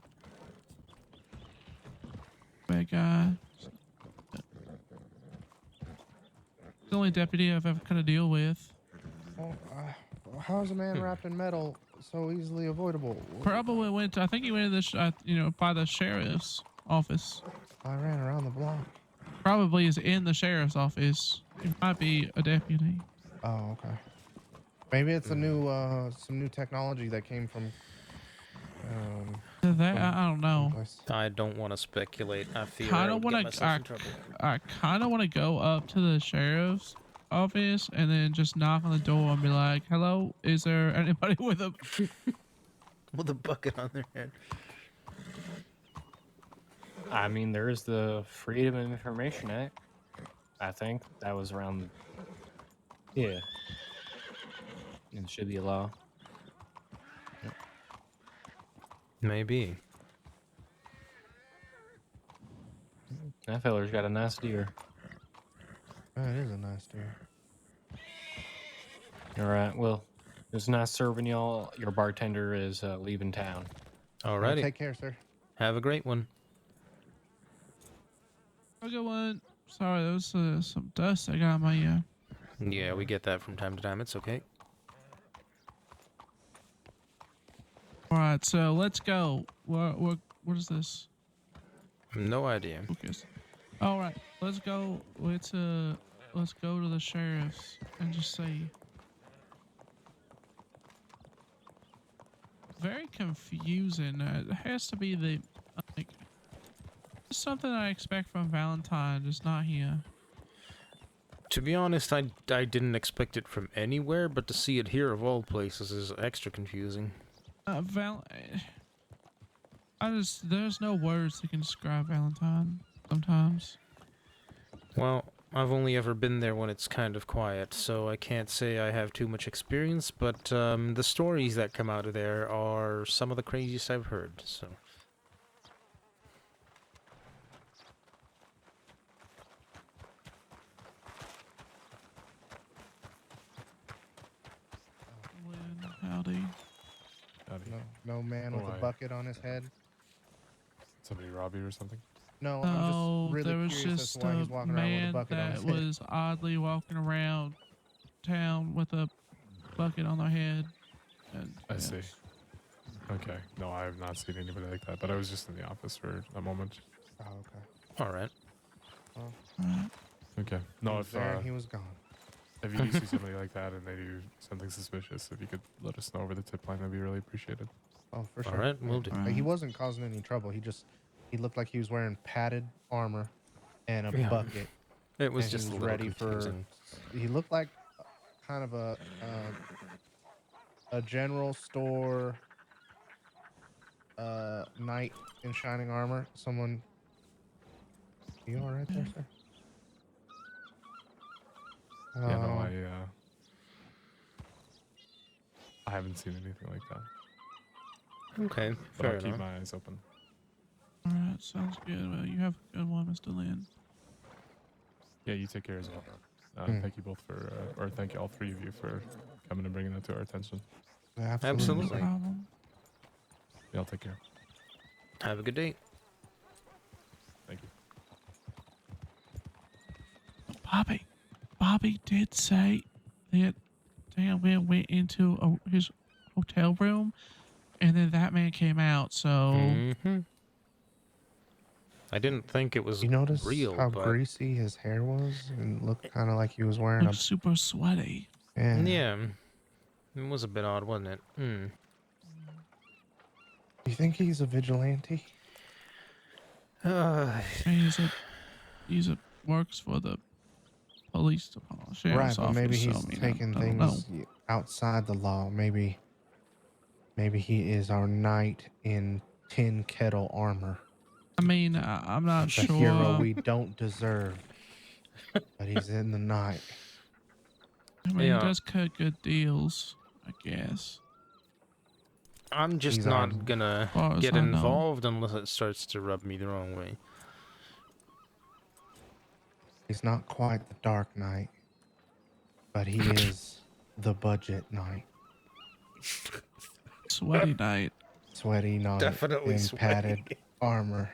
S10: Bad guy. The only deputy I've ever kind of deal with.
S1: Well, how's a man wrapped in metal so easily avoidable?
S10: Probably went to, I think he went to the, by the sheriff's office.
S1: I ran around the block.
S10: Probably is in the sheriff's office. He might be a deputy.
S1: Oh, okay. Maybe it's a new, some new technology that came from.
S10: That I don't know.
S1: someplace.
S2: I don't want to speculate. I fear
S10: Kind
S2: I
S10: of
S2: would get
S10: want to.
S2: myself in trouble.
S10: I kind of want to go up to the sheriff's office and then just knock on the door and be like, "Hello, is there anybody with a
S2: with a bucket on their head?"
S9: I mean, there is the Freedom of Information Act. I think that was around. Yeah. It should be a law.
S2: Maybe.
S9: That feller's got a nice deer.
S1: That is a nice deer.
S9: All right. Well, it was nice serving y'all. Your bartender is leaving town.
S2: Alrighty.
S1: Take care, sir.
S2: Have a great one.
S10: a good one?" Sorry, there was some dust I got on my ear.
S2: Yeah, we get that from time to time. It's okay.
S10: All right, so let's go. What is this?
S2: No idea.
S10: Focus. All right, let's go. Let's go to the sheriff's and just see. Very confusing. It has to be the like something I expect from Valentine, just not here.
S2: To be honest, I didn't expect it from anywhere, but to see it here of all places is extra confusing.
S10: There's no words that can describe Valentine sometimes.
S2: Well, I've only ever been there when it's kind of quiet, so I can't say I have too much experience, but the stories that come out of there are some of the craziest I've heard, so.
S10: Howdy.
S1: No man with a bucket on his head.
S15: Somebody rob you or something?
S1: No,
S10: No,
S1: I'm just really
S10: there was
S1: curious as
S10: just
S1: to why he's
S10: a
S1: walking around with a
S10: man
S1: bucket on his
S10: that
S1: head.
S10: was oddly walking around town with a bucket on their head. And,
S15: I
S10: yeah.
S15: see. Okay. No, I have not seen anybody like that, but I was just in the office for a moment.
S1: Oh, okay.
S2: All right.
S1: Well,
S10: Alright.
S15: Okay.
S1: he
S15: No,
S1: was there and he was gone.
S15: if you do see somebody like that and they do something suspicious, if you could let us know over the tip line, that'd be really appreciated.
S1: Oh, for
S2: All
S1: sure.
S2: right, we'll do.
S1: He wasn't causing any trouble. He looked like he was wearing padded armor and a
S2: Yeah.
S1: bucket.
S2: It was
S1: And
S2: just
S1: he
S2: a
S1: was
S2: little
S1: ready
S2: confusing.
S1: he looked like kind of a general store knight in shining armor. Someone, you all right there, sir?
S15: Yeah, no, I haven't seen anything like that.
S2: Okay,
S15: But
S2: fair
S15: I'll keep
S2: enough.
S15: my eyes open.
S10: Alright, sounds good. Well, you have a good one, Mr. Lynn.
S15: Yeah, you take care as well. Thank you both for, or thank you all three of you for coming and bringing that to our attention.
S2: Absolutely.
S10: No problem.
S15: Yeah, I'll take care.
S2: Have a good day.
S15: Thank you.
S10: Bobby did say that Dan went into his hotel room, and then that man came out. So
S2: Mm-hmm. I didn't think it was
S1: You notice
S2: real,
S1: how
S2: but
S1: greasy his hair was and looked kind of like he was wearing
S10: looked super sweaty.
S2: yeah, it was a bit odd, wasn't it?
S1: Do you think he's a vigilante?
S10: He's a works for the police department, sheriff's
S1: Right, but
S10: office.
S1: maybe
S10: So,
S1: he's
S10: I mean,
S1: taking
S10: I don't know.
S1: things outside the law. Maybe he is our knight in tin kettle armor.
S10: I mean, I'm not
S1: The
S10: sure.
S1: hero we don't deserve, but he's in the night.
S10: I mean, he does cut good deals, I guess.
S2: I'm just
S1: He's
S2: not
S1: on-
S2: gonna
S10: far as
S2: get
S10: I know.
S2: involved unless it starts to rub me the wrong way.
S1: He's not quite the Dark Knight, but he is the budget knight.
S10: Sweaty night.
S1: Sweaty knight
S2: Definitely
S1: in
S2: sweaty.
S1: padded armor.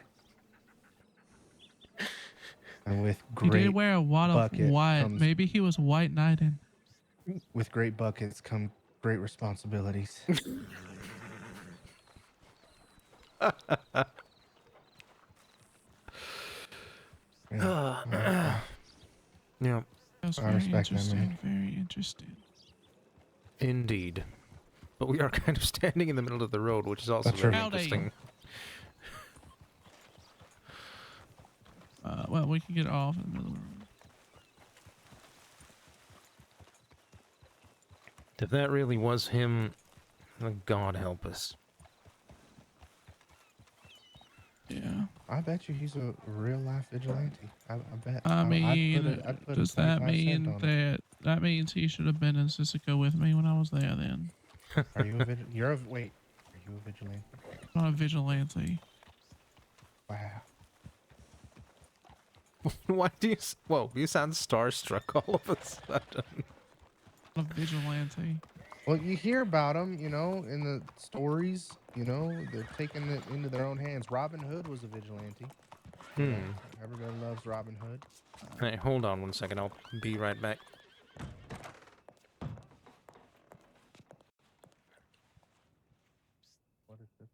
S1: And with
S10: He
S1: great
S10: did wear a lot of
S1: bucket
S10: white.
S1: comes-
S10: Maybe he was white knighting.
S1: With great buckets come great responsibilities.
S2: Yeah.
S10: That's
S1: I
S10: very
S1: respect that,
S10: interesting.
S1: man.
S10: Very interesting.
S2: Indeed. But we are kind of standing in the middle of the road, which is also
S1: That's
S2: very
S1: true.
S10: Howdy.
S2: interesting.
S10: Well, we can get off in the middle of the road.
S2: If that really was him, God help us.
S10: Yeah.
S1: I bet you he's a real life vigilante. I bet.
S10: I mean,
S1: I'd put
S10: does that
S1: 25 cents
S10: mean
S1: on it.
S10: that means he should have been in Sisika with me when I was there then?
S1: Are you a vigilante? Wait. Are you a vigilante?
S10: Not a vigilante.
S1: Wow.
S2: Why do you... Whoa, you sound starstruck all of a sudden.
S10: A vigilante.
S1: Well, you hear about them, in the stories. They're taking it into their own hands. Robin Hood was a vigilante. Everybody loves Robin Hood.
S2: Hey, hold on 1 second. I'll be right back.
S1: What is this?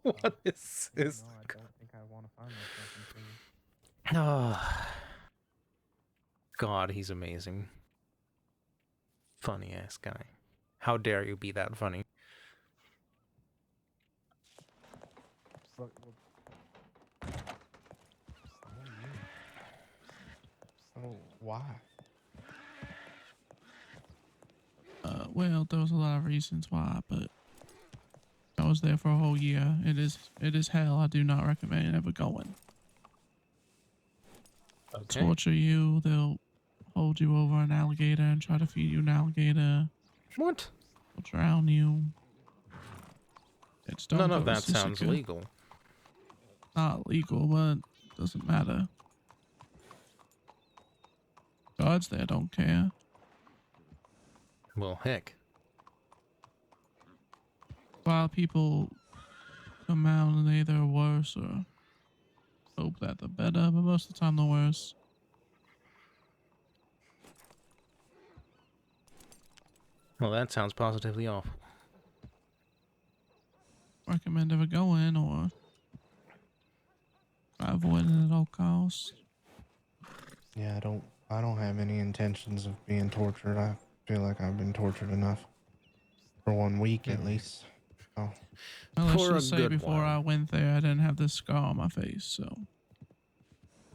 S2: What is this?
S1: No, I don't think I want to find myself in prison.
S2: Oh, God, he's amazing. Funny ass guy. How dare you be that funny?
S1: Oh, why?
S10: Well, there was a lot of reasons why, but I was there for a whole year. It is hell. I do not recommend ever going.
S2: Okay.
S10: Torture you. They'll hold you over an alligator and try to feed you an alligator.
S2: What?
S10: They'll drown you. It's
S2: None of that sounds legal.
S10: Not legal, but doesn't matter. Guards there don't care.
S2: Well, heck.
S10: While people come out and they either worse or hope that the better, but most of the time the worse.
S2: Well, that sounds positively awful.
S10: Recommend ever going or try avoiding it at all costs.
S1: Yeah, I don't have any intentions of being tortured. I feel like I've been tortured enough for 1 week at least. Oh,
S10: Well, let's
S2: For a
S10: just say
S2: good
S10: before I
S2: while.
S10: went there, I didn't have this scar on my face, so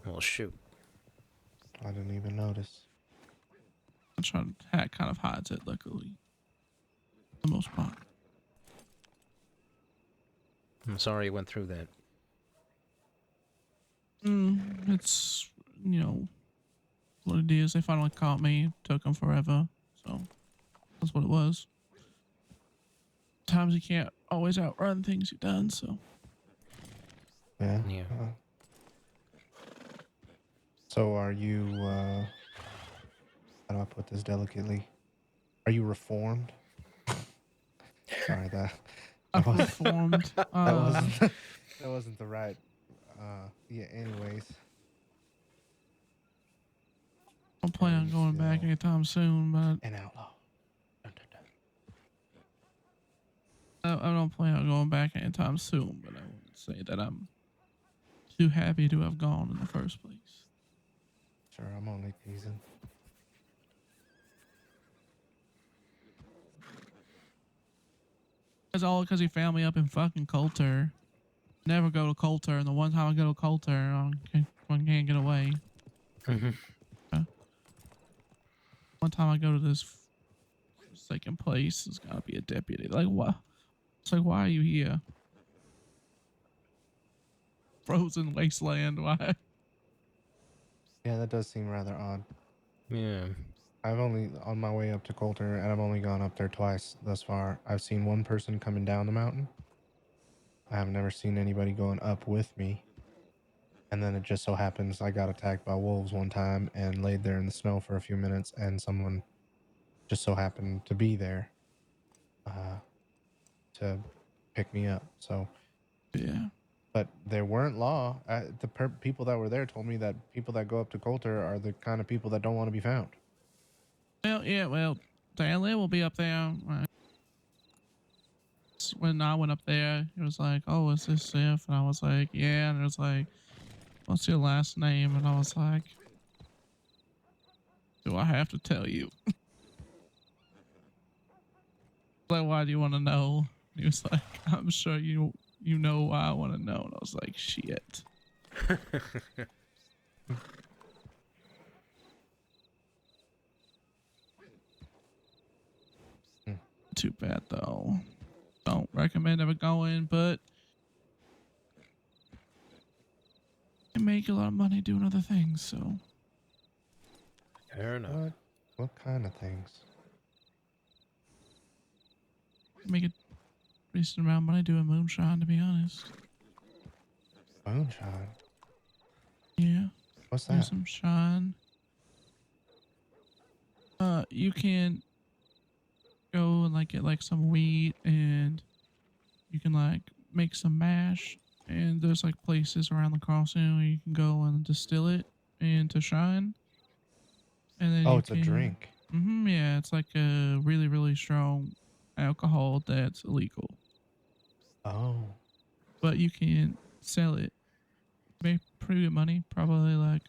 S2: Well, shoot.
S1: I didn't even notice.
S10: I tried hat kind of hides it, luckily, for the most part.
S2: I'm sorry you went through that.
S10: It's what it is. They finally caught me. Took them forever, so that's what it was. Times you can't always outrun things you've done, so.
S1: Yeah.
S2: Yeah.
S1: So are you, how do I put this delicately? Are you reformed? Sorry, that wasn't,
S10: Reformed.
S1: that wasn't, that wasn't the right, yeah, anyways.
S10: I don't plan on going back anytime soon, but
S1: An outlaw.
S10: I don't plan on going back anytime soon, but I wouldn't say that I'm too happy to have gone in the first place.
S1: Sure, I'm only teasing.
S10: It's all because he found me up in fucking Coulter. Never go to Coulter, and the one time I go to Coulter, I can't get away. One time I go to this second place, there's gotta be a deputy. Like, what? It's like, why are you here? Frozen wasteland, why?
S1: Yeah, that does seem rather odd.
S2: Yeah.
S1: I've only, on my way up to Coulter, and I've only gone up there twice thus far. I've seen one person coming down the mountain. I have never seen anybody going up with me. And then it just so happens I got attacked by wolves one time and laid there in the snow for a few minutes, and someone just so happened to be there to pick me up. So
S10: yeah.
S1: But there weren't law. People that were there told me that people that go up to Coulter are the kind of people that don't want to be found.
S10: Well, yeah, well, Stanley will be up there. When I went up there, it was like, oh, is this Sif? And I was like, yeah. And it was like, what's your last name? And I was like, do I have to tell you? Like, why do you want to know? And he was like, I'm sure you know why I want to know. And I was like, shit. Too bad though. Don't recommend ever going, but you make a lot of money doing other things, so.
S2: Fair enough.
S1: What kind of things?
S10: Make a decent amount of money doing moonshine, to be honest.
S1: Moonshine?
S10: Yeah.
S1: What's
S10: Do
S1: that?
S10: some shine. You can go and like get like some wheat, and you can like make some mash, and there's like places around the crossing where you can go and distill it into shine. And then
S1: Oh, it's a drink.
S10: Yeah, it's like a really, really strong alcohol that's illegal.
S1: Oh.
S10: But you can sell it. Make pretty good money. Probably like,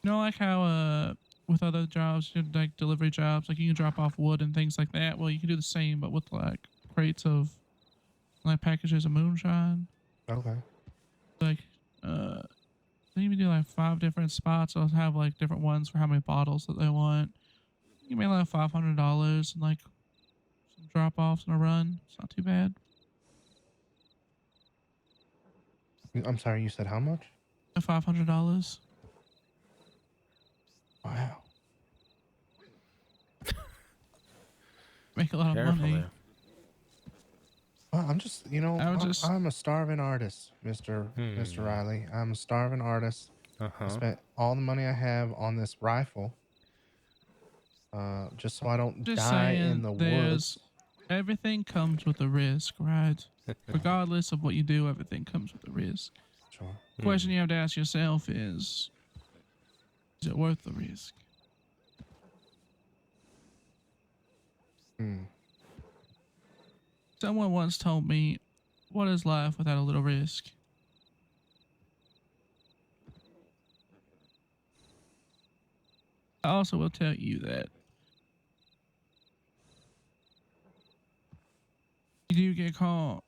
S10: like how with other jobs, like delivery jobs, like you can drop off wood and things like that. Well, you can do the same, but with like crates of like packages of moonshine.
S1: Okay.
S10: Like they even do like 5 different spots. They'll have like different ones for how many bottles that they want. You can make like $500 and like some drop offs in a run. It's not too bad.
S1: I'm sorry, you said how much?
S10: $500.
S1: Wow.
S10: Make a lot of money.
S1: Well, I'm just, I'm a starving artist, Mr. Riley. I'm a starving artist. I spent all the money I have on this rifle, just so I don't die in the woods.
S10: Everything comes with a risk, right? Regardless of what you do, everything comes with a risk.
S1: Sure.
S10: The question you have to ask yourself is it worth the risk?
S1: Hmm.
S10: Someone once told me, "What is life without a little risk?" I also will tell you that you do get caught,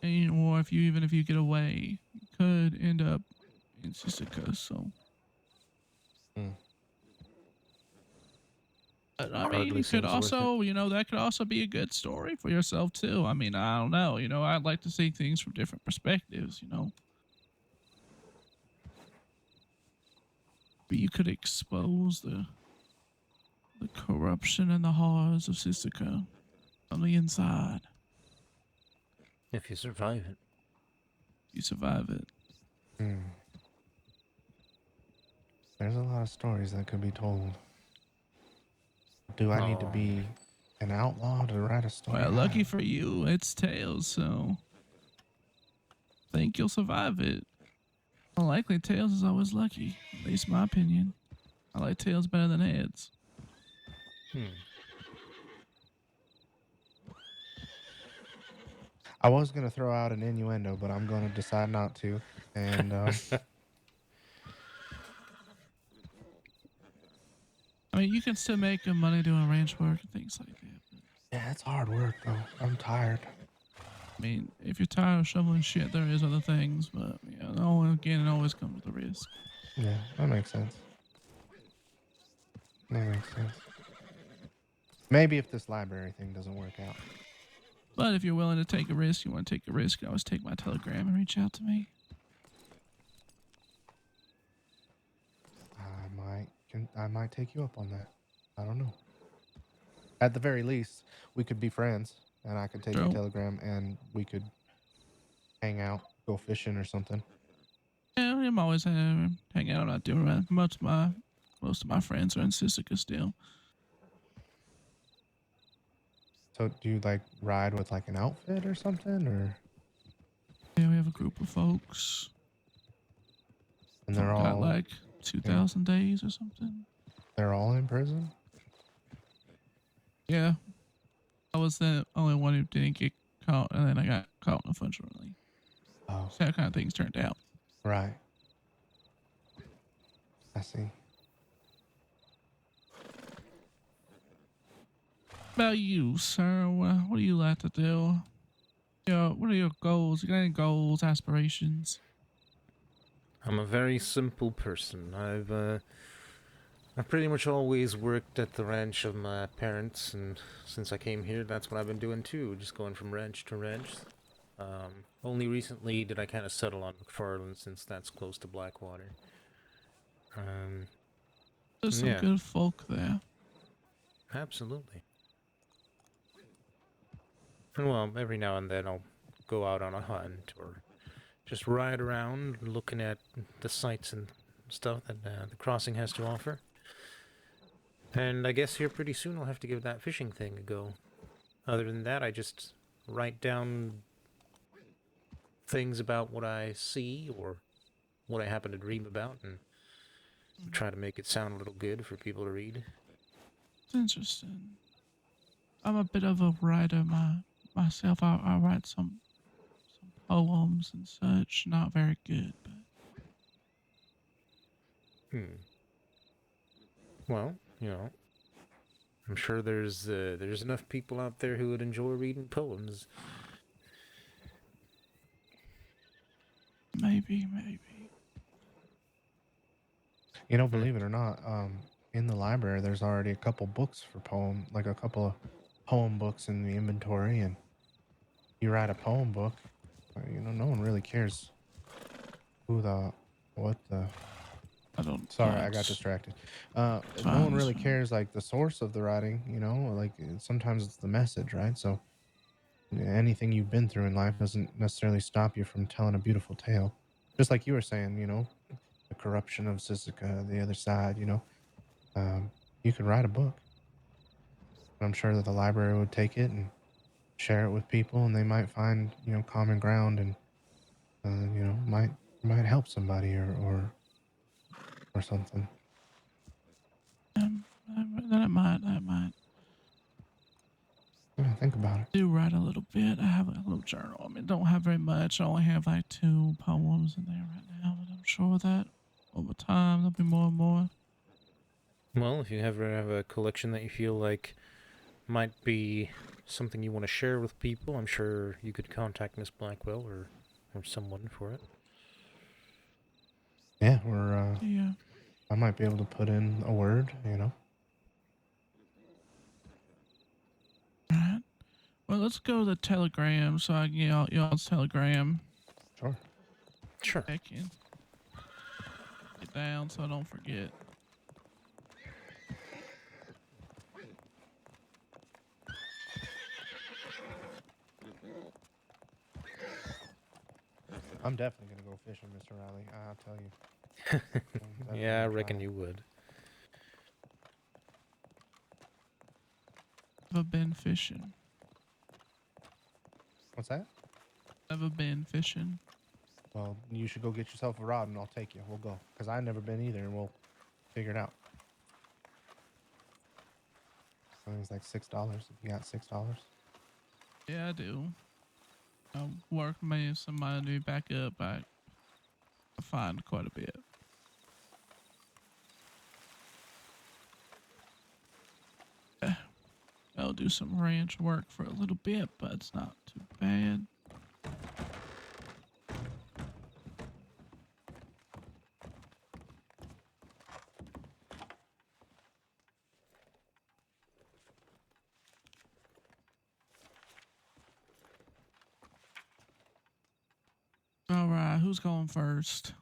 S10: or if you get away, you could end up in Sisika. So,
S1: Hmm.
S10: but I mean,
S2: Hardly
S10: you could
S2: seems worth it.
S10: also, that could also be a good story for yourself too. I mean, I don't know. I'd like to see things from different perspectives. But you could expose the corruption and the horrors of Sisika on the inside.
S2: If you survive it.
S10: You survive it.
S1: Hmm. There's a lot of stories that could be told. Do I need to
S2: Oh.
S1: be an outlaw to write a story?
S10: Well, lucky for you, it's Tails, so I think you'll survive it. Unlikely, Tails is always lucky. At least my opinion. I like Tails better than Heads.
S1: I was gonna throw out an innuendo, but I'm gonna decide not to. And
S10: I mean, you can still make good money doing ranch work and things like that. But,
S1: yeah, it's hard work though. I'm tired.
S10: I mean, if you're tired of shoveling shit, there is other things. But again, it always comes with a risk.
S1: Yeah, that makes sense. That makes sense. Maybe if this library thing doesn't work out.
S10: But if you're willing to take a risk, you want to take a risk, you always take my telegram and reach out to me.
S1: I might take you up on that. I don't know. At the very least, we could be friends, and I could take your telegram, and we could hang out, go fishing or something.
S10: Yeah, I'm always hanging out. I'm not doing that much. Most of my friends are in Sisika still.
S1: So do you like ride with like an outfit or something, or?
S10: Yeah, we have a group of folks.
S1: And they're
S10: got
S1: all
S10: like 2,000 days or something.
S1: They're all in prison?
S10: Yeah. I was the only one who didn't get caught, and then I got caught, unfortunately.
S1: Oh.
S10: So that kind of things turned out.
S1: Right. I see.
S10: About you, sir? What do you like to do? What are your goals? You got any goals, aspirations?
S2: I'm a very simple person. I've pretty much always worked at the ranch of my parents, and since I came here, that's what I've been doing too, just going from ranch to ranch. Only recently did I kind of settle on McFarland, since that's close to Blackwater.
S10: There's some good folk there.
S2: Absolutely. And well, every now and then I'll go out on a hunt, or just ride around looking at the sights and stuff that the crossing has to offer. And I guess here pretty soon I'll have to give that fishing thing a go. Other than that, I just write down things about what I see or what I happen to dream about, and try to make it sound a little good for people to read.
S10: It's interesting. I'm a bit of a writer myself. I write some poems and such. Not very good, but.
S2: Well, I'm sure there's enough people out there who would enjoy reading poems.
S10: Maybe.
S1: Believe it or not, in the library there's already a couple books for like a couple of poem books in the inventory, and you write a poem book, no one really cares
S10: I don't.
S1: Sorry, I got distracted. No one really cares like the source of the writing, like sometimes it's the message, right? So anything you've been through in life doesn't necessarily stop you from telling a beautiful tale. Just like you were saying, the corruption of Sisika, the other side, you could write a book. I'm sure that the library would take it and share it with people, and they might find, common ground, and, might help somebody or something.
S10: That might.
S1: think about it.
S10: Do write a little bit. I have a little journal. I mean, don't have very much. I only have like 2 poems in there right now, but I'm sure that over time there'll be more and more.
S2: Well, if you ever have a collection that you feel like might be something you want to share with people, I'm sure you could contact Miss Blackwell or someone for it.
S1: Yeah,
S10: Yeah.
S1: I might be able to put in a word, you know.
S10: All right. Well, let's go to the telegram so I can get y'all's telegram.
S1: Sure.
S2: Sure.
S10: I can get down so I don't forget.
S1: I'm definitely gonna go fishing, Mr. Riley. I'll tell you.
S2: Yeah, I reckon you would.
S10: Never been fishing.
S1: What's that?
S10: Never been fishing.
S1: Well, you should go get yourself a rod, and I'll take you. We'll go, cause I've never been either, and we'll figure it out. I think it's like $6. If you got $6.
S10: Yeah, I do. I'll work some money back up. I find quite a bit. I'll do some ranch work for a little bit, but it's not too bad. All right, who's going first?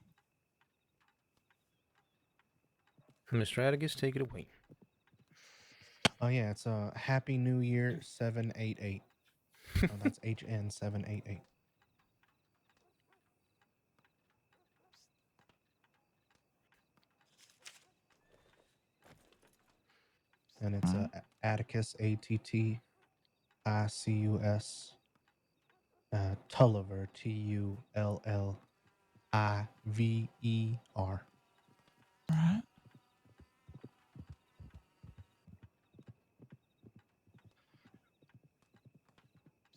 S2: Mr. Atticus, take it away.
S1: Oh yeah, it's a Happy New Year 788. Oh, that's HN 788. And it's Atticus Atticus Tulliver Tullivir.
S10: Right.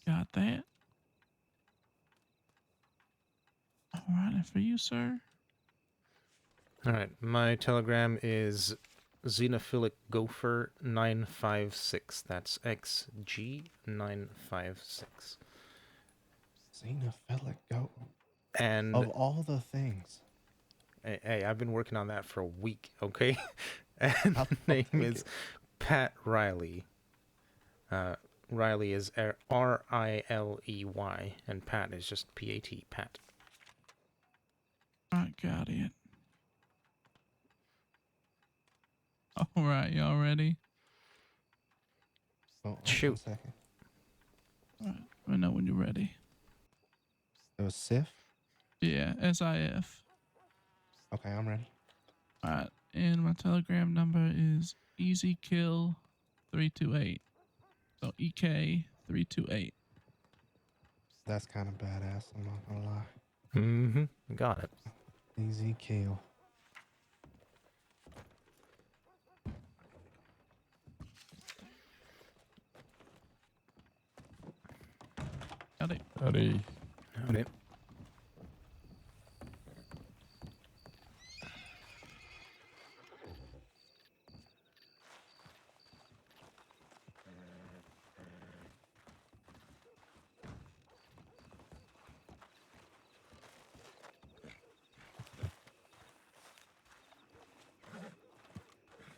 S10: Got that. All right, and for you, sir?
S2: All right, my telegram is Xenophilic Gopher 956. That's XG956.
S1: Xenophilic Gopher.
S2: And
S1: of all the things.
S2: Hey, I've been working on that for a week, okay? And the name is Pat Riley. Riley is Riley, and Pat is just P-A-T, Pat.
S10: I got it. All right, y'all ready?
S1: Oh,
S2: shoot.
S1: 1 second.
S10: All right, I know when you're ready.
S1: It was SIF?
S10: Yeah, SIF.
S1: Okay, I'm ready.
S10: All right, and my telegram number is EasyKill328. So EK328.
S1: That's kind of badass, I'm not gonna lie.
S2: Mm-hmm. Got it.
S1: Easy kill.
S10: Howdy.
S15: Howdy.
S2: Howdy.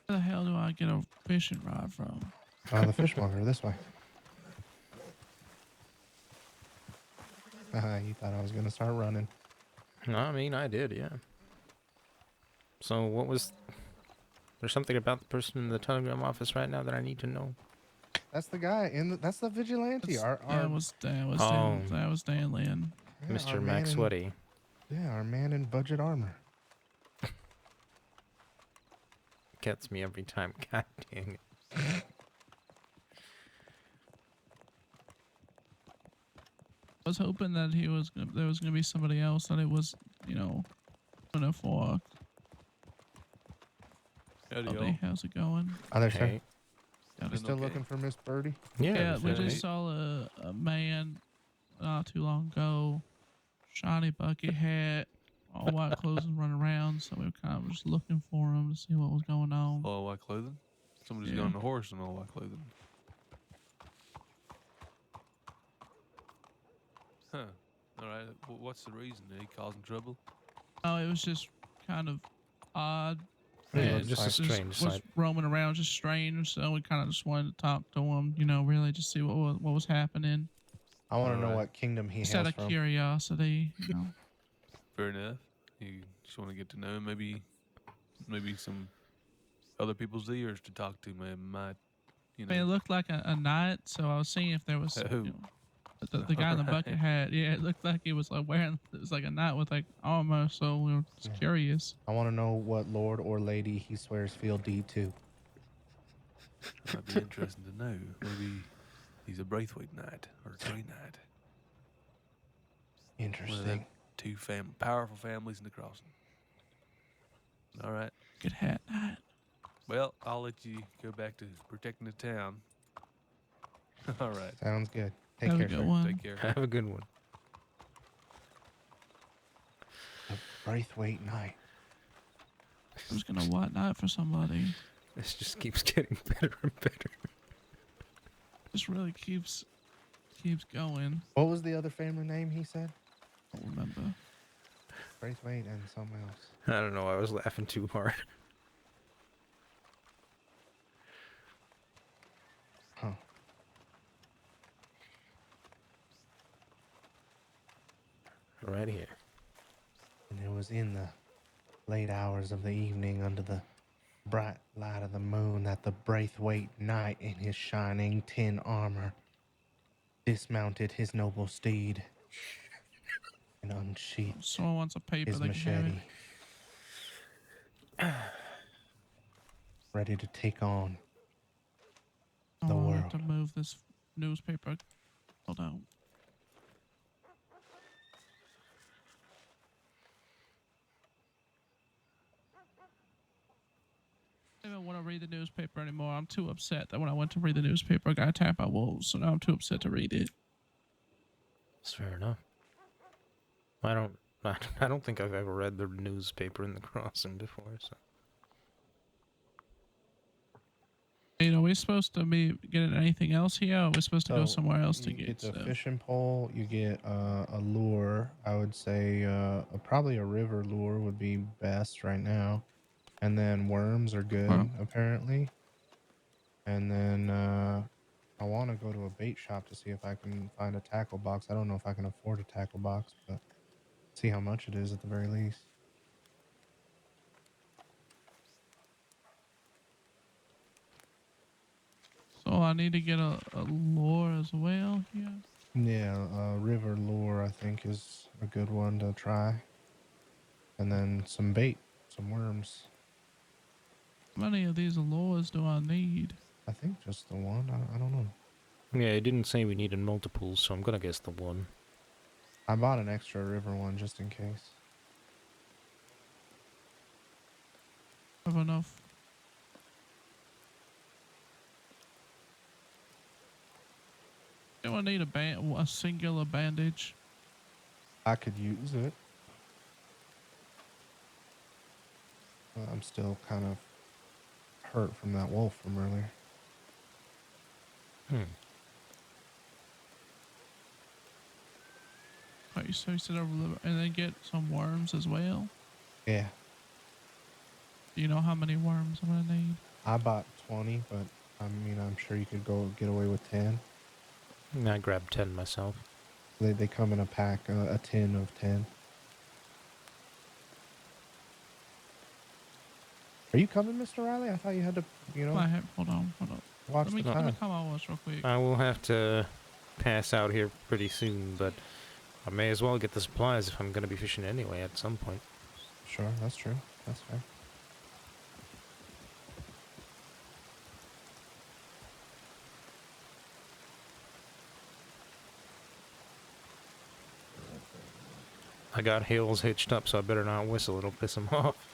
S10: Where the hell do I get a fishing rod from?
S1: The fishmonger, this way. You thought I was gonna start running.
S2: I mean, I did, yeah. So what was... There's something about the person in the telegram office right now that I need to know?
S1: That's the guy that's the vigilante.
S10: That was Dan Lynn.
S1: Yeah,
S2: Mr. Max Sweaty.
S1: Yeah, our man in budget armor.
S2: Gets me every time. God dang it.
S10: I was hoping that there was gonna be somebody else that it was, gonna
S11: Howdy,
S10: how's it going?
S1: Hi there, sir.
S2: Hey.
S1: You still looking for Miss Birdie?
S10: Yeah, we
S11: everything
S10: just
S11: neat.
S10: saw a man not too long ago, shiny bucket hat, all white clothes and run around. So we were kind of just looking for him to see what was going on.
S11: All white clothing. Somebody's
S10: Yeah.
S11: got on a horse in all white clothing. Huh. All right. What's the reason? Are he causing trouble?
S10: Oh, it was just kind of odd.
S1: He
S2: Yeah,
S1: looks
S2: just a
S1: like
S2: strange
S10: was
S2: sight.
S10: roaming around, just strange. So we kind of just wanted to talk to him, you know, really just see what was happening.
S1: I want to know
S11: Alright.
S1: what kingdom he
S10: Just out
S1: hails
S10: of
S1: from.
S10: curiosity, you know.
S11: Fair enough. You just want to get to know him. Maybe some other people's ears to talk to, man. Might, you
S10: I mean, it
S11: know.
S10: looked like a knight, so I was seeing if there was,
S11: Oh.
S10: you know, the guy in the bucket
S11: Alright.
S10: hat. Yeah, it looked like he was like wearing. It was like a knight with like armor. So we were just
S1: Yeah.
S10: curious.
S1: I want to know what lord or lady he swears feel deed to.
S11: Might be interesting to know. Maybe he's a Braithwaite knight or a Grey knight. One of
S1: Interesting.
S11: them two powerful families in the crossing. All right.
S10: Good hat knight.
S11: Well, I'll let you go back to protecting the town. All right.
S1: Sounds good. Take
S10: Have a
S1: care,
S10: good
S1: sir.
S10: one.
S11: Take care.
S2: Have a good one.
S1: The Braithwaite Knight.
S10: I was gonna white knight for somebody.
S2: This just keeps getting better and better.
S10: Just really keeps going.
S1: What was the other family name he said?
S10: I don't remember.
S1: Braithwaite and something else.
S2: I don't know. I was laughing too hard.
S1: Huh.
S2: Right here.
S1: And it was in the late hours of the evening under the bright light of the moon that the Braithwaite Knight in his shining tin armor dismounted his noble steed and unsheathed
S10: Someone wants a paper.
S1: his
S10: They can have it.
S1: machete, ready to take on the
S10: Oh, I
S1: world.
S10: have to move this newspaper. Hold on. I don't want to read the newspaper anymore. I'm too upset that when I went to read the newspaper, I got attacked by wolves. So now I'm too upset to read it.
S2: That's fair enough. I don't think I've ever read the newspaper in the crossing before, so.
S10: You know, we're supposed to be getting anything else here, or we're supposed to go
S1: So,
S10: somewhere else to
S1: you
S10: get
S1: get the
S10: stuff?
S1: fishing pole, you get a lure. I would say probably a river lure would be best right now. And then worms are good,
S10: Huh.
S1: apparently. And then I want to go to a bait shop to see if I can find a tackle box. I don't know if I can afford a tackle box, but see how much it is at the very least.
S10: So I need to get a lure as well here.
S1: Yeah, river lure I think is a good one to try. And then some bait, some worms.
S10: How many of these lures do I need?
S1: I think just the one. I don't know.
S2: Yeah, it didn't say we needed multiples, so I'm gonna guess the one.
S1: I bought an extra river one just in case.
S10: Have enough. Do I need a singular bandage?
S1: I could use it. I'm still kind of hurt from that wolf from earlier.
S10: Okay, so you said and then get some worms as well.
S1: Yeah.
S10: Do you know how many worms I'm gonna need?
S1: I bought 20, but I mean, I'm sure you could go get away with 10.
S2: I grabbed 10 myself.
S1: They come in a pack, a tin of 10. Are you coming, Mr. Riley? I thought you had to, you know,
S10: Hold on.
S1: watch
S10: Let me
S1: the time.
S10: come on real quick.
S2: I will have to pass out here pretty soon, but I may as well get the supplies if I'm gonna be fishing anyway at some point.
S1: Sure, that's true. That's fair.
S2: I got Hales hitched up, so I better not whistle. It'll piss him off.